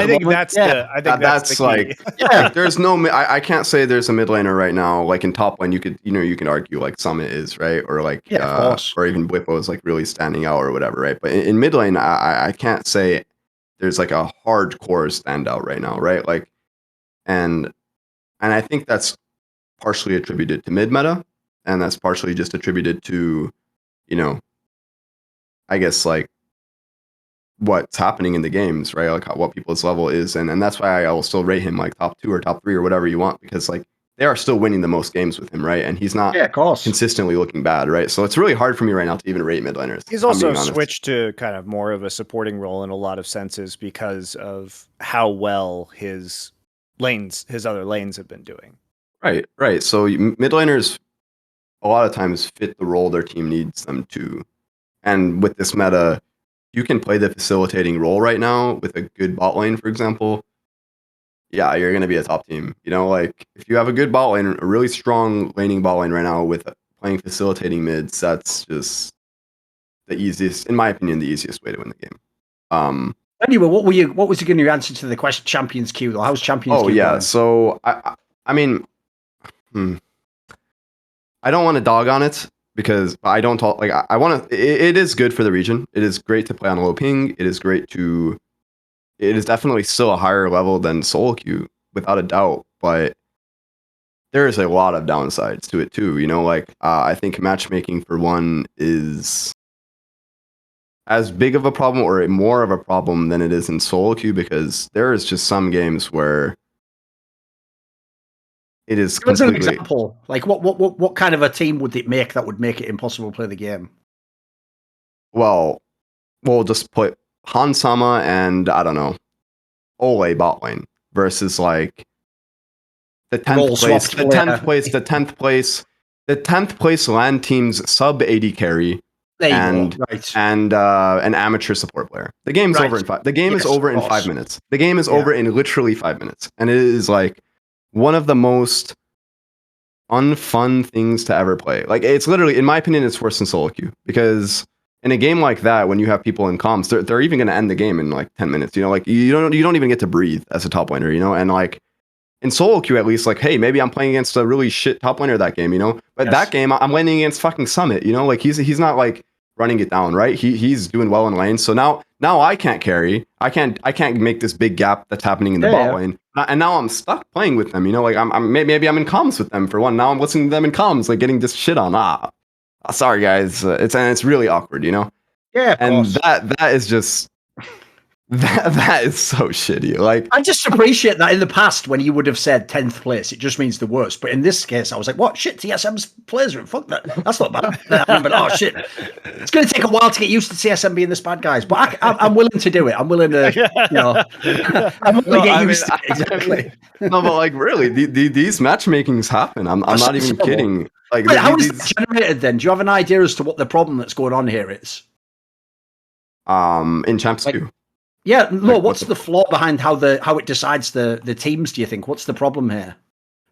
think that's the like, yeah, there's no, I can't say there's a mid laner right now. Like in top lane, you can argue like Summit is, right? Or like, of course. Or even Bwipo is like really standing out or whatever, right? But in mid lane, I can't say there's like a hardcore standout right now, right? Like, and I think that's partially attributed to mid meta. And that's partially just attributed to, you know, I guess like what's happening in the games, right? Like what people's level is. And that's why I will still rate him like top 2 or top 3 or whatever you want, because like they are still winning the most games with him, right? And he's not consistently looking bad, right? So it's really hard for me right now to even rate mid laners. He's also switched to kind of more of a supporting role in a lot of senses because of how well his other lanes have been doing. Right. So mid laners a lot of times fit the role their team needs them to. And with this meta, you can play the facilitating role right now with a good bot lane, for example. Yeah, you're going to be a top team. You know, like if you have a good bot lane, a really strong laning bot lane right now with playing facilitating mids, that's just the easiest, in my opinion, the easiest way to win the game. Anyway, what was going to answer to the question? Champions Queue, though? How's Champions Queue going? So I mean, I don't want to dog on it because I don't talk like I want to. It is good for the region. It is great to play on a low ping. It is definitely still a higher level than solo queue without a doubt. But there is a lot of downsides to it too. You know, like I think matchmaking for one is as big of a problem or more of a problem than it is in solo queue, because there is just some games where it is completely... As an example, like what kind of a team would it make that would make it impossible to play the game? Well, we'll just put Hansama and I don't know, Ole bot lane versus like the 10th place LAN team's sub 80 carry and an amateur support player. The game's over in 5. The game is over in 5 minutes. The game is over in literally 5 minutes, and it is like one of the most unfun things to ever play. Like it's literally, in my opinion, it's worse than solo queue, because in a game like that, when you have people in comms, they're even going to end the game in like 10 minutes. You know, like you don't even get to breathe as a top laner. You know, and like in solo queue, at least, like, hey, maybe I'm playing against a really shit top laner that game. You know, but that game I'm laning against fucking Summit. You know, like he's not like running it down, right? He's doing well in lane. So now I can't carry. I can't make this big gap that's happening in the bot lane. And now I'm stuck playing with them. You know, like maybe I'm in comms with them for one. Now I'm listening to them in comms, like getting this shit on. Sorry guys, it's really awkward, you know. Yeah, and that is just that is so shitty. Like I just appreciate that in the past when you would have said 10th place, it just means the worst. But in this case, I was like, what shit? TSM's players are fuck that. That's not bad. But oh shit, it's going to take a while to get used to TSM being this bad, guys. But I'm willing to do it. I'm willing to, you know, I'm willing to get used to it. Exactly. No, but like really, these matchmakings happen. I'm not even kidding. Like, wait, how is that generated then? Do you have an idea as to what the problem that's going on here is? In Champs Queue. Yeah, no. What's the flaw behind how it decides the teams? Do you think? What's the problem here?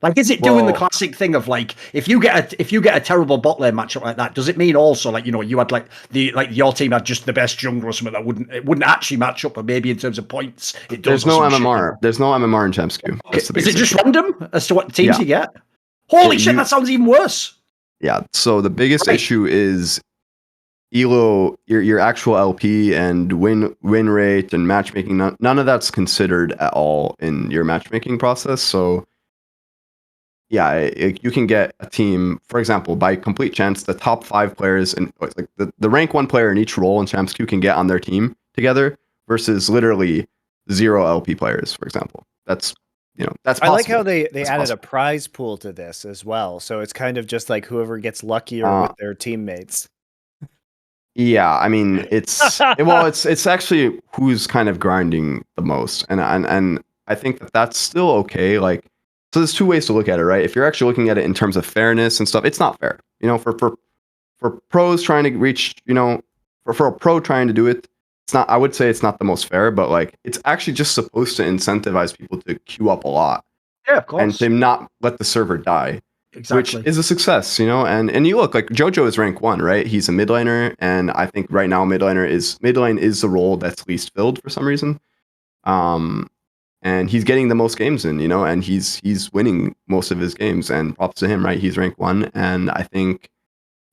Like, is it doing the classic thing of like, if you get a terrible bot lane matchup like that, does it mean also like, you know, you had your team had just the best jungle or something that wouldn't actually match up, but maybe in terms of points it does. There's no MMR. Shit. There's no MMR in Champs Queue. Okay. Is it just random as to what teams you get? Holy shit, that sounds even worse. Yeah. So the biggest issue is Elo, your actual LP and win rate and matchmaking. None of that's considered at all in your matchmaking process. So you can get a team, for example, by complete chance, the top 5 players and like the rank 1 player in each role in Champs Queue can get on their team together versus literally 0 LP players, for example. That's possible. I like how they That's added possible. a prize pool to this as well. So it's kind of just like whoever gets luckier with their teammates. Yeah, I mean, it's actually who's kind of grinding the most, and I think that's still okay. Like, so there's 2 ways to look at it, right? If you're actually looking at it in terms of fairness and stuff, it's not fair. For pros trying to reach, for a pro trying to do it, it's not. I would say it's not the most fair, but like, it's actually just supposed to incentivize people to queue up a lot. Yeah, of course. And to not let the server die. Exactly. Which is a success, and you look like Jojo is rank 1, right? He's a mid laner, and I think right now mid lane is the role that's least filled for some reason. And he's getting the most games in, and he's winning most of his games, and props to him, right? He's rank 1, and I think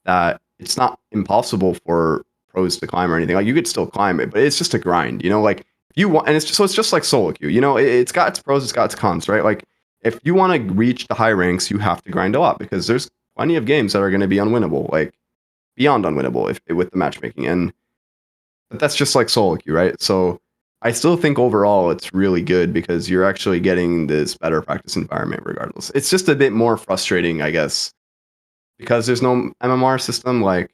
that it's not impossible for pros to climb or anything. Like, you could still climb it, but it's just a grind, like if you want, and it's just like solo queue, it's got its pros, it's got its cons, right? Like, if you want to reach the high ranks, you have to grind a lot because there's plenty of games that are going to be unwinnable, like beyond unwinnable with the matchmaking. But that's just like solo queue, right? So I still think overall it's really good because you're actually getting this better practice environment regardless. It's just a bit more frustrating, I guess, because there's no MMR system. Like,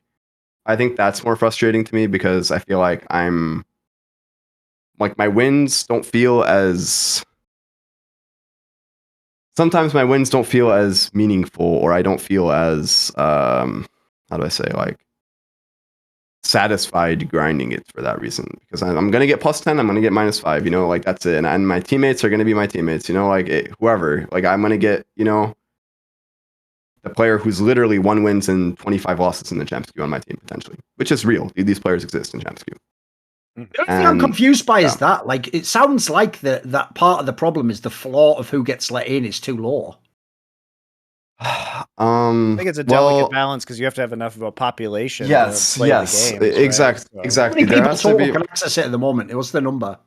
I think that's more frustrating to me because I feel like my wins don't feel as... Sometimes my wins don't feel as meaningful, or I don't feel as, how do I say, like, satisfied grinding it for that reason. Because I'm going to get +10, I'm going to get -5, like, that's it. And my teammates are going to be my teammates, like, whoever. Like, I'm going to get, the player who's literally 1 wins and 25 losses in the Champs Queue on my team, potentially. Which is real. These players exist in Champs Queue. The only thing I'm confused by is that, like, it sounds like that part of the problem is the floor of who gets let in is too low. I think it's a delicate balance because you have to have enough of a population to play the games. Exactly. Right? Exactly. How many people total can access it at the moment? What's the number?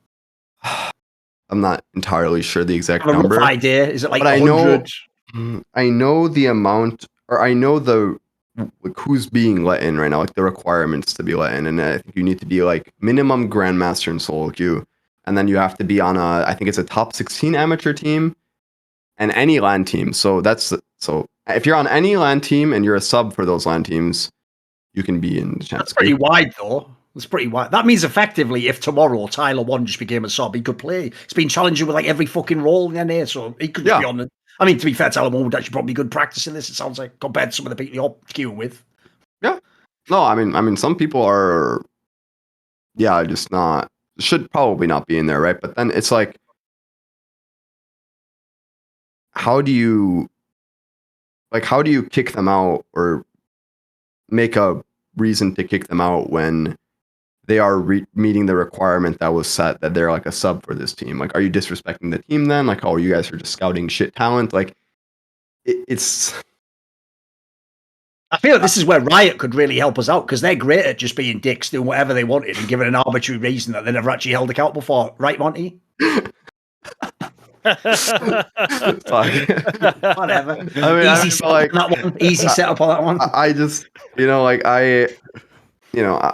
I'm not entirely sure the exact I have a number. rough idea. Is it like 100? I know the amount, or I know like, who's being let in right now, like the requirements to be let in, and I think you need to be like minimum grandmaster in solo queue, and then you have to be on I think it's a top 16 amateur team, and any LAN team. So if you're on any LAN team and you're a sub for those LAN teams, you can be in the Champs. That's pretty wide, though. It's pretty wide. That means effectively, if tomorrow Tyler 1 just became a sub, he could play. He's been challenging with like every fucking role in NA, so he could just be on the... I mean, to be fair, Tyler 1 would actually probably be good practicing this, it sounds like, compared to some of the people you're queuing with. Yeah. No, I mean, some people are, just not, should probably not be in there, right? But then it's like, how do you kick them out or make a reason to kick them out when they are meeting the requirement that was set that they're like a sub for this team? Like, are you disrespecting the team then? Like, oh, you guys are just scouting shit talent? Like, it's... I feel like this is where Riot could really help us out because they're great at just being dicks, doing whatever they wanted and giving an arbitrary reason that they never actually held accountable for. Right, Monty? Whatever. Easy setup on that one. Easy setup on that one. I just, I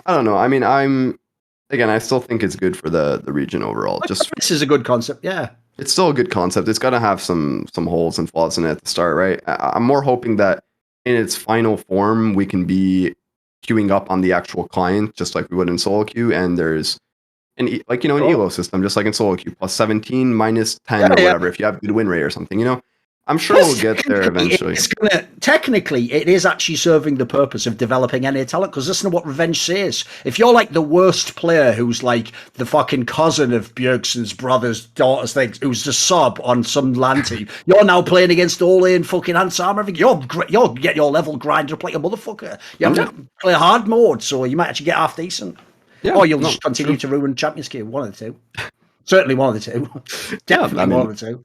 don't know. I mean, I still think it's good for the region overall. This is a good concept, yeah. It's still a good concept. It's got to have some holes and flaws in it at the start, right? I'm more hoping that in its final form, we can be queuing up on the actual client, just like we would in solo queue, and there's an elo system, just like in solo queue, +17, -10, or whatever, if you have good win rate or something, I'm sure we'll get there eventually. Technically, it is actually serving the purpose of developing NA talent, because listen to what Revenge says. If you're like the worst player who's like the fucking cousin of Bjergsen's brother's daughter's thing, who's the sub on some LAN team, you're now playing against Ole and fucking Hansam, everything. You'll get your level grinded up like a motherfucker. You have to play hard mode, so you might actually get half decent. Yeah, or you'll just continue to ruin Champions Queue. One of the two. Certainly one of the two. Definitely one of the two.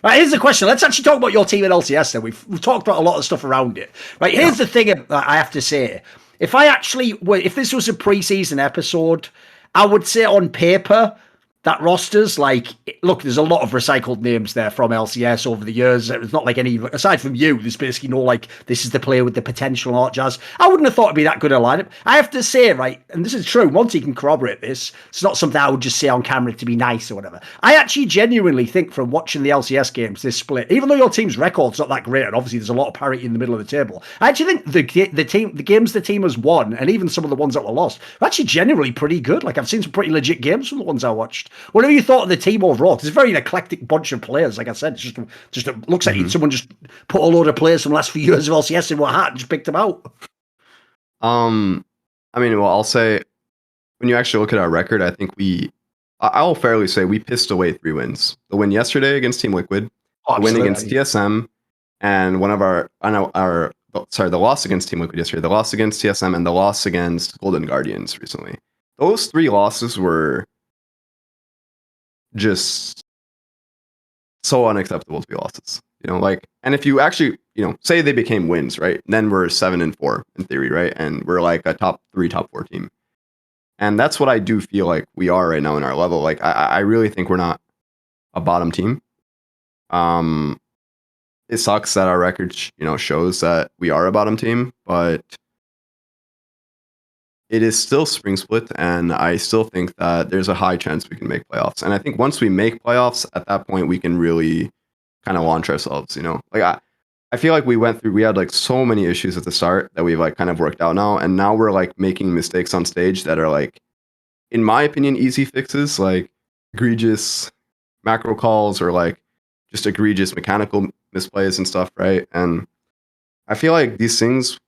Right, here's the question. Let's actually talk about your team at LCS then. We've talked about a lot of stuff around it. Right, here's the thing I have to say. If this was a preseason episode, I would say on paper, that roster's like, look, there's a lot of recycled names there from LCS over the years. It's not like any, aside from you, there's basically no like, this is the player with the potential and all that jazz. I wouldn't have thought it'd be that good a lineup. I have to say, right, and this is true, Monty can corroborate this. It's not something I would just say on camera to be nice or whatever. I actually genuinely think from watching the LCS games, this split, even though your team's record's not that great, and obviously there's a lot of parity in the middle of the table, I actually think the games the team has won, and even some of the ones that were lost, are actually generally pretty good. Like, I've seen some pretty legit games from the ones I watched. Whatever you thought of the team overall, it's a very eclectic bunch of players. Like I said, it's just it looks like someone just put a load of players from the last few years of LCS in one hat and just picked them out. I mean, well, I'll say when you actually look at our record, I think I'll fairly say we pissed away 3 wins. The win yesterday against Team Liquid, the win against TSM, and the loss against Team Liquid yesterday, the loss against TSM, and the loss against Golden Guardians recently. Those 3 losses were just so unacceptable to be losses. You know, like, and if you actually, say they became wins, right? Then we're 7-4 in theory, right? And we're like a top 3, top 4 team. And that's what I do feel like we are right now in our level. Like, I really think we're not a bottom team. It sucks that our record, shows that we are a bottom team, but it is still spring split, and I still think that there's a high chance we can make playoffs. And I think once we make playoffs, at that point, we can really kind of launch ourselves, Like, I feel like we had like so many issues at the start that we've like kind of worked out now, and now we're like making mistakes on stage that are like, in my opinion, easy fixes, like egregious macro calls or like just egregious mechanical misplays and stuff, right? And I feel like these things,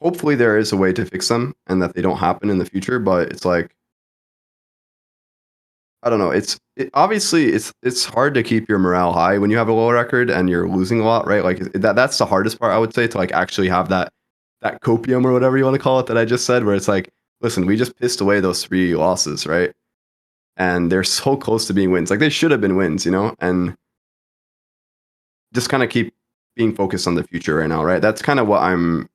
hopefully there is a way to fix them and that they don't happen in the future, but it's like, I don't know. Obviously it's hard to keep your morale high when you have a low record and you're losing a lot, right? Like that's the hardest part, I would say, to like actually have that copium or whatever you want to call it that I just said, where it's like, listen, we just pissed away those 3 losses, right? And they're so close to being wins. Like, they should have been wins, and just kind of keep being focused on the future right now, right? That's kind of what I'm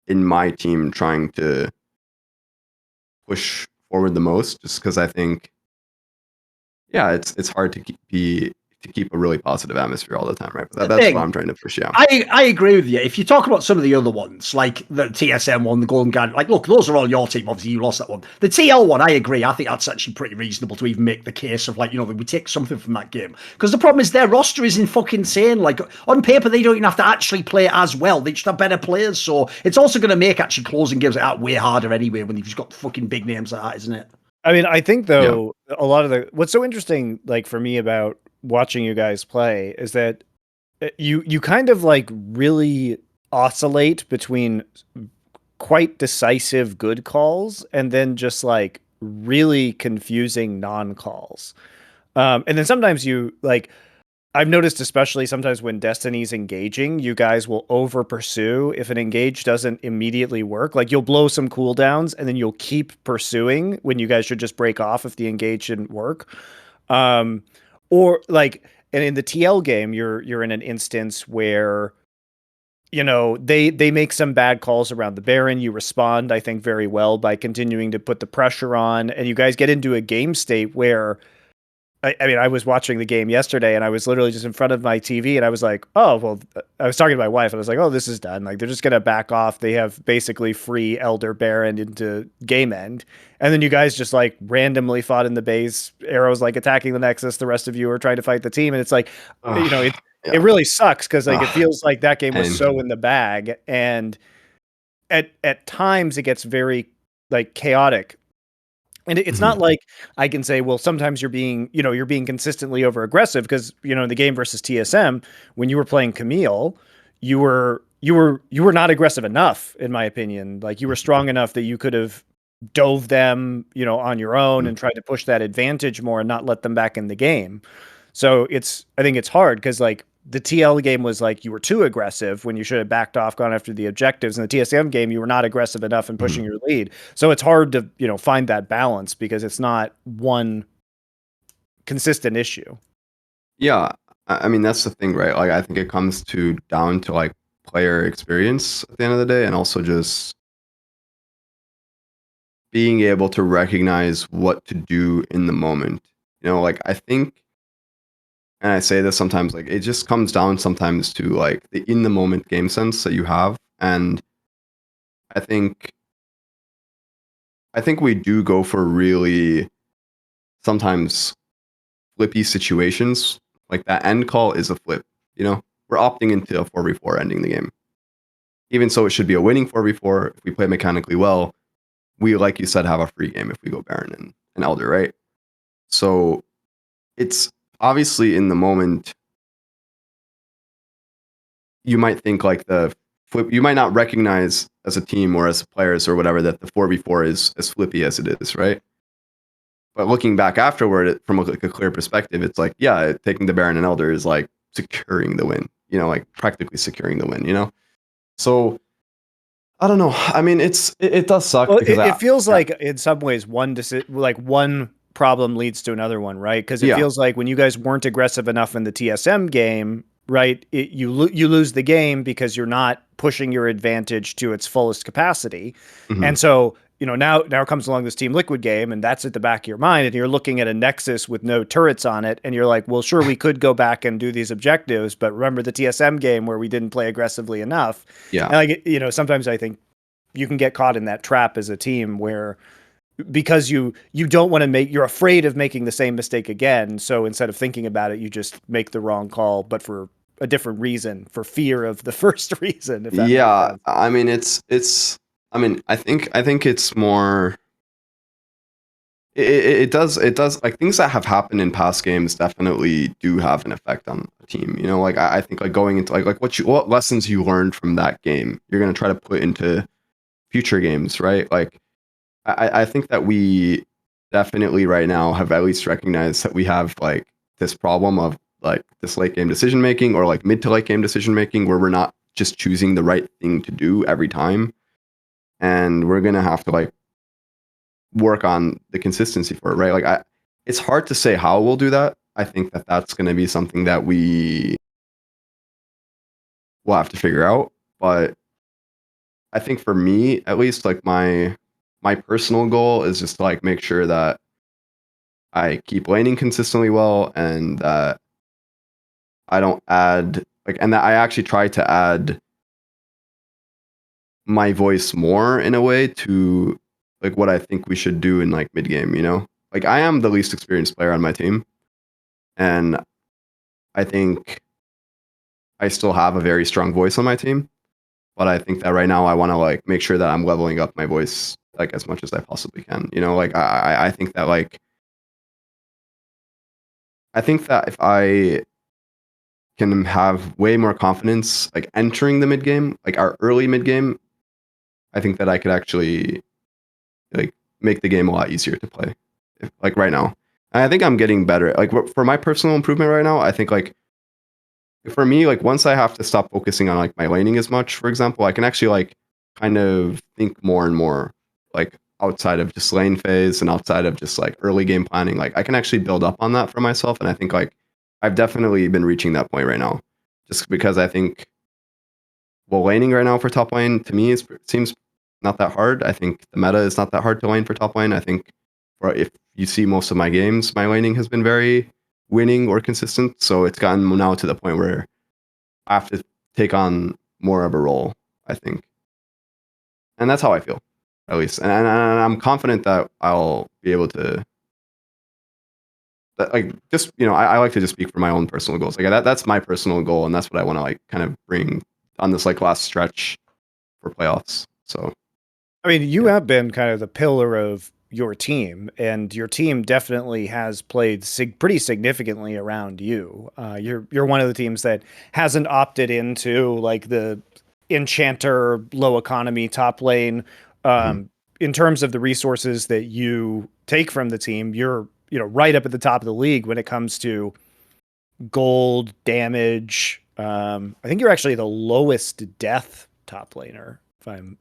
in my team trying to push forward the most, just because I think, yeah, it's hard to keep a really positive atmosphere all the time, right? But that's what I'm trying to push out. I agree with you. If you talk about some of the other ones, like the TSM one, the Golden Guardian, like, look, those are all your team. Obviously, you lost that one. The TL one, I agree. I think that's actually pretty reasonable to even make the case of, like, that we take something from that game. Because the problem is their roster isn't fucking insane. Like, on paper, they don't even have to actually play as well. They just have better players. So it's also going to make actually closing games like that way harder anyway when you've just got fucking big names like that, isn't it? I mean, I think, though, a lot of what's so interesting, like, for me about watching you guys play is that you kind of like really oscillate between quite decisive good calls and then just like really confusing non-calls. And then sometimes you like, I've noticed, especially sometimes when Destiny's engaging, you guys will over pursue. If an engage doesn't immediately work, like, you'll blow some cooldowns and then you'll keep pursuing when you guys should just break off if the engage didn't work. Or like, and in the TL game, you're in an instance where, they make some bad calls around the Baron. You respond, I think, very well by continuing to put the pressure on, and you guys get into a game state where, I mean, I was watching the game yesterday and I was literally just in front of my TV and I was like, oh, well, I was talking to my wife and I was like, oh, this is done. Like, they're just going to back off. They have basically free Elder Baron into game end. And then you guys just like randomly fought in the base. Arrow's like attacking the Nexus. The rest of you are trying to fight the team. And it's like, it really sucks because like it feels like that game was so in the bag. And at times it gets very like chaotic. And it's not like I can say, well, sometimes you're being consistently over aggressive because, in the game versus TSM, when you were playing Camille, you were not aggressive enough, in my opinion. Like, you were strong enough that you could have dove them, on your own and tried to push that advantage more and not let them back in the game. So I think it's hard because like the TL game was like you were too aggressive when you should have backed off, gone after the objectives. In the TSM game, you were not aggressive enough in pushing your lead. So it's hard to, find that balance because it's not one consistent issue. Yeah. I mean, that's the thing, right? Like, I think it comes down to like player experience at the end of the day, and also just being able to recognize what to do in the moment. You know, like I think, and I say this sometimes, like it just comes down sometimes to like the in the moment game sense that you have. And I think we do go for really sometimes flippy situations. Like that end call is a flip, you know? We're opting into a 4v4 ending the game. Even so, it should be a winning 4v4. If we play mechanically well, we, like you said, have a free game if we go Baron and Elder, right? So it's obviously in the moment, you might think like the flip, you might not recognize as a team or as players or whatever that the 4v4 is as flippy as it is, right? But looking back afterward from like a clear perspective, it's like, yeah, taking the Baron and Elder is like securing the win, you know, like practically securing the win, you know? So I don't know. I mean, it does suck Well, because it feels like in some ways one problem leads to another one, right? Because it feels like when you guys weren't aggressive enough in the TSM game, right, you lose the game because you're not pushing your advantage to its fullest capacity. And so, you know, now comes along this Team Liquid game, and that's at the back of your mind, and you're looking at a Nexus with no turrets on it, and you're like, well, sure, we could go back and do these objectives, but remember the TSM game where we didn't play aggressively enough. Yeah. And like, you know, sometimes I think you can get caught in that trap as a team where because you don't want to you're afraid of making the same mistake again. So instead of thinking about it, you just make the wrong call, but for a different reason, for fear of the first reason. If that makes sense. I mean, I mean, I think it's more, it does like things that have happened in past games definitely do have an effect on a team, you know? Like I think like going into like what lessons you learned from that game, you're going to try to put into future games, right? Like I think that we definitely right now have at least recognized that we have like this problem of like this late game decision making or like mid to late game decision making where we're not just choosing the right thing to do every time. And we're going to have to like work on the consistency for it, right? Like it's hard to say how we'll do that. I think that that's going to be something that we will have to figure out. But I think for me, at least, like my personal goal is just to like make sure that I keep laning consistently well and that I don't add like, and that I actually try to add my voice more in a way to like what I think we should do in like mid game, you know? Like I am the least experienced player on my team, and I think I still have a very strong voice on my team. But I think that right now I want to like make sure that I'm leveling up my voice like as much as I possibly can. You know, like I think that like I think that if I can have way more confidence like entering the mid game, like our early mid game, I think that I could actually like make the game a lot easier to play. Like right now. And I think I'm getting better. Like for my personal improvement right now, I think like for me, like once I have to stop focusing on like my laning as much, for example, I can actually like kind of think more and more like outside of just lane phase and outside of just like early game planning. Like I can actually build up on that for myself. And I think like I've definitely been reaching that point right now. Just because I think well laning right now for top lane to me seems not that hard. I think the meta is not that hard to lane for top lane. I think for if you see most of my games, my laning has been very winning or consistent. So it's gotten now to the point where I have to take on more of a role, I think. And that's how I feel, at least. And I'm confident that I'll be able to, that, like, just, you know, I like to just speak for my own personal goals. Like, that's my personal goal, and that's what I want to, like, kind of bring on this, like, last stretch for playoffs. So, I mean, you have been kind of the pillar of your team, and your team definitely has played pretty significantly around you. You're one of the teams that hasn't opted into like the enchanter low economy top lane. In terms of the resources that you take from the team, you're right up at the top of the league when it comes to gold damage. I think you're actually the lowest death top laner, if I'm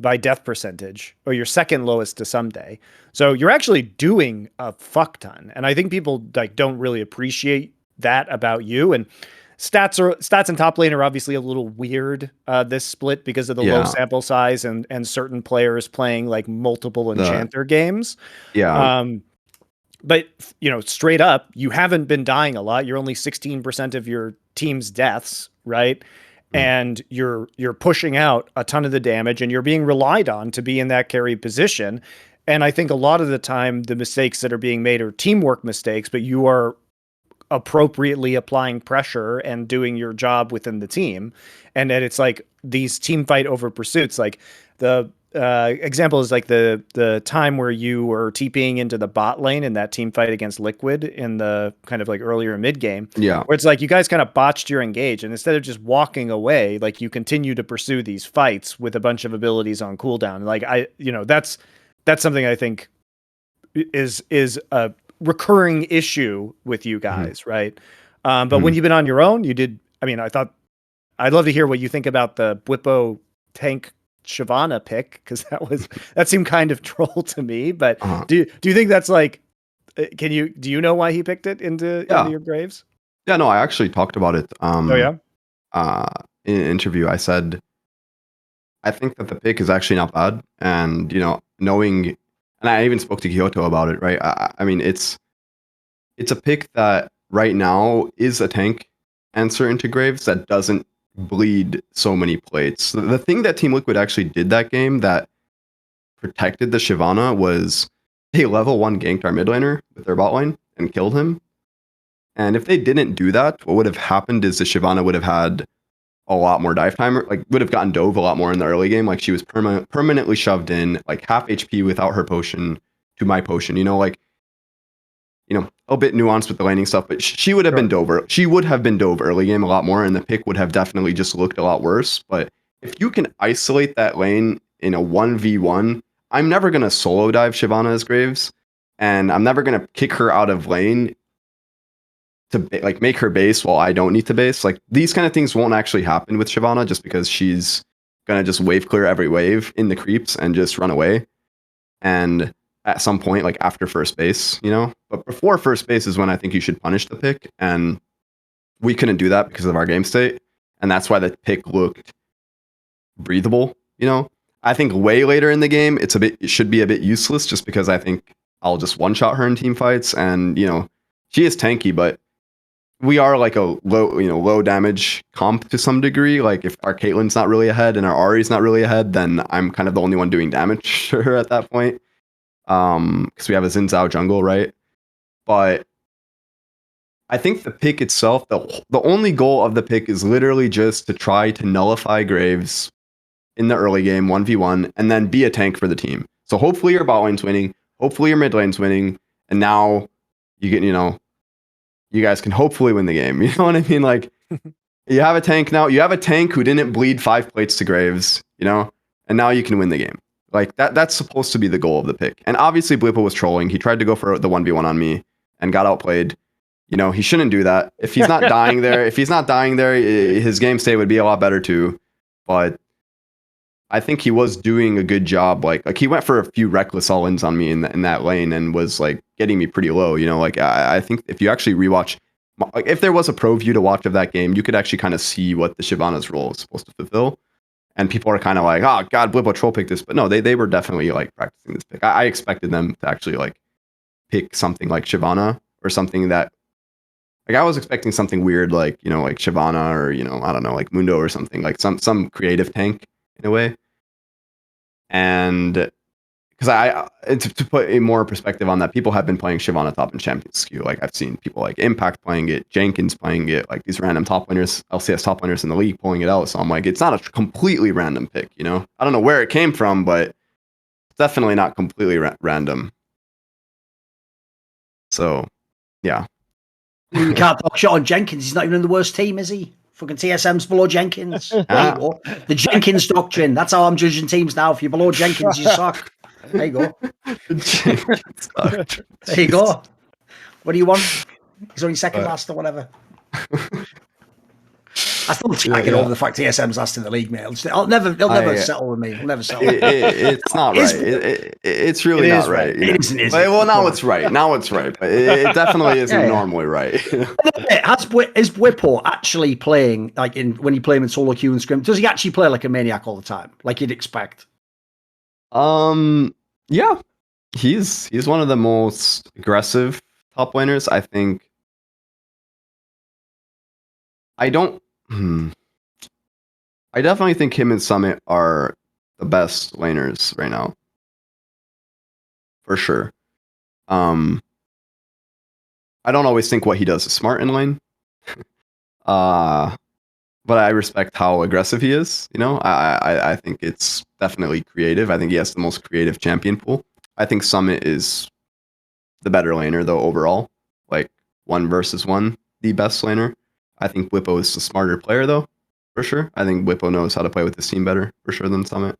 by death percentage, or your second lowest to someday. So you're actually doing a fuck ton. And I think people like don't really appreciate that about you. And stats in top lane are obviously a little weird this split because of the low sample size and certain players playing like multiple enchanter games. But straight up, you haven't been dying a lot. You're only 16% of your team's deaths, right? And you're pushing out a ton of the damage, and you're being relied on to be in that carry position. And I think a lot of the time the mistakes that are being made are teamwork mistakes, but you are appropriately applying pressure and doing your job within the team. And then it's like these team fight over pursuits. Like the example is like the time where you were TPing into the bot lane in that team fight against Liquid in the kind of like earlier mid game. Yeah. Where it's like you guys kind of botched your engage, and instead of just walking away, like you continue to pursue these fights with a bunch of abilities on cooldown. Like that's something I think is a recurring issue with you guys, right? But when you've been on your own, you did. I mean, I'd love to hear what you think about the Bwipo tank Shyvana pick, because that seemed kind of troll to me. But do you think that's like? Do you know why he picked it into your graves? Yeah, no, I actually talked about it. In an interview, I said I think that the pick is actually not bad, and knowing, and I even spoke to Kyoto about it. Right? I mean, it's a pick that right now is a tank answer into Graves that doesn't bleed so many plates. The thing that Team Liquid actually did that game that protected the Shyvana was they level 1 ganked our mid laner with their bot lane and killed him. And if they didn't do that, what would have happened is the Shyvana would have had a lot more dive time, like would have gotten dove a lot more in the early game. Like she was permanently shoved in, like half HP without her potion to my potion, a bit nuanced with the laning stuff, but she would have been dove. She would have been dove early game a lot more, and the pick would have definitely just looked a lot worse. But if you can isolate that lane in a 1v1, I'm never going to solo dive Shyvana as Graves, and I'm never going to kick her out of lane to like make her base while I don't need to base. Like these kind of things won't actually happen with Shyvana just because she's going to just wave clear every wave in the creeps and just run away. And at some point, like after first base, but before first base is when I think you should punish the pick. And we couldn't do that because of our game state. And that's why the pick looked breathable. I think way later in the game, it should be a bit useless just because I think I'll just one shot her in team fights. And, she is tanky, but we are like a low damage comp to some degree. Like if our Caitlyn's not really ahead and our Ari's not really ahead, then I'm kind of the only one doing damage to her at that point. Because we have a Xin Zhao jungle, right? But I think the pick itself, the only goal of the pick is literally just to try to nullify Graves in the early game, 1v1, and then be a tank for the team. So hopefully your bot lane's winning, hopefully your mid lane's winning, and now you get, you guys can hopefully win the game. You know what I mean? Like you have a tank now, you have a tank who didn't bleed 5 plates to Graves, and now you can win the game. Like that's supposed to be the goal of the pick. And obviously Bwipo was trolling. He tried to go for the 1v1 on me and got outplayed. He shouldn't do that. If he's not dying there, his game state would be a lot better too. But I think he was doing a good job. Like he went for a few reckless all-ins on me in that lane and was like getting me pretty low. Like I think if you actually rewatch, like if there was a pro view to watch of that game, you could actually kind of see what the Shyvana's role is supposed to fulfill. And people are kind of like, oh God, Bwipo troll picked this. But no, they were definitely like practicing this pick. I expected them to actually like pick something like Shyvana or something that, like I was expecting something weird like, like Shyvana or, I don't know, like Mundo or something, like some creative tank in a way. And because to put a more perspective on that, people have been playing Shyvana top in Champions Queue. Like I've seen people like Impact playing it, Jenkins playing it, like these random top laners, LCS top laners in the league pulling it out. So I'm like, it's not a completely random pick, I don't know where it came from, but it's definitely not completely random. So, yeah. You can't talk shit on Jenkins. He's not even in the worst team, is he? Fucking TSM's below Jenkins. There you go. The Jenkins doctrine. That's how I'm judging teams now. If you're below Jenkins, you suck. There you go. There you go. What do you want? He's only second last or whatever. I still tag it over the fact TSM's last in the league, mate. They'll never settle with me. They'll never settle. It's not right. It's really not right. It isn't, is but, it? well, now it's right. Now it's right. But it definitely isn't normally right. Is Bwipo actually playing like when you play him in solo queue and scrim? Does he actually play like a maniac all the time, like you'd expect? Yeah, he's one of the most aggressive top laners. I think. I definitely think him and Summit are the best laners right now. For sure. I don't always think what he does is smart in lane. But I respect how aggressive he is. You know, I think it's definitely creative. I think he has the most creative champion pool. I think Summit is the better laner though overall. Like 1v1, the best laner. I think Bwipo is the smarter player though, for sure. I think Bwipo knows how to play with his team better, for sure, than Summit.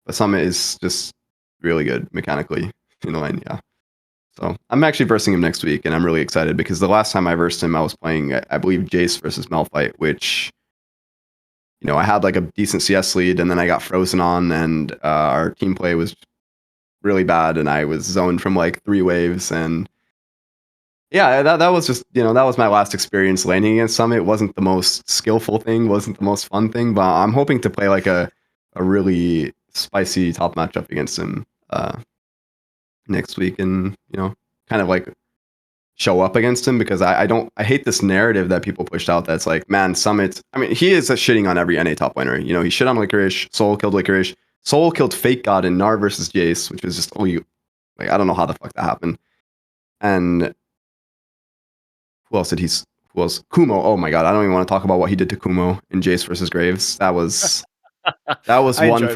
But Summit is just really good mechanically in the lane, yeah. So I'm actually versing him next week, and I'm really excited because the last time I versed him, I was playing, I believe, Jace versus Malphite, which, you know, I had like a decent CS lead, and then I got frozen on, and our team play was really bad, and I was zoned from like 3 waves, and yeah, that was just, you know, that was my last experience laning against Summit. It wasn't the most skillful thing, wasn't the most fun thing, but I'm hoping to play like a really spicy top matchup against him next week, and, you know, kind of like show up against him, because I hate this narrative that people pushed out that's like, man, Summit, I mean, he is shitting on every NA top laner. You know, he shit on Licorice, Soul killed Licorice, Soul killed Fake God in Gnar versus Jace, which was just, like, I don't know how the fuck that happened. And who else? Kumo. Oh my god, I don't even want to talk about what he did to Kumo in Jace versus Graves. That was one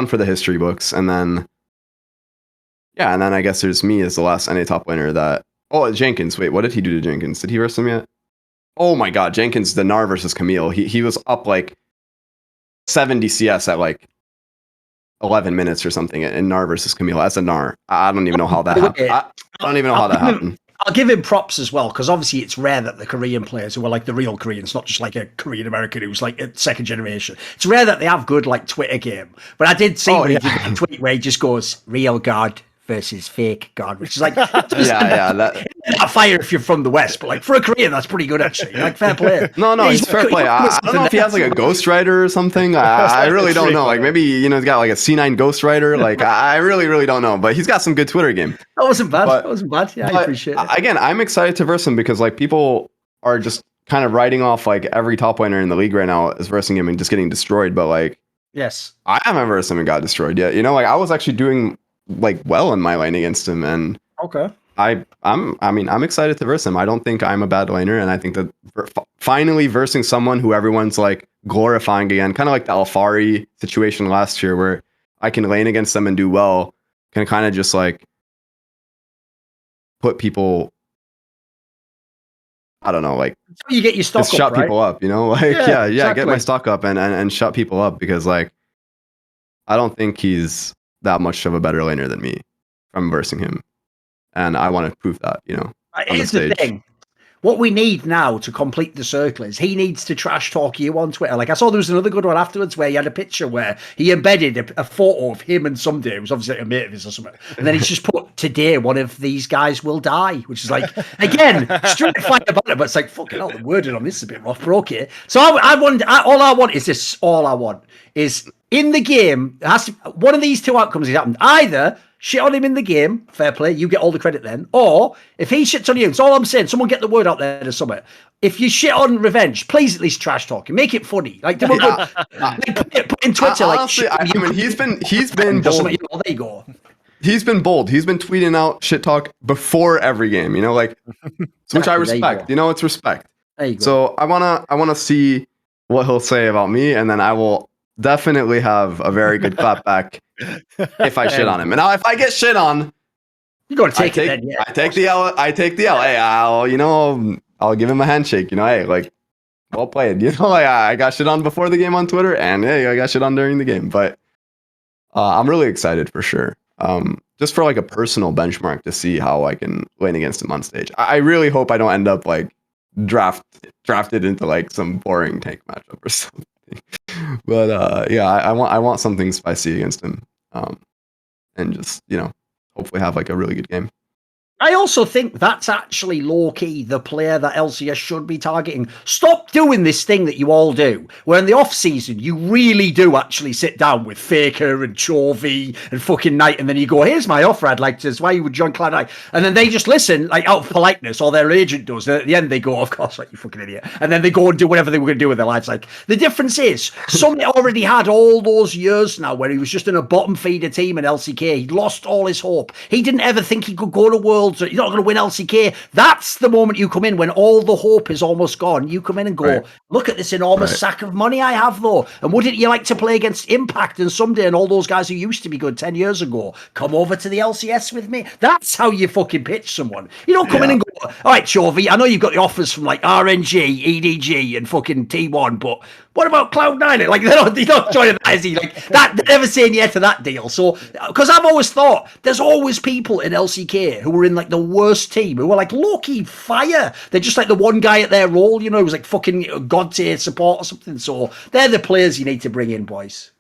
for the history books. And then I guess there's me as the last NA top laner that. Oh, Jenkins. Wait, what did he do to Jenkins? Did he verse him yet? Oh my god, Jenkins, the Gnar versus Camille. He was up like 70 CS at like 11 minutes or something in Gnar versus Camille as a Gnar. I don't even know how that happened. I don't even know how that happened. I'll give him props as well, because obviously it's rare that the Korean players who are like the real Koreans, not just like a Korean American who's like a second generation. It's rare that they have good like Twitter game. But I did see when he did a tweet where he just goes real God versus fake God, which is like that fire if you're from the West, but like for a Korean, that's pretty good actually. Like fair play. No, he's fair play. I don't know if he has like a ghostwriter or something. I really don't know. Like maybe, you know, he's got like a C9 ghostwriter. Like I really don't know. But he's got some good Twitter game. That wasn't bad. Yeah, I appreciate it. Again, I'm excited to verse him because like people are just kind of writing off like every top laner in the league right now is versing him and just getting destroyed. But like, yes, I haven't versed him and got destroyed yet. You know, like I was actually doing like well in my lane against him, and okay. I'm excited to verse him. I don't think I'm a bad laner, and I think that finally versing someone who everyone's like glorifying again, kind of like the Alfari situation last year, where I can lane against them and do well, can kind of just like put people, I don't know, like you get your stock just up, shut right? people up, you know, like exactly. Get my stock up and shut people up, because like I don't think he's that much of a better laner than me from versing him. And I want to prove that, you know. Here's the thing. What we need now to complete the circle is he needs to trash talk you on Twitter. Like I saw there was another good one afterwards where he had a picture where he embedded a photo of him and somebody. It was obviously a mate of his or something. And then he's just put, today one of these guys will die, which is like, again, straight fight about it, but it's like, fucking hell, the wording on this is a bit rough, but okay. So all I want is in the game, one of these two outcomes has happened. Either shit on him in the game, fair play, you get all the credit then. Or if he shits on you, it's all I'm saying, someone get the word out there to something. If you shit on Revenge, please at least trash talk him. Make it funny. Like, put in Twitter, honestly, like, I mean, he's been bold. There you go. He's been bold. He's been tweeting out shit talk before every game, you know, like, which I respect. You know, it's respect. There you go. So I wanna see what he'll say about me, and then I will definitely have a very good clap back if I shit on him. And now if I get shit on, you gotta take it then, yeah. I take the L. Hey, I'll give him a handshake, you know, hey, like, well played. You know, like I got shit on before the game on Twitter, and hey, I got shit on during the game. But I'm really excited for sure. Just for like a personal benchmark to see how I can lane against him on stage. I really hope I don't end up like drafted into like some boring tank matchup or something. But yeah, I want something spicy against him, and just hopefully have like a really good game. I also think that's actually low-key the player that LCS should be targeting. Stop doing this thing that you all do, where in the off-season, you really do actually sit down with Faker and Chovy and fucking Knight, and then you go, here's my offer, I'd like to, why you would join Cloud9? And then they just listen, like, out of politeness, or their agent does, and at the end they go, of course, like, you fucking idiot. And then they go and do whatever they were going to do with their lives. Like, the difference is, somebody already had all those years now where he was just in a bottom feeder team in LCK. He'd lost all his hope. He didn't ever think he could go to Worlds. You're not going to win LCK. That's the moment you come in when all the hope is almost gone. You come in and go, look at this enormous sack of money I have, though. And wouldn't you like to play against Impact and Someday and all those guys who used to be good 10 years ago? Come over to the LCS with me. That's how you fucking pitch someone. You don't come in and go, all right, Chovy, I know you've got the offers from like RNG, EDG, and fucking T1, but what about Cloud9? Like, they're not joining that, is he? Like, that, they're never saying yes to that deal. So, because I've always thought there's always people in LCK who were in like the worst team who were like low-key fire. They're just like the one guy at their role, who's like fucking god tier support or something. So, they're the players you need to bring in, boys.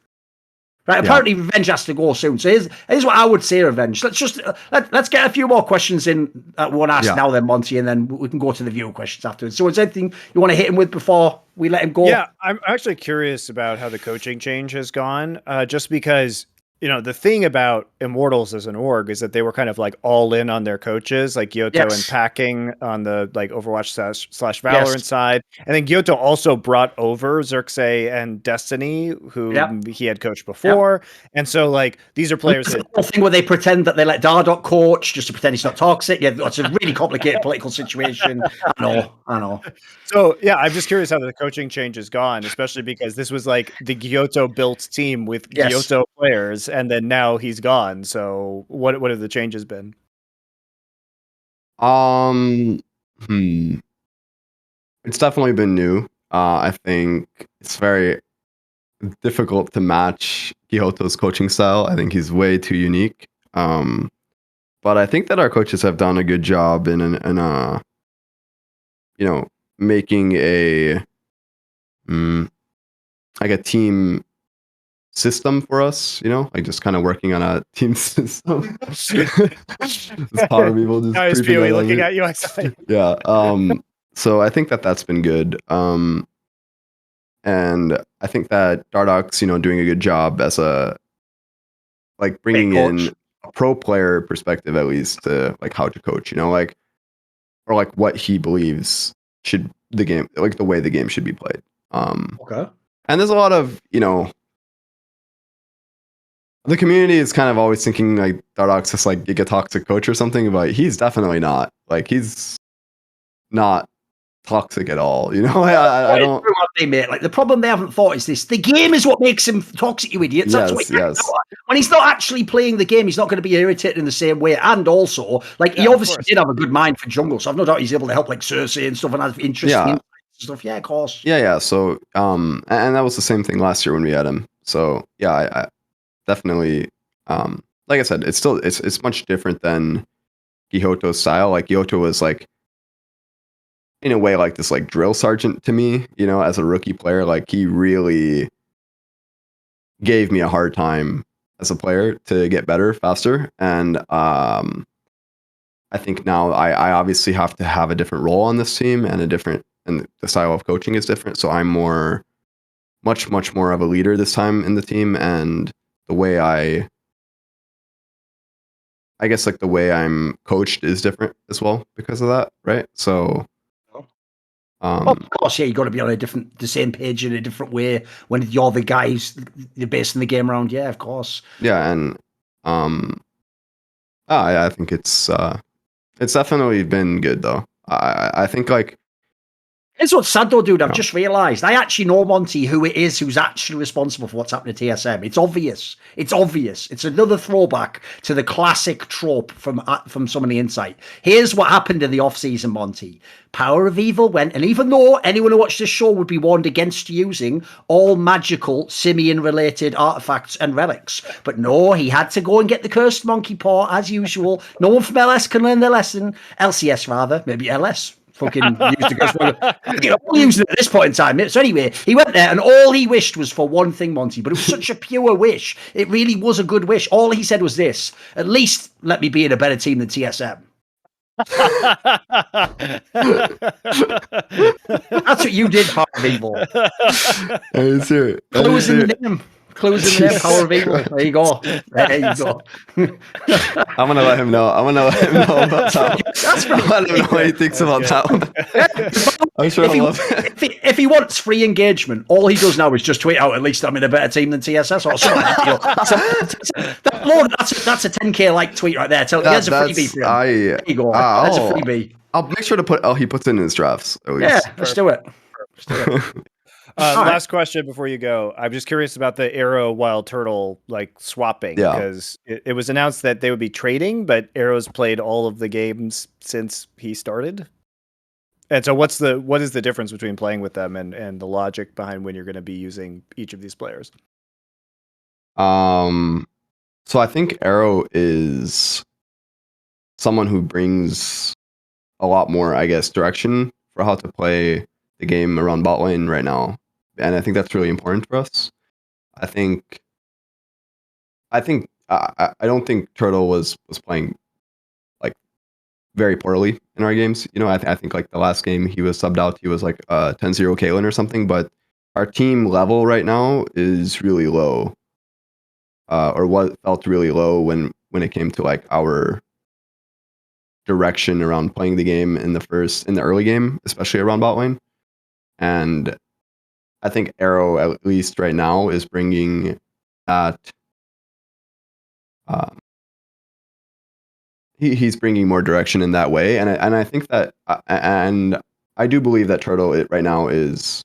Right, apparently Revenge has to go soon. So here's what I would say, Revenge. Let's get a few more questions in that we want to ask now then, Monty, and then we can go to the viewer questions afterwards. So is there anything you want to hit him with before we let him go? Yeah, I'm actually curious about how the coaching change has gone, just because the thing about Immortals as an org is that they were kind of like all in on their coaches, like Gyoto and Packing on the like Overwatch / Valorant side. And then Gyoto also brought over Xerxes and Destiny, who he had coached before. And so like these are players that the thing where they pretend that they let Dardoch coach just to pretend he's not toxic. Yeah, it's a really complicated political situation. I know. So yeah, I'm just curious how the coaching change has gone, especially because this was like the Gyoto built team with Gyoto players, and then now he's gone. So what have the changes been? It's definitely been new. I think it's very difficult to match Gyoto's coaching style. I think he's way too unique. But I think that our coaches have done a good job in making a like a team system for us, like just kind of working on a team system. This power people just now he's POE looking at you. I say. Yeah. So I think that that's been good. And I think that Dardoch's, doing a good job as a like bringing in a pro player perspective, at least, to like how to coach, or like what he believes should the game, like the way the game should be played. Okay. And there's a lot of, the community is kind of always thinking like Dardoch's just like a toxic coach or something, but he's definitely not. Like he's not toxic at all. I don't. Like the problem they haven't thought is this: the game is what makes him toxic. You idiots. That's what when he's not actually playing the game, he's not going to be irritated in the same way. And also, like he obviously did have a good mind for jungle, so I've no doubt he's able to help like Cersei and stuff and have interesting stuff. Yeah, of course. Yeah. So, and that was the same thing last year when we had him. So yeah, I definitely, like I said, it's much different than Gyoto's style. Like Gyoto was like, in a way, like this like drill sergeant to me, as a rookie player. Like he really gave me a hard time as a player to get better faster. And I think now I obviously have to have a different role on this team and the style of coaching is different. So I'm much more of a leader this time in the team, and the way I guess like the way I'm coached is different as well because of that, right? So of course, you got to be on the same page in a different way when you're the guys you're basing the game around. Yeah, of course. Yeah, and I think it's definitely been good though. I think like it's what's sad though, dude. I've just realised I actually know, Monty, who it is who's actually responsible for what's happening to TSM. It's obvious. It's another throwback to the classic trope from Summoning Insight. Here's what happened in the off-season, Monty. Power of Evil went, and even though anyone who watched this show would be warned against using all magical Simian-related artifacts and relics, but no, he had to go and get the cursed monkey paw as usual. No one from LS can learn their lesson. LCS rather, maybe LS. fucking used against all used at this point in time. So anyway, he went there and all he wished was for one thing, Monty, but it was such a pure wish. It really was a good wish. All he said was this: at least let me be in a better team than TSM. That's what you did, Power of Evil. Let's hear it. Clues in the name. Clues in the name, Power of Evil. There you go. There you go. I'm gonna let him know. I'm gonna let him know about that. That's right. Let him know what he thinks about that one. I'm sure he'll love it. If he wants free engagement, all he does now is just tweet out, at least I'm in a better team than TSS or something. That's a 10k like tweet right there. So there's a freebie for him. There you go. That's a freebie. I'll make sure to put he puts in his drafts. At least. Yeah, let's do it. Last question before you go. I'm just curious about the Arrow WildTurtle like swapping because it was announced that they would be trading, but Arrow's played all of the games since he started. And so what is the difference between playing with them and the logic behind when you're going to be using each of these players? So I think Arrow is someone who brings a lot more, I guess, direction for how to play the game around bot lane right now. And I think that's really important for us. I don't think Turtle was playing like very poorly in our games. You know, I think like the last game he was subbed out, he was like 10-0 Kalen or something, but our team level right now is really low. Or what felt really low when it came to like our direction around playing the game in the early game, especially around bot lane. And I think Arrow, at least right now, is bringing that. He's bringing more direction in that way, and I think that, and I do believe that Turtle right now is,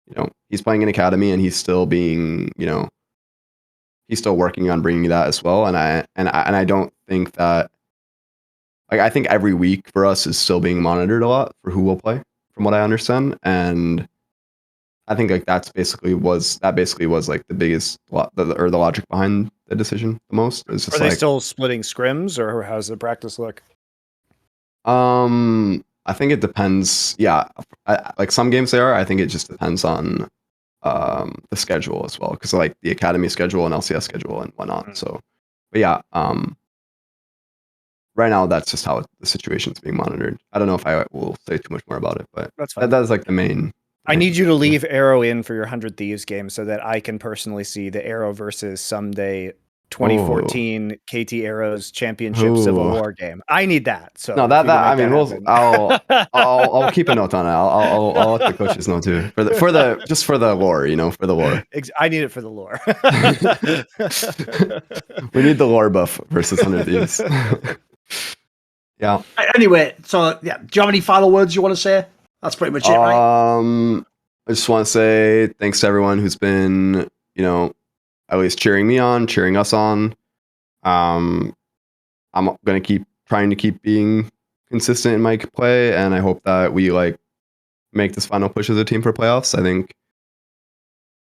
you know, he's playing in academy and he's still being, you know, he's still working on bringing that as well. And I don't think that, like, I think every week for us is still being monitored a lot for who will play, from what I understand, and I think like that basically was like the biggest or the logic behind the decision the most. It's just Are they still splitting scrims, or how's the practice look? I think it depends. Yeah, like some games they are. I think it just depends on the schedule as well, because like the academy schedule and LCS schedule and whatnot. Mm. So, but yeah, right now that's just how the situation's being monitored. I don't know if I will say too much more about it, but that's fine. That is like the main. I need you to leave Arrow in for your 100 Thieves game so that I can personally see the Arrow versus someday 2014 KT Arrows Championship Civil War game. I need that. So no, that I mean, I'll keep a note on it. I'll let the coaches know too for the lore, you know, for the lore. I need it for the lore. We need the lore buff versus 100 Thieves. Yeah. Anyway, so yeah, do you have any final words you want to say? That's pretty much it, right? I just want to say thanks to everyone who's been, you know, at least cheering me on, cheering us on. I'm gonna keep trying to keep being consistent in my play, and I hope that we like make this final push as a team for playoffs. I think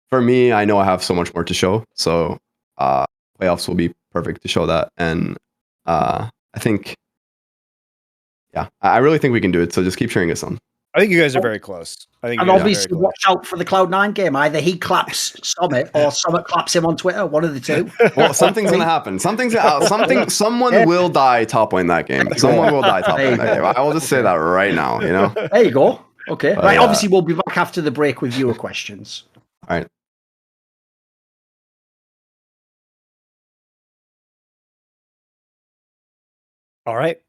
for me, I know I have so much more to show, so playoffs will be perfect to show that. And I think, yeah, I really think we can do it. So just keep cheering us on. I think you guys are very close. And obviously, watch out for the Cloud9 game. Either he claps Summit or Summit claps him on Twitter. One of the two. Well, something's going to happen. Someone will die top lane that game. Someone will die top lane that game. I will just say that right now, you know? There you go. Okay. Right. Obviously, we'll be back after the break with viewer questions. All right. All right.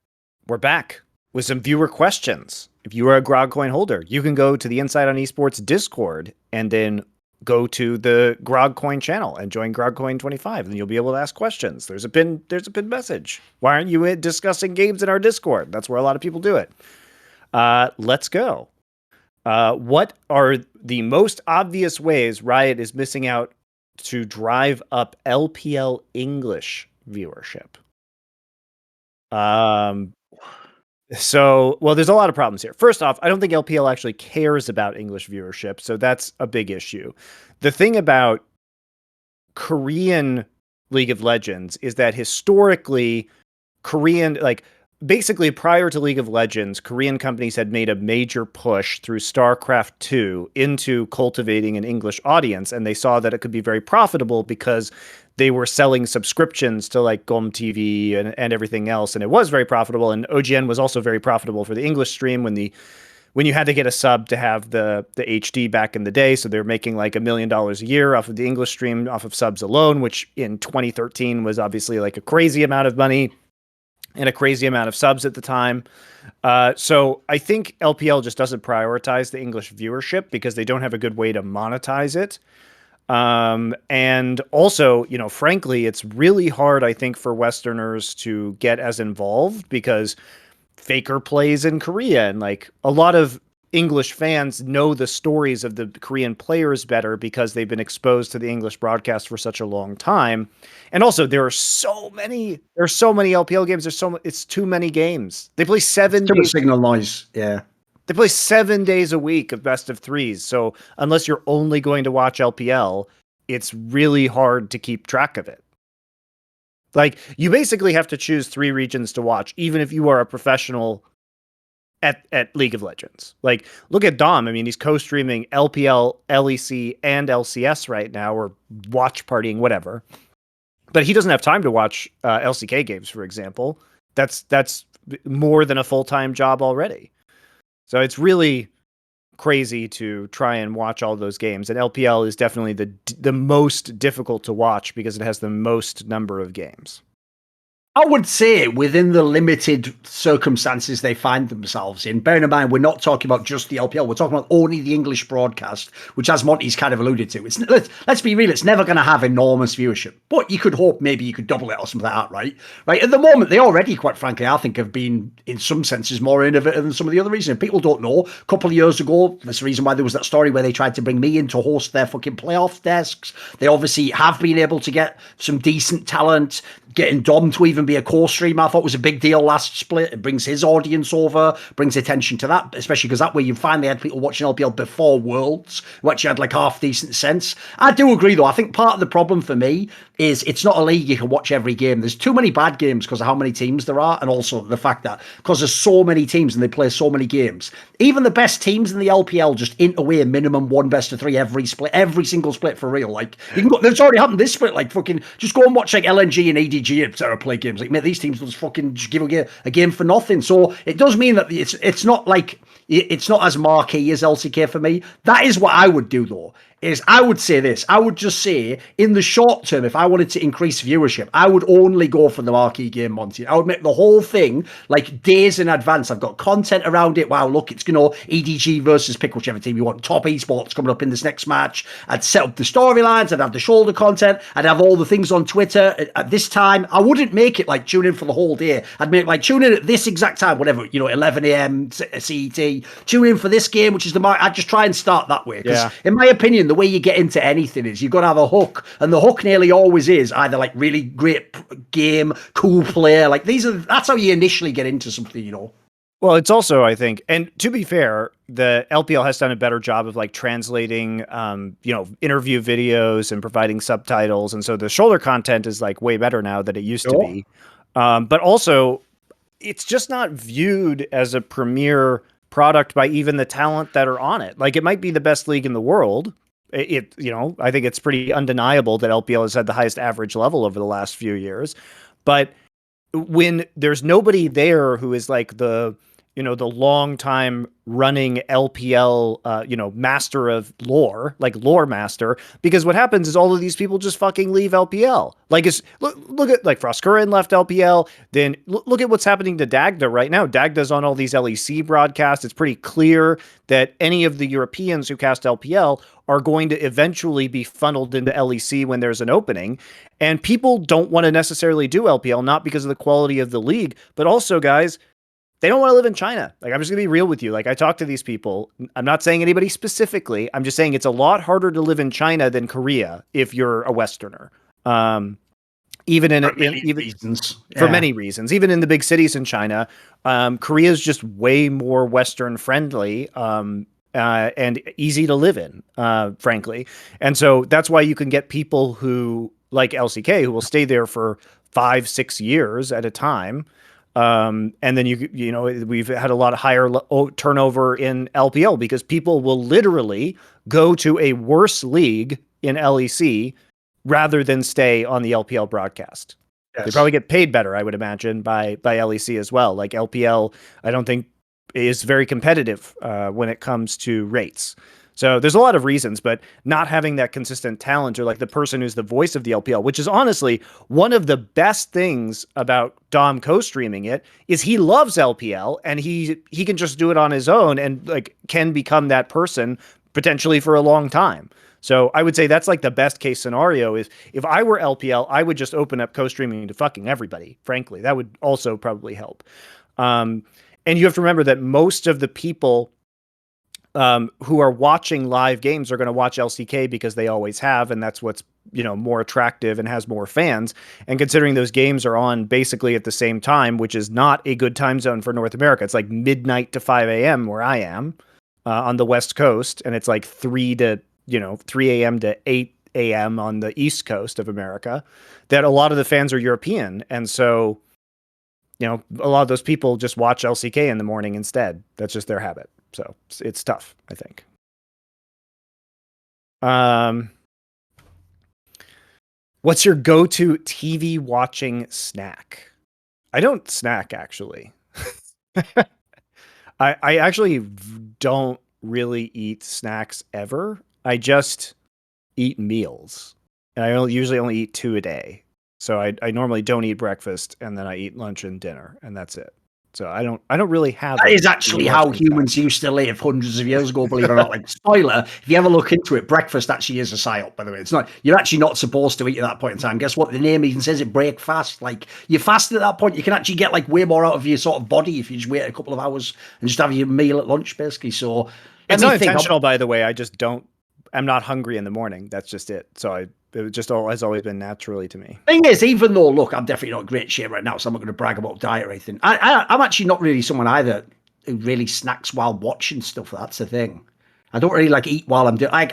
We're back with some viewer questions. If you are a Grog Coin holder, you can go to the Insight on Esports Discord and then go to the Grog Coin channel and join Grog Coin 25, and you'll be able to ask questions. There's a pinned message. Why aren't you discussing games in our Discord? That's where a lot of people do it. Let's go. What are the most obvious ways Riot is missing out to drive up LPL English viewership? So, well, there's a lot of problems here. First off, I don't think LPL actually cares about English viewership, so that's a big issue. The thing about Korean League of Legends is that historically, Korean, like basically prior to League of Legends, Korean companies had made a major push through StarCraft 2 into cultivating an English audience, and they saw that it could be very profitable because they were selling subscriptions to like GOM TV and everything else, and it was very profitable. And OGN was also very profitable for the English stream when you had to get a sub to have the HD back in the day. So they were making like $1 million a year off of the English stream, off of subs alone, which in 2013 was obviously like a crazy amount of money and a crazy amount of subs at the time. So I think LPL just doesn't prioritize the English viewership because they don't have a good way to monetize it. And also, you know, frankly, it's really hard, I think, for Westerners to get as involved because Faker plays in Korea, and like a lot of English fans know the stories of the Korean players better because they've been exposed to the English broadcast for such a long time. And also there are so many LPL games. It's too many games. They play Too much signal noise. Yeah. They play 7 days a week of best of threes. So unless you're only going to watch LPL, it's really hard to keep track of it. Like, you basically have to choose 3 regions to watch, even if you are a professional at League of Legends. Like, look at Dom. I mean, he's co-streaming LPL, LEC, and LCS right now, or watch partying, whatever. But he doesn't have time to watch LCK games, for example. That's more than a full-time job already. So it's really crazy to try and watch all those games. And LPL is definitely the most difficult to watch because it has the most number of games. I would say within the limited circumstances they find themselves in, bearing in mind we're not talking about just the LPL, we're talking about only the English broadcast, which, as Monty's kind of alluded to, let's be real, it's never going to have enormous viewership, but you could hope maybe you could double it or something like that, right? Right. At the moment, they already, quite frankly, I think have been in some senses more innovative than some of the other reasons. People don't know. A couple of years ago, that's the reason why there was that story where they tried to bring me in to host their fucking playoff desks. They obviously have been able to get some decent talent. Getting Dom to even be a core streamer, I thought was a big deal last split. It brings his audience over, brings attention to that, especially because that way you finally had people watching LPL before Worlds, which had like half decent sense. I do agree though. I think part of the problem for me is it's not a league you can watch every game. There's too many bad games because of how many teams there are, and also the fact that because there's so many teams and they play so many games, even the best teams in the LPL just int away a minimum 1 best of 3 every split, every single split for real. Like, you can go, it's already happened this split. Like, fucking just go and watch like LNG and EDG and play games. Like, mate, these teams will just fucking just give a game for nothing. So it does mean that it's not like it's not as marquee as LCK for me. That is what I would do though. Is I would say this. I would just say, in the short term, if I wanted to increase viewership, I would only go for the marquee game, Monty. I would make the whole thing like days in advance. I've got content around it. Wow, look, it's, you know, EDG versus pick whichever team you want. Top esports coming up in this next match. I'd set up the storylines. I'd have the shoulder content. I'd have all the things on Twitter at this time. I wouldn't make it like tune in for the whole day. I'd make like tune in at this exact time, whatever, you know, 11 a.m. CET. Tune in for this game, which is the mark. I'd just try and start that way. Because in my opinion, the way you get into anything is you've got to have a hook, and the hook nearly always is either like really great game, cool player. Like that's how you initially get into something, you know. Well, it's also, I think, and to be fair, the LPL has done a better job of like translating, you know, interview videos and providing subtitles, and so the shoulder content is like way better now than it used to be. But also, it's just not viewed as a premier product by even the talent that are on it. Like, it might be the best league in the world. You know, I think it's pretty undeniable that LPL has had the highest average level over the last few years. But when there's nobody there who is like the, you know, the long time running LPL, you know, master of lore, like lore master, because what happens is all of these people just fucking leave LPL. Like, it's look at like Frostcurrent left LPL. Then look at what's happening to Dagda right now. Dagda's on all these LEC broadcasts. It's pretty clear that any of the Europeans who cast LPL are going to eventually be funneled into LEC when there's an opening. And people don't want to necessarily do LPL, not because of the quality of the league, but also, guys, they don't want to live in China. Like, I'm just going to be real with you. Like, I talk to these people. I'm not saying anybody specifically. I'm just saying it's a lot harder to live in China than Korea if you're a Westerner. Even in reasons. For many reasons, even in the big cities in China, Korea is just way more Western friendly and easy to live in, frankly. And so that's why you can get people who, like LCK, who will stay there for 5-6 years at a time. And then you know we've had a lot of higher turnover in LPL because people will literally go to a worse league in LEC rather than stay on the LPL broadcast. They probably get paid better, I would imagine, by LEC as well. Like LPL, I don't think is very competitive when it comes to rates. So there's a lot of reasons, but not having that consistent talent or like the person who's the voice of the LPL, which is honestly one of the best things about Dom co-streaming it, is he loves LPL and he can just do it on his own and like can become that person potentially for a long time. So I would say that's like the best case scenario is if I were LPL, I would just open up co-streaming to fucking everybody. Frankly, that would also probably help. And you have to remember that most of the people who are watching live games are going to watch LCK because they always have, and that's what's, you know, more attractive and has more fans. And considering those games are on basically at the same time, which is not a good time zone for North America, it's like midnight to 5 a.m. where I am on the West Coast, and it's like 3 a.m. to 8 a.m. on the East Coast of America, that a lot of the fans are European. And so, you know, a lot of those people just watch LCK in the morning instead. That's just their habit. So it's tough, I think. What's your go-to TV watching snack? I don't snack, actually. I actually don't really eat snacks ever. I just eat meals. And I usually only eat 2 a day. So I normally don't eat breakfast, and then I eat lunch and dinner, and that's it. So I don't really have. That is actually how humans used to live hundreds of years ago, believe it or not. Like, spoiler, if you ever look into it, breakfast actually is a psyop, by the way. It's not, you're actually not supposed to eat at that point in time. Guess what? The name even says it, break fast. Like, you fast at that point, you can actually get like way more out of your sort of body if you just wait a couple of hours and just have your meal at lunch, basically. So it's not intentional, by the way. I'm not hungry in the morning. That's just it. So it just has always been naturally to me. Thing is, even though, look, I'm definitely not in great shape right now, so I'm not going to brag about diet or anything. I'm actually not really someone either who really snacks while watching stuff. That's the thing. I don't really like eat while I'm doing. Like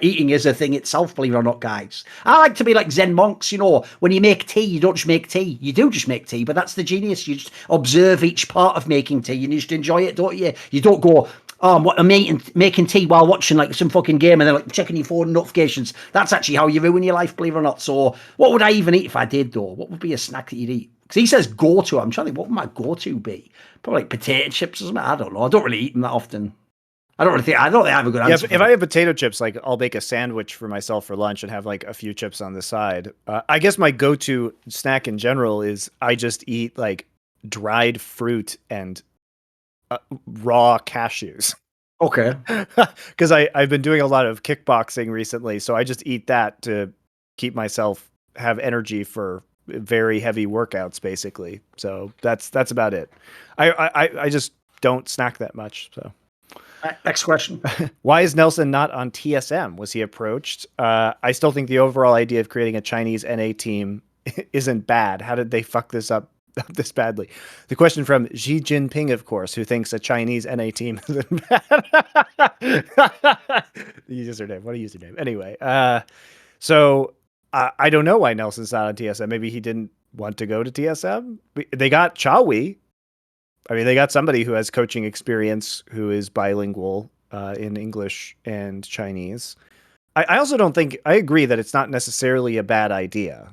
eating is a thing itself, believe it or not, guys. I like to be like Zen monks. You know, when you make tea, you don't just make tea. You do just make tea, but that's the genius. You just observe each part of making tea, and you just enjoy it, don't you? You don't go, oh, I'm making tea while watching like some fucking game and then like checking your phone notifications. That's actually how you ruin your life, believe it or not. So what would I even eat if I did, though? What would be a snack that you'd eat? Because he says go-to. I'm trying to think, what would my go-to be? Probably like potato chips or something. I don't know. I don't really eat them that often. I don't think I have a good answer. If I have potato chips, like I'll make a sandwich for myself for lunch and have like a few chips on the side. I guess my go-to snack in general is I just eat like dried fruit and raw cashews. Okay. Because I've been doing a lot of kickboxing recently, so I just eat that to keep myself have energy for very heavy workouts, basically. So that's about it. I just don't snack that much. So next question. Why is Nelson not on TSM? Was he approached? I still think the overall idea of creating a Chinese NA team isn't bad. How did they fuck this up this badly? The question from Xi Jinping, of course, who thinks a Chinese NA team isn't bad. The username. What a username. Anyway, so I don't know why Nelson's not on TSM. Maybe he didn't want to go to TSM. They got Chawi. I mean, they got somebody who has coaching experience, who is bilingual in English and Chinese. I also don't think, I agree that it's not necessarily a bad idea,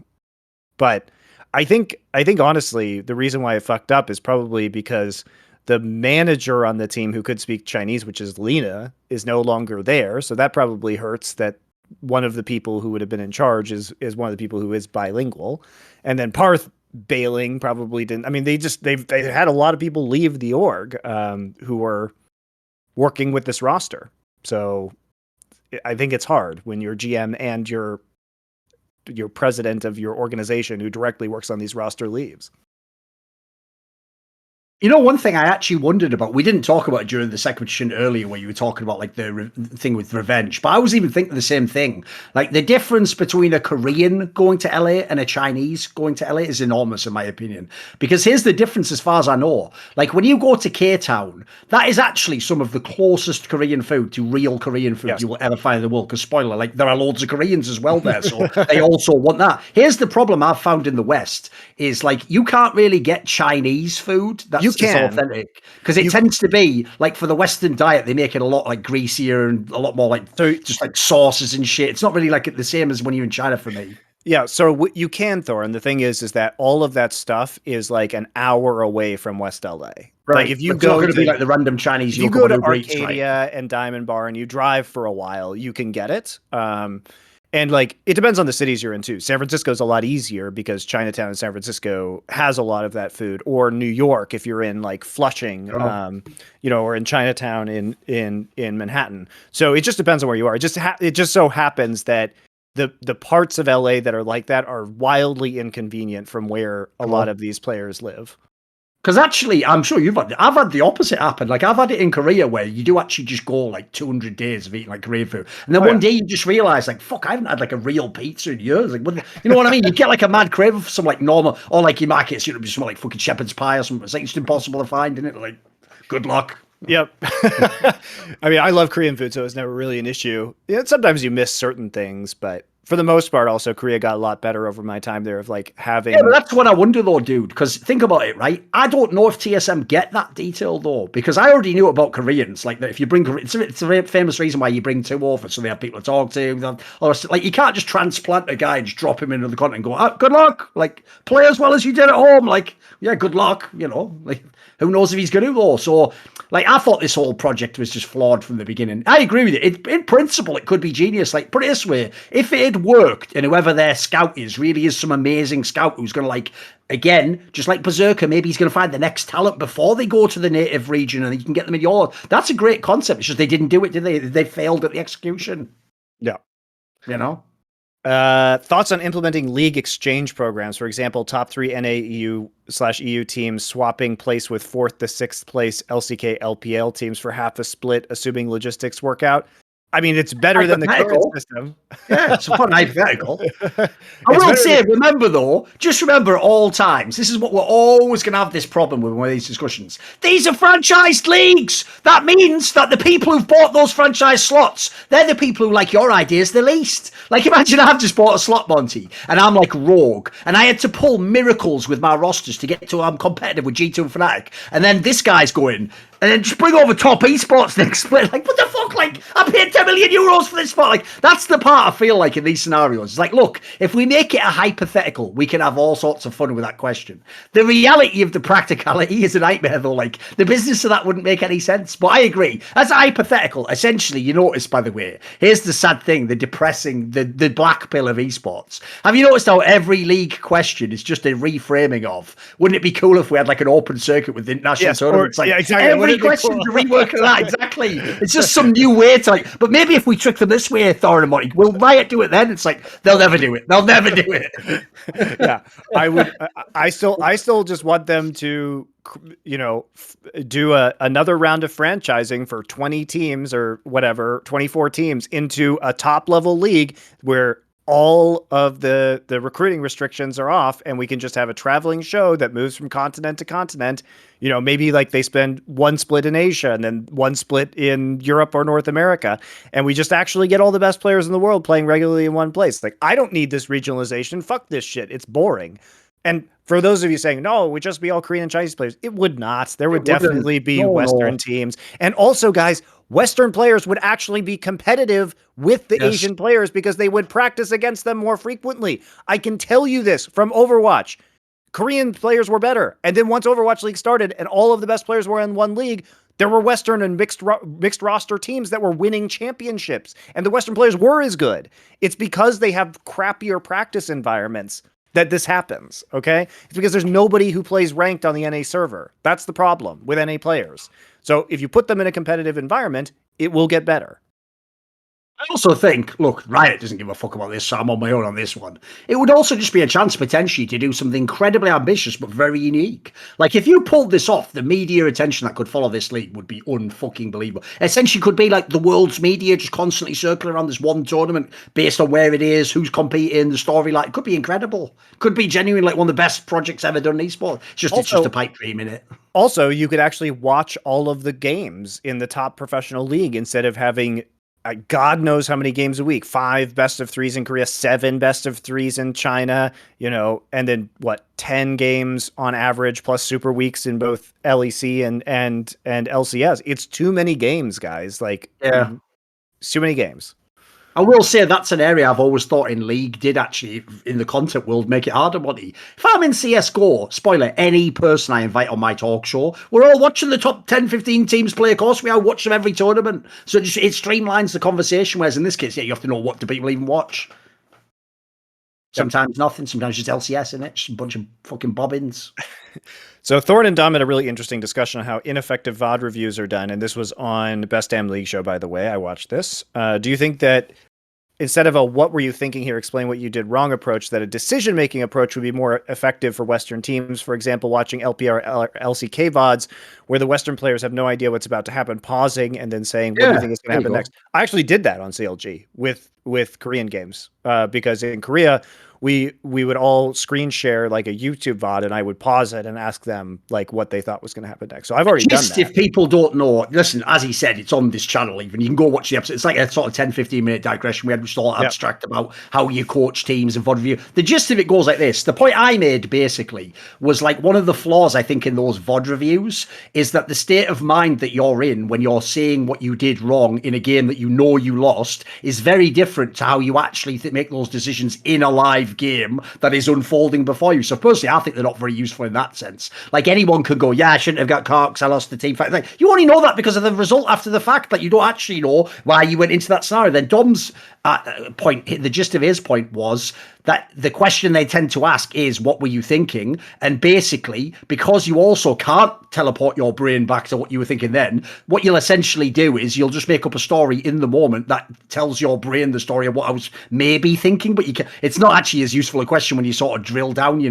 but I think honestly, the reason why it fucked up is probably because the manager on the team who could speak Chinese, which is Lena, is no longer there. So that probably hurts that one of the people who would have been in charge is one of the people who is bilingual. And then Parth bailing probably didn't. I mean, they had a lot of people leave the org who were working with this roster. So I think it's hard when your GM and your president of your organization who directly works on these roster leaves. You know, one thing I actually wondered about, we didn't talk about it during the segment earlier where you were talking about like the thing with revenge, but I was even thinking the same thing. Like the difference between a Korean going to LA and a Chinese going to LA is enormous in my opinion. Because here's the difference as far as I know. Like when you go to K-Town, that is actually some of the closest Korean food to real Korean food you will ever find in the world. Because spoiler, like there are loads of Koreans as well there. So they also want that. Here's the problem I've found in the West is like you can't really get Chinese food that's authentic because it tends to be like for the Western diet they make it a lot like greasier and a lot more like just like sauces and shit. It's not really like the same as when you're in China for me. Yeah, so you can, Thor, and the thing is that all of that stuff is like an hour away from West LA. Right. Like if you it's go not going to be like the random Chinese, you go to Eats, Arcadia right? and Diamond Bar and you drive for a while, you can get it. And like it depends on the cities you're in too. San Francisco's a lot easier because Chinatown in San Francisco has a lot of that food. Or New York, if you're in like Flushing, you know, or in Chinatown in Manhattan. So it just depends on where you are. It just so happens that the parts of LA that are like that are wildly inconvenient from where a lot of these players live. Because actually, I'm sure I've had the opposite happen. Like I've had it in Korea where you do actually just go like 200 days of eating like Korean food, and then one day you just realize like, fuck, I haven't had like a real pizza in years. Like, you know what I mean? You get like a mad craving for some like normal, or like in my case, you know, just like fucking shepherd's pie or something. It's like it's impossible to find, isn't it? Like, good luck. Yep. I mean, I love Korean food, so it's never really an issue. Yeah, sometimes you miss certain things, but for the most part, also Korea got a lot better over my time there of like having. Yeah, but that's what I wonder though, dude. Because think about it, right? I don't know if TSM get that detail though, because I already knew about Koreans. Like that, if you bring, it's a very famous reason why you bring two over, so they have people to talk to. Or like you can't just transplant a guy and just drop him into the continent and go, oh, good luck. Like play as well as you did at home. Like yeah, good luck. You know, like who knows if he's going to though. So like I thought this whole project was just flawed from the beginning. I agree with it. In principle, it could be genius. Like put it this way, if it had worked and whoever their scout is really is some amazing scout who's going to like, again, just like Berserker, maybe he's going to find the next talent before they go to the native region and you can get them in your. That's a great concept. It's just they didn't do it, did they? They failed at the execution. Yeah. You know? Thoughts on implementing league exchange programs? For example, top 3 NAEU/EU teams swapping place with 4th to 6th place LCK LPL teams for half a split, assuming logistics work out. I mean, it's better than the current system. Yeah, it's a fun hypothetical. I will say, remember though, just remember at all times, this is what we're always going to have this problem with one of these discussions. These are franchised leagues. That means that the people who've bought those franchise slots, they're the people who like your ideas the least. Like imagine I've just bought a slot, Monty, and I'm like rogue, and I had to pull miracles with my rosters to get to, I'm competitive with G2 and Fnatic, and then this guy's going, and then just bring over top esports next split. Like, what the fuck? Like, I paid 10 million euros for this spot. Like, that's the part I feel like in these scenarios. It's like, look, if we make it a hypothetical, we can have all sorts of fun with that question. The reality of the practicality is a nightmare, though. Like, the business of that wouldn't make any sense. But I agree. As a hypothetical, essentially, you notice, by the way, here's the sad thing, the depressing, the black pill of esports. Have you noticed how every league question is just a reframing of, wouldn't it be cool if we had like an open circuit with the national tournaments? Like, exactly. Every question to rework that, exactly. It's just some new way to like, but maybe if we trick them this way, Thorin and Monty, we'll riot do it then. It's like, they'll never do it. They'll never do it. Yeah. I still just want them to, you know, do another round of franchising for 20 teams or whatever, 24 teams into a top level league where all of the recruiting restrictions are off and we can just have a traveling show that moves from continent to continent. You know, maybe like they spend one split in Asia and then one split in Europe or North America. And we just actually get all the best players in the world playing regularly in one place. Like, I don't need this regionalization. Fuck this shit. It's boring. And for those of you saying, no, it would just be all Korean and Chinese players, it would not. There would definitely be Western teams. And also, guys, Western players would actually be competitive with the Asian players because they would practice against them more frequently. I can tell you this from Overwatch. Korean players were better. And then once Overwatch League started and all of the best players were in one league, there were Western and mixed roster teams that were winning championships. And the Western players were as good. It's because they have crappier practice environments that this happens, okay? It's because there's nobody who plays ranked on the NA server. That's the problem with NA players. So if you put them in a competitive environment, it will get better. I also think, look, Riot doesn't give a fuck about this, so I'm on my own on this one. It would also just be a chance potentially to do something incredibly ambitious but very unique. Like if you pulled this off, the media attention that could follow this league would be unfucking believable. Essentially, could be like the world's media just constantly circling around this one tournament based on where it is, who's competing, the storyline. It could be incredible. Could be genuinely like one of the best projects ever done in esports. It's just a pipe dream in it. Also, you could actually watch all of the games in the top professional league instead of having God knows how many games a week, 5 best of 3s in Korea, 7 best of 3s in China, and then 10 games on average plus super weeks in both LEC and LCS. It's too many games, guys. It's too many games. I will say that's an area I've always thought in League did actually, in the content world, make it harder, Monty. If I'm in CSGO, spoiler, any person I invite on my talk show, we're all watching the top 10, 15 teams play. Of course, we all watch them every tournament. So it streamlines the conversation, whereas in this case, you have to know what do people even watch. Sometimes nothing, sometimes just LCS in it, just a bunch of fucking bobbins. So Thorin and Dom had a really interesting discussion on how ineffective VOD reviews are done, and this was on Best Damn League show, by the way. I watched this. Do you think that instead of a "what were you thinking here, explain what you did wrong" approach, that a decision-making approach would be more effective for Western teams? For example, watching LPL or LCK VODs, where the Western players have no idea what's about to happen, pausing and then saying, "What do you think is going to happen next?" I actually did that on CLG with Korean games, because in Korea, we would all screen share like a YouTube VOD, and I would pause it and ask them like what they thought was going to happen next. So I've already done that. If people don't know, listen, as he said, it's on this channel even. You can go watch the episode. It's like a sort of 10, 15-minute digression. We had just all abstract about how you coach teams and VOD review. The gist of it goes like this. The point I made basically was like one of the flaws I think in those VOD reviews is that the state of mind that you're in when you're seeing what you did wrong in a game that you know you lost is very different to how you actually make those decisions in a live game that is unfolding before you. So personally, I think they're not very useful in that sense. Like anyone could go, yeah, I shouldn't have got Carks, I lost the team fight. Like, you only know that because of the result after the fact. Like you don't actually know why you went into that scenario. Then Dom's point, the gist of his point was that the question they tend to ask is, what were you thinking? And basically, because you also can't teleport your brain back to what you were thinking then, what you'll essentially do is you'll just make up a story in the moment that tells your brain the story of what I was maybe thinking, but it's not actually as useful a question when you sort of drill down,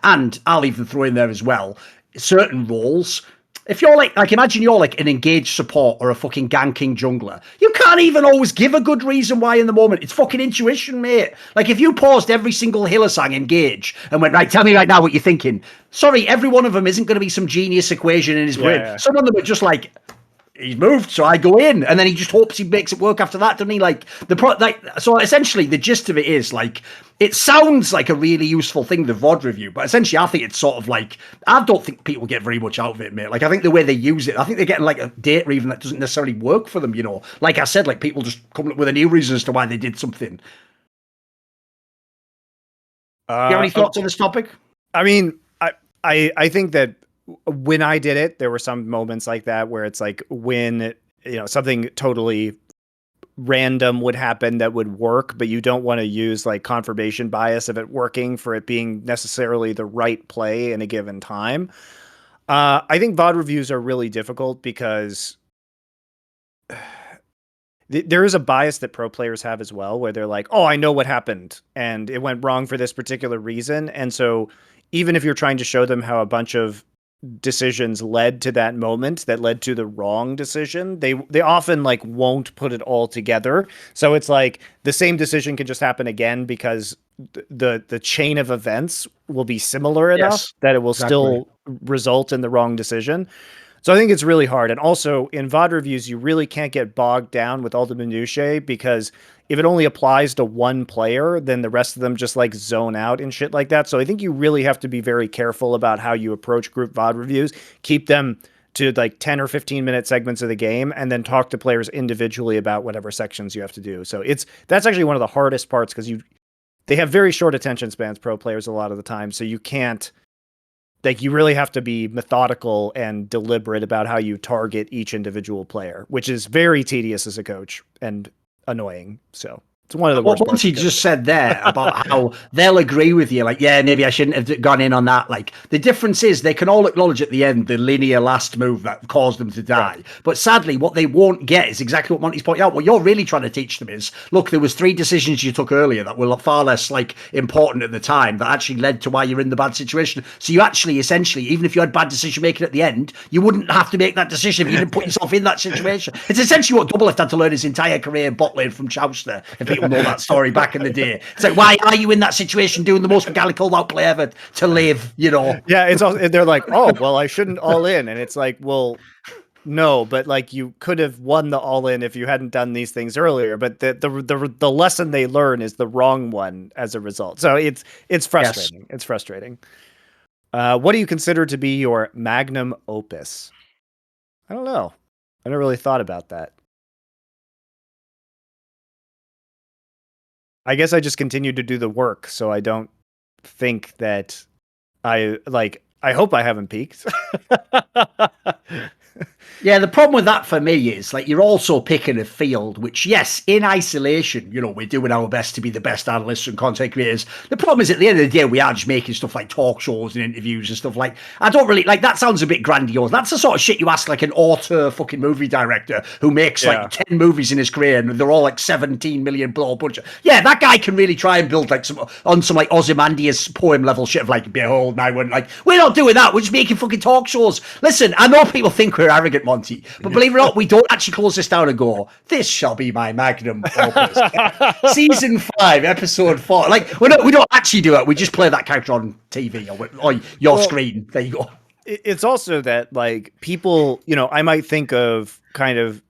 And I'll even throw in there as well, certain roles. If you're like imagine you're like an engaged support or a fucking ganking jungler. You can't even always give a good reason why in the moment. It's fucking intuition, mate. Like if you paused every single Hillsang engage and went, right, tell me right now what you're thinking. Sorry, every one of them isn't going to be some genius equation in his brain. Yeah. Some of them are just like, he's moved, so I go in, and then he just hopes he makes it work after that, doesn't he? So essentially, the gist of it is like it sounds like a really useful thing, the VOD review, but essentially, I think it's sort of like I don't think people get very much out of it, mate. Like I think the way they use it, I think they're getting like a data even that doesn't necessarily work for them. Like I said, like people just coming up with a new reason as to why they did something. You have any thoughts on this topic? I mean, I think that when I did it, there were some moments like that where it's like when, something totally random would happen that would work, but you don't want to use like confirmation bias of it working for it being necessarily the right play in a given time. I think VOD reviews are really difficult because there is a bias that pro players have as well, where they're like, oh, I know what happened and it went wrong for this particular reason. And so even if you're trying to show them how a bunch of decisions led to that moment that led to the wrong decision, they often like won't put it all together. So it's like the same decision can just happen again because the chain of events will be similar enough that it will still result in the wrong decision. So I think it's really hard. And also in VOD reviews, you really can't get bogged down with all the minutiae, because if it only applies to one player, then the rest of them just like zone out and shit like that. So I think you really have to be very careful about how you approach group VOD reviews. Keep them to like 10 or 15-minute segments of the game, and then talk to players individually about whatever sections you have to do. So that's actually one of the hardest parts, because they have very short attention spans, pro players, a lot of the time. So you can't, like, you really have to be methodical and deliberate about how you target each individual player, which is very tedious as a coach and annoying. So It's one of the What worst parts. Monty just said there about how they'll agree with you, like, yeah, maybe I shouldn't have gone in on that. Like, the difference is they can all acknowledge at the end the linear last move that caused them to die. Right. But sadly, what they won't get is exactly what Monty's pointing out. What you're really trying to teach them is, look, there was 3 decisions you took earlier that were far less like important at the time that actually led to why you're in the bad situation. So you actually, essentially, even if you had bad decision making at the end, you wouldn't have to make that decision if you didn't put yourself in that situation. It's essentially what Doublelift had to learn his entire career bot lane from Chowster. If people know that story back in the day. It's like, why are you in that situation doing the most mechanical outplay ever to live, you know? Yeah, it's also, they're like, oh, well, I shouldn't all in. And it's like, well, no, but like you could have won the all in if you hadn't done these things earlier. But the lesson they learn is the wrong one as a result. So it's frustrating. Yes. It's frustrating. What do you consider to be your magnum opus? I don't know. I never really thought about that. I guess I just continued to do the work, so I don't think that I hope I haven't peaked. Yeah, the problem with that for me is like you're also picking a field which, yes, in isolation, you know, we're doing our best to be the best analysts and content creators. The problem is at the end of the day, we are just making stuff like talk shows and interviews and stuff like. I don't really like that. Sounds a bit grandiose. That's the sort of shit you ask like an auteur fucking movie director who makes like 10 movies in his career and they're all like 17 million below budget. Yeah, that guy can really try and build like some like Ozymandias poem level shit of like, behold, my one. Like, we're not doing that. We're just making fucking talk shows. Listen, I know people think we're arrogant, Monty, but believe it or not, we don't actually close this down and go, this shall be my magnum opus. Season 5, episode 4. Like, we don't actually do it. We just play that character on TV or your screen. There you go. It's also that, like, people, you know, I might think of kind of,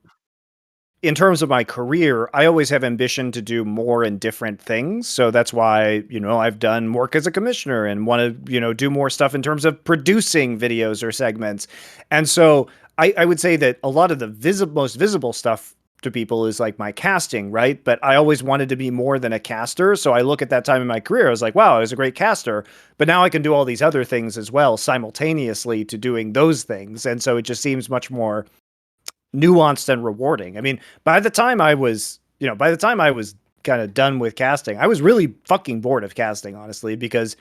in terms of my career, I always have ambition to do more and different things. So that's why, you know, I've done work as a commissioner and want to, you know, do more stuff in terms of producing videos or segments. And so I would say that a lot of the most visible stuff to people is like my casting, right? But I always wanted to be more than a caster. So I look at that time in my career, I was like, wow, I was a great caster, but now I can do all these other things as well simultaneously to doing those things. And so it just seems much more nuanced and rewarding. I mean, by the time I was kind of done with casting, I was really fucking bored of casting, honestly, because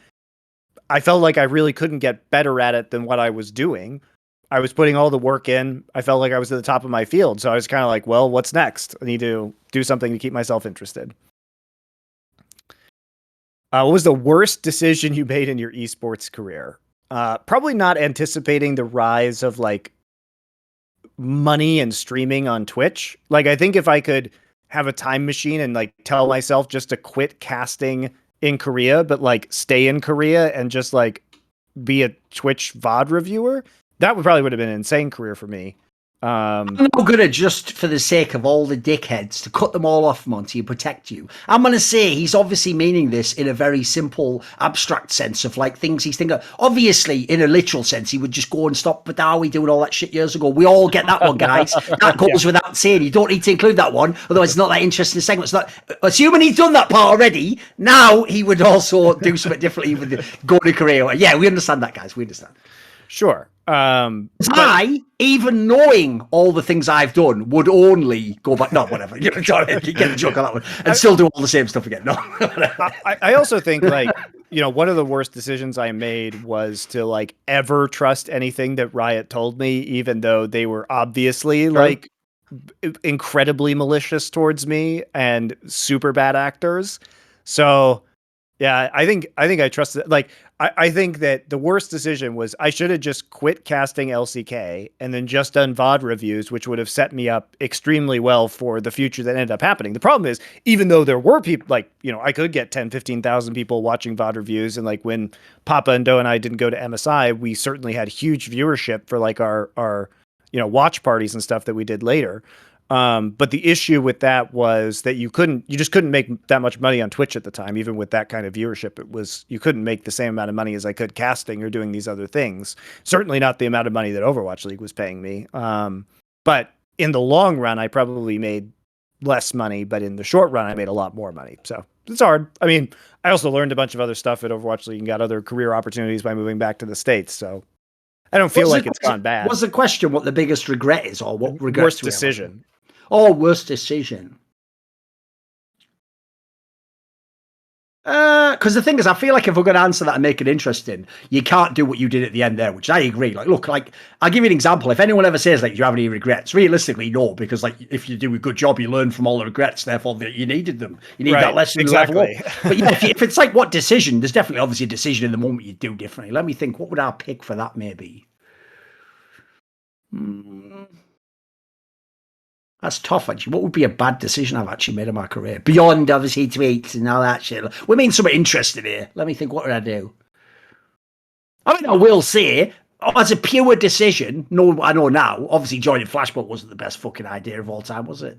I felt like I really couldn't get better at it than what I was doing. I was putting all the work in. I felt like I was at the top of my field. So I was kind of like, well, what's next? I need to do something to keep myself interested. What was the worst decision you made in your esports career? Probably not anticipating the rise of like money and streaming on Twitch. Like, I think if I could have a time machine and like tell myself just to quit casting in Korea, but like stay in Korea and just like be a Twitch VOD reviewer, that would have been an insane career for me. I'm not going to, just for the sake of all the dickheads, to cut them all off, Monty, and protect you. I'm going to say he's obviously meaning this in a very simple, abstract sense of like things he's thinking of. Obviously, in a literal sense, he would just go and stop Badawi doing all that shit years ago. We all get that one, guys. That goes without saying. You don't need to include that one, otherwise it's not that interesting a segment. It's not, assuming he's done that part already, now he would also do something differently with going to Korea. Yeah, we understand that, guys. We understand. Sure. I, even knowing all the things I've done, would only go back. No, whatever. You get the joke on that one, and still do all the same stuff again. No. I also think, like, you know, one of the worst decisions I made was to like ever trust anything that Riot told me, even though they were obviously like incredibly malicious towards me and super bad actors. So yeah, I think I trusted, like, I think that the worst decision was I should have just quit casting LCK and then just done VOD reviews, which would have set me up extremely well for the future that ended up happening. The problem is, even though there were people, like, you know, I could get 10, 15,000 people watching VOD reviews. And like when Papa and Do and I didn't go to MSI, we certainly had huge viewership for like our, you know, watch parties and stuff that we did later. But the issue with that was that you just couldn't make that much money on Twitch at the time, even with that kind of viewership. You couldn't make the same amount of money as I could casting or doing these other things. Certainly not the amount of money that Overwatch League was paying me. But in the long run, I probably made less money, but in the short run, I made a lot more money. So it's hard. I mean, I also learned a bunch of other stuff at Overwatch League and got other career opportunities by moving back to the States. So I don't feel like it's gone bad. What's the question? What the biggest regret is, or what regret? Worst decision. Oh, worst decision. Because the thing is, I feel like if we're going to answer that and make it interesting, you can't do what you did at the end there, which I agree. Like, look, like I'll give you an example. If anyone ever says like, "Do you have any regrets?" Realistically, no, because like if you do a good job, you learn from all the regrets. Therefore, you needed them. You need that lesson to level up. But yeah, if it's like what decision, there's definitely obviously a decision in the moment you do differently. Let me think. What would our pick for that maybe? That's tough, actually. What would be a bad decision I've actually made in my career? Beyond, obviously, tweets and all that shit. We mean something interesting here. Let me think, what would I do? I mean, I will say, as a pure decision, no, I know now, obviously joining Flashpoint wasn't the best fucking idea of all time, was it?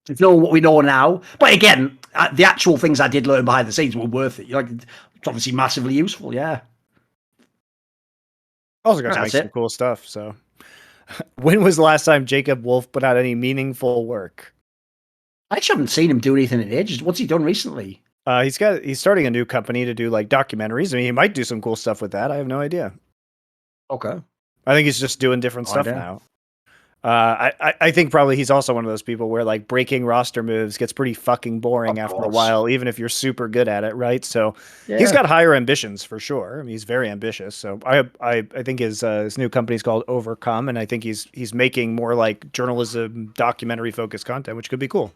To know what we know now. But again, the actual things I did learn behind the scenes were worth it. Like, it's obviously massively useful, yeah. Also got to make some cool stuff, so... When was the last time Jacob Wolf put out any meaningful work? I actually haven't seen him do anything in ages. What's he done recently? He's starting a new company to do like documentaries. I mean, he might do some cool stuff with that. I have no idea. Okay. I think he's just doing different stuff now. I think probably he's also one of those people where like breaking roster moves gets pretty fucking boring after a while, even if you're super good at it, right? So he's got higher ambitions for sure. I mean, he's very ambitious. So I think his new company is called Overcome, and I think he's making more like journalism, documentary focused content, which could be cool.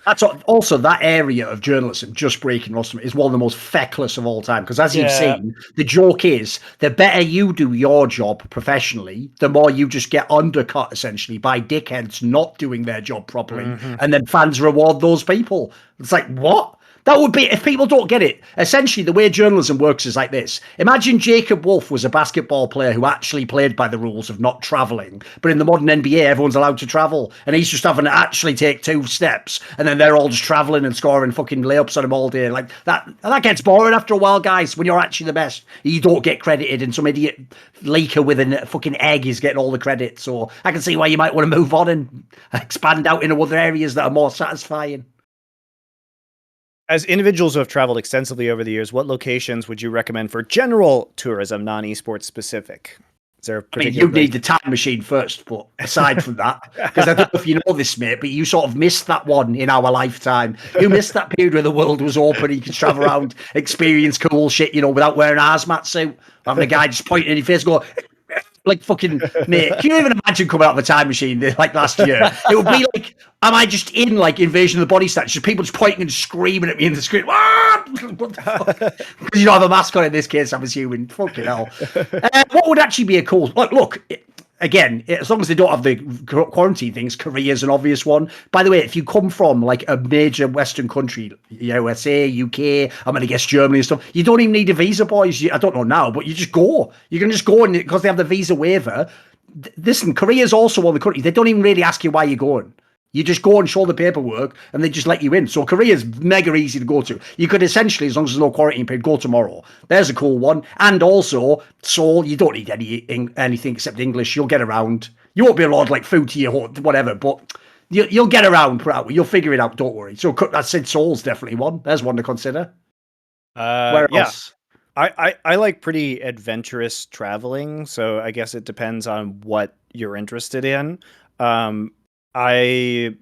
That's also that area of journalism, just breaking roster, is one of the most feckless of all time. Because as you've seen, the joke is the better you do your job professionally, the more you just get undercut essentially by dickheads not doing their job properly, and then fans reward those people. It's like, what? That would be, if people don't get it, essentially the way journalism works is like this. Imagine Jacob Wolf was a basketball player who actually played by the rules of not traveling. But in the modern NBA, everyone's allowed to travel. And he's just having to actually take 2 steps. And then they're all just traveling and scoring fucking layups on him all day. Like that gets boring after a while, guys, when you're actually the best. You don't get credited and some idiot leaker with a fucking egg is getting all the credit. So I can see why you might want to move on and expand out into other areas that are more satisfying. As individuals who have traveled extensively over the years, what locations would you recommend for general tourism, non-esports specific? Is there I mean, you need the time machine first, but aside from that, because I don't know if you know this, mate, but you sort of missed that one in our lifetime. You missed that period where the world was open, you could travel around, experience cool shit, without wearing a hazmat suit, having a guy just pointing in your face, go, like fucking mate. Can you even imagine coming out of the time machine like last year? It would be like, am I just in like Invasion of the Body Snatchers? Just people just pointing and screaming at me in the screen. What the fuck? Because you don't have a mask on in this case, I'm assuming. Fucking hell. What would actually be a cool? Look. Again, as long as they don't have the quarantine things, Korea's an obvious one. By the way, if you come from like a major Western country, USA, UK, I'm going to guess Germany and stuff, you don't even need a visa, boys. I don't know now, but you just go. You can just go, and because they have the visa waiver. Listen, Korea's also one of the countries. They don't even really ask you why you're going. You just go and show the paperwork and they just let you in. So Korea's mega easy to go to. You could essentially, as long as there's no quarantine period, go tomorrow. There's a cool one. And also, Seoul, you don't need anything except English. You'll get around. You won't be allowed like food to your whatever, but you'll get around. You'll figure it out. Don't worry. So I said Seoul's definitely one. There's one to consider. Where else? I like pretty adventurous traveling. So I guess it depends on what you're interested in. I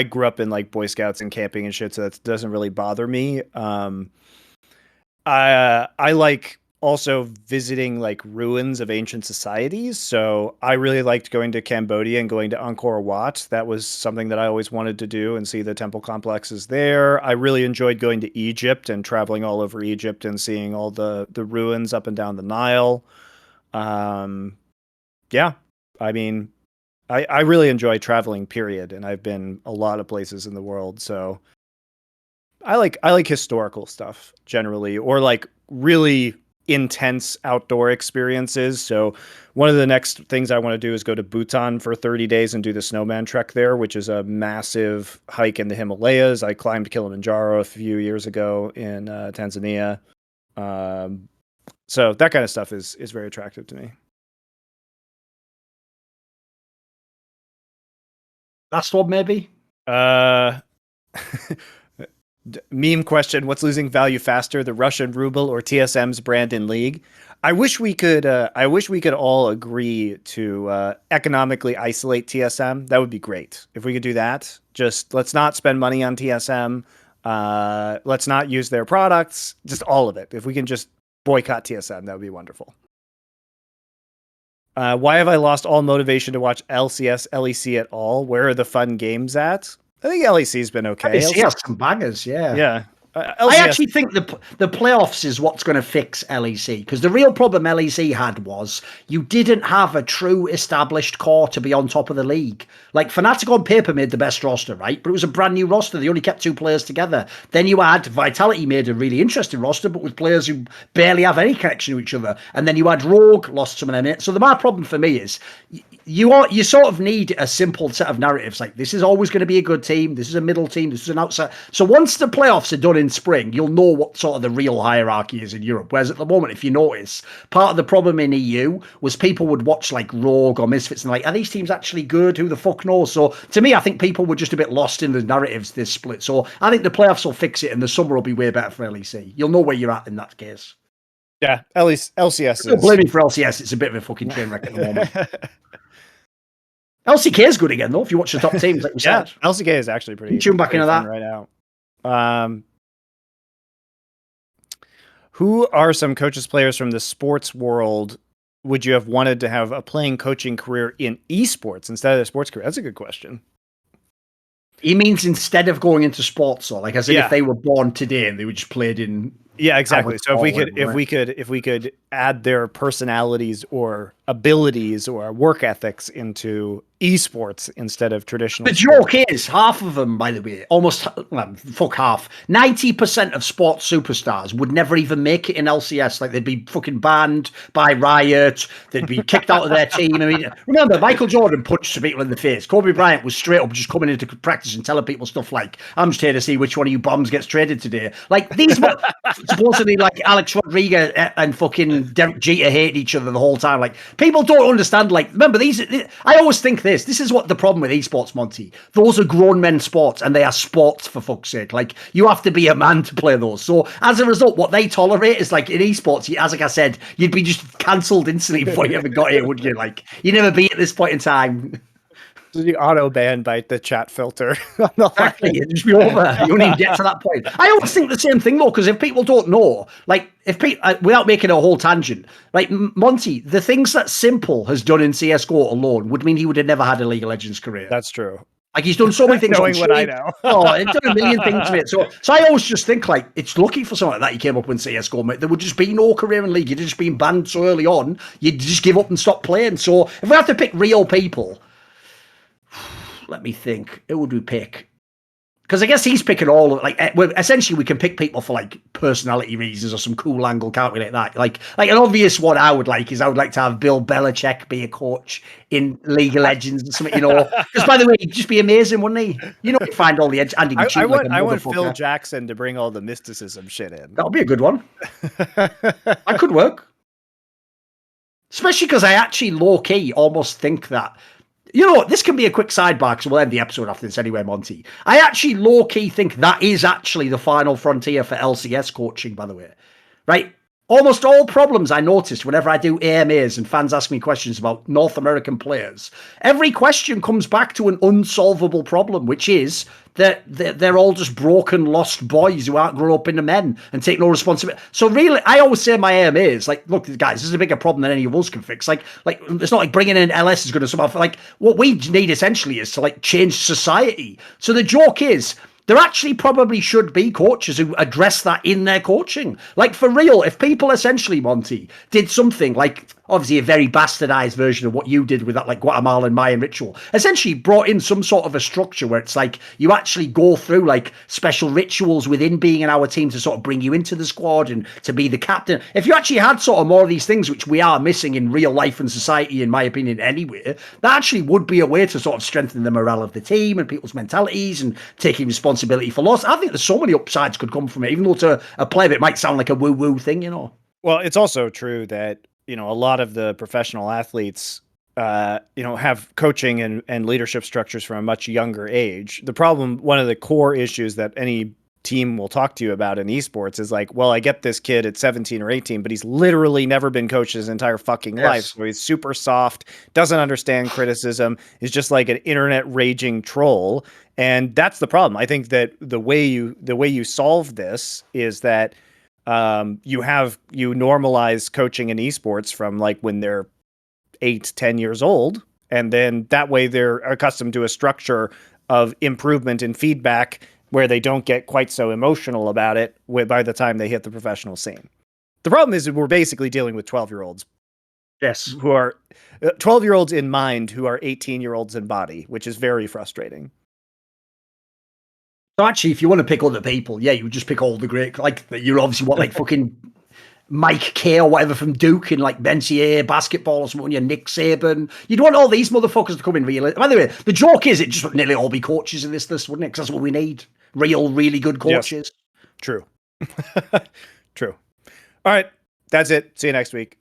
grew up in like Boy Scouts and camping and shit, so that doesn't really bother me. I like also visiting like ruins of ancient societies. So I really liked going to Cambodia and going to Angkor Wat. That was something that I always wanted to do and see the temple complexes there. I really enjoyed going to Egypt and traveling all over Egypt and seeing all the ruins up and down the Nile. Yeah, I mean, I really enjoy traveling, period, and I've been a lot of places in the world, so I like historical stuff generally, or like really intense outdoor experiences. So one of the next things I want to do is go to Bhutan for 30 days and do the snowman trek there, which is a massive hike in the Himalayas. I climbed Kilimanjaro a few years ago in Tanzania. So that kind of stuff is very attractive to me. Last one, maybe? Meme question: what's losing value faster, the Russian ruble or TSM's brand in League? I wish we could all agree to economically isolate TSM. That would be great if we could do that. Just let's not spend money on TSM. Let's not use their products. Just all of it. If we can just boycott TSM, that would be wonderful. Why have I lost all motivation to watch LCS, LEC at all? Where are the fun games at? I think LEC's been okay. LEC has some bangers, yeah. Yeah. I actually think the playoffs is what's going to fix LEC, because the real problem LEC had was you didn't have a true established core to be on top of the league. Like Fnatic on paper made the best roster, right? But it was a brand new roster. They only kept 2 players together. Then you had Vitality made a really interesting roster, but with players who barely have any connection to each other. And then you had Rogue, lost some of them. So my problem for me is you sort of need a simple set of narratives. Like, this is always going to be a good team. This is a middle team. This is an outside. So once the playoffs are done in spring, you'll know what sort of the real hierarchy is in Europe. Whereas at the moment, if you notice, part of the problem in EU was people would watch like Rogue or Misfits and like, are these teams actually good? Who the fuck knows? So to me, I think people were just a bit lost in the narratives this split. So I think the playoffs will fix it and the summer will be way better for LEC. You'll know where you're at in that case. Yeah, at least LCS Don't blame me for LCS. It's a bit of a fucking train wreck at the moment. LCK is good again, though, if you watch the top teams, like we said. LCK is actually pretty tune back into that right now. Who are some coaches players from the sports world would you have wanted to have a playing coaching career in esports instead of a sports career? That's a good question. He means instead of going into sports, or like as if they were born today and they were just played in. Yeah, exactly. So if we could add their personalities or abilities or work ethics into esports instead of traditional. The joke is, half of them, by the way, almost fuck half, 90% of sports superstars would never even make it in LCS. Like, they'd be fucking banned by Riot. They'd be kicked out of their team. I mean, remember, Michael Jordan punched people in the face. Kobe Bryant was straight up just coming into practice and telling people stuff like, "I'm just here to see which one of you bombs gets traded today." Like, these were supposedly like Alex Rodriguez and fucking Derek Jeter hated each other the whole time. Like, people don't understand. Like, remember, I always think this is what the problem with esports, Monty. Those are grown men sports, and they are sports, for fuck's sake. Like, you have to be a man to play those. So as a result, what they tolerate is, like, in esports, as like I said, you'd be just cancelled instantly before you ever got here, wouldn't you? Like, you'd never be at this point in time. You auto ban by the chat filter. Exactly, it'd just be over. You don't even get to that point. I always think the same thing though, because if people don't know, like, if people, without making a whole tangent, like Monty, the things that Simple has done in CS:GO alone would mean he would have never had a League of Legends career. That's true. Like, he's done so many things. Knowing what I know. He's done a million things with it. So I always just think, like, it's lucky for something like that he came up in CS:GO, mate. There would just be no career in League. You'd just been banned so early on, you'd just give up and stop playing. So if we have to pick real people, let me think. Who would we pick? Because I guess he's picking all of, like, essentially we can pick people for like personality reasons or some cool angle, can't we? Like that. Like an obvious one I would like to have Bill Belichick be a coach in League of Legends or something, you know. Because by the way, he'd just be amazing, wouldn't he? You know, he'd find all the edge. Andy, I want Phil Jackson to bring all the mysticism shit in. That would be a good one. That could work. Especially because I actually low key almost think that. You know, this can be a quick sidebar because we'll end the episode after this anyway, Monty. I actually low-key think that is actually the final frontier for LCS coaching, by the way. Right? Almost all problems I noticed whenever I do AMAs and fans ask me questions about North American players, every question comes back to an unsolvable problem, which is that they're all just broken, lost boys who aren't grown up into men and take no responsibility. So really, I always say in my AMAs, like, look, guys, this is a bigger problem than any of us can fix. Like it's not like bringing in LS is going to somehow, like, what we need essentially is to, like, change society. So the joke is, there actually probably should be coaches who address that in their coaching. Like, for real, if people essentially, Monty, did something like, obviously a very bastardized version of what you did with that, like, Guatemalan Mayan ritual, essentially brought in some sort of a structure where it's like, you actually go through, like, special rituals within being in our team to sort of bring you into the squad and to be the captain. If you actually had sort of more of these things, which we are missing in real life and society, in my opinion, anyway, that actually would be a way to sort of strengthen the morale of the team and people's mentalities and taking responsibility for loss. I think there's so many upsides could come from it, even though to a player it might sound like a woo-woo thing, you know. Well, it's also true that, you know, a lot of the professional athletes, you know, have coaching and leadership structures from a much younger age. The problem, one of the core issues that any team will talk to you about in esports is like, well, I get this kid at 17 or 18, but he's literally never been coached his entire fucking life. So he's super soft, doesn't understand criticism, is just like an internet raging troll. And that's the problem. I think that the way you solve this is that you normalize coaching in esports from like when they're 8-10 years old. And then that way they're accustomed to a structure of improvement and feedback where they don't get quite so emotional about it by the time they hit the professional scene. The problem is that we're basically dealing with 12-year-olds. Yes. Who are 12-year-olds in mind who are 18-year-olds in body, which is very frustrating. So actually, if you want to pick other people, yeah, you would just pick all the great, like, you're obviously what, like fucking Mike K or whatever from Duke and like NCAA basketball or something, Nick Saban. You'd want all these motherfuckers to come in real. By the way, the joke is it just would nearly all be coaches in this, wouldn't it? Because that's what we need. Really good coaches. Yes. True. True. All right. That's it. See you next week.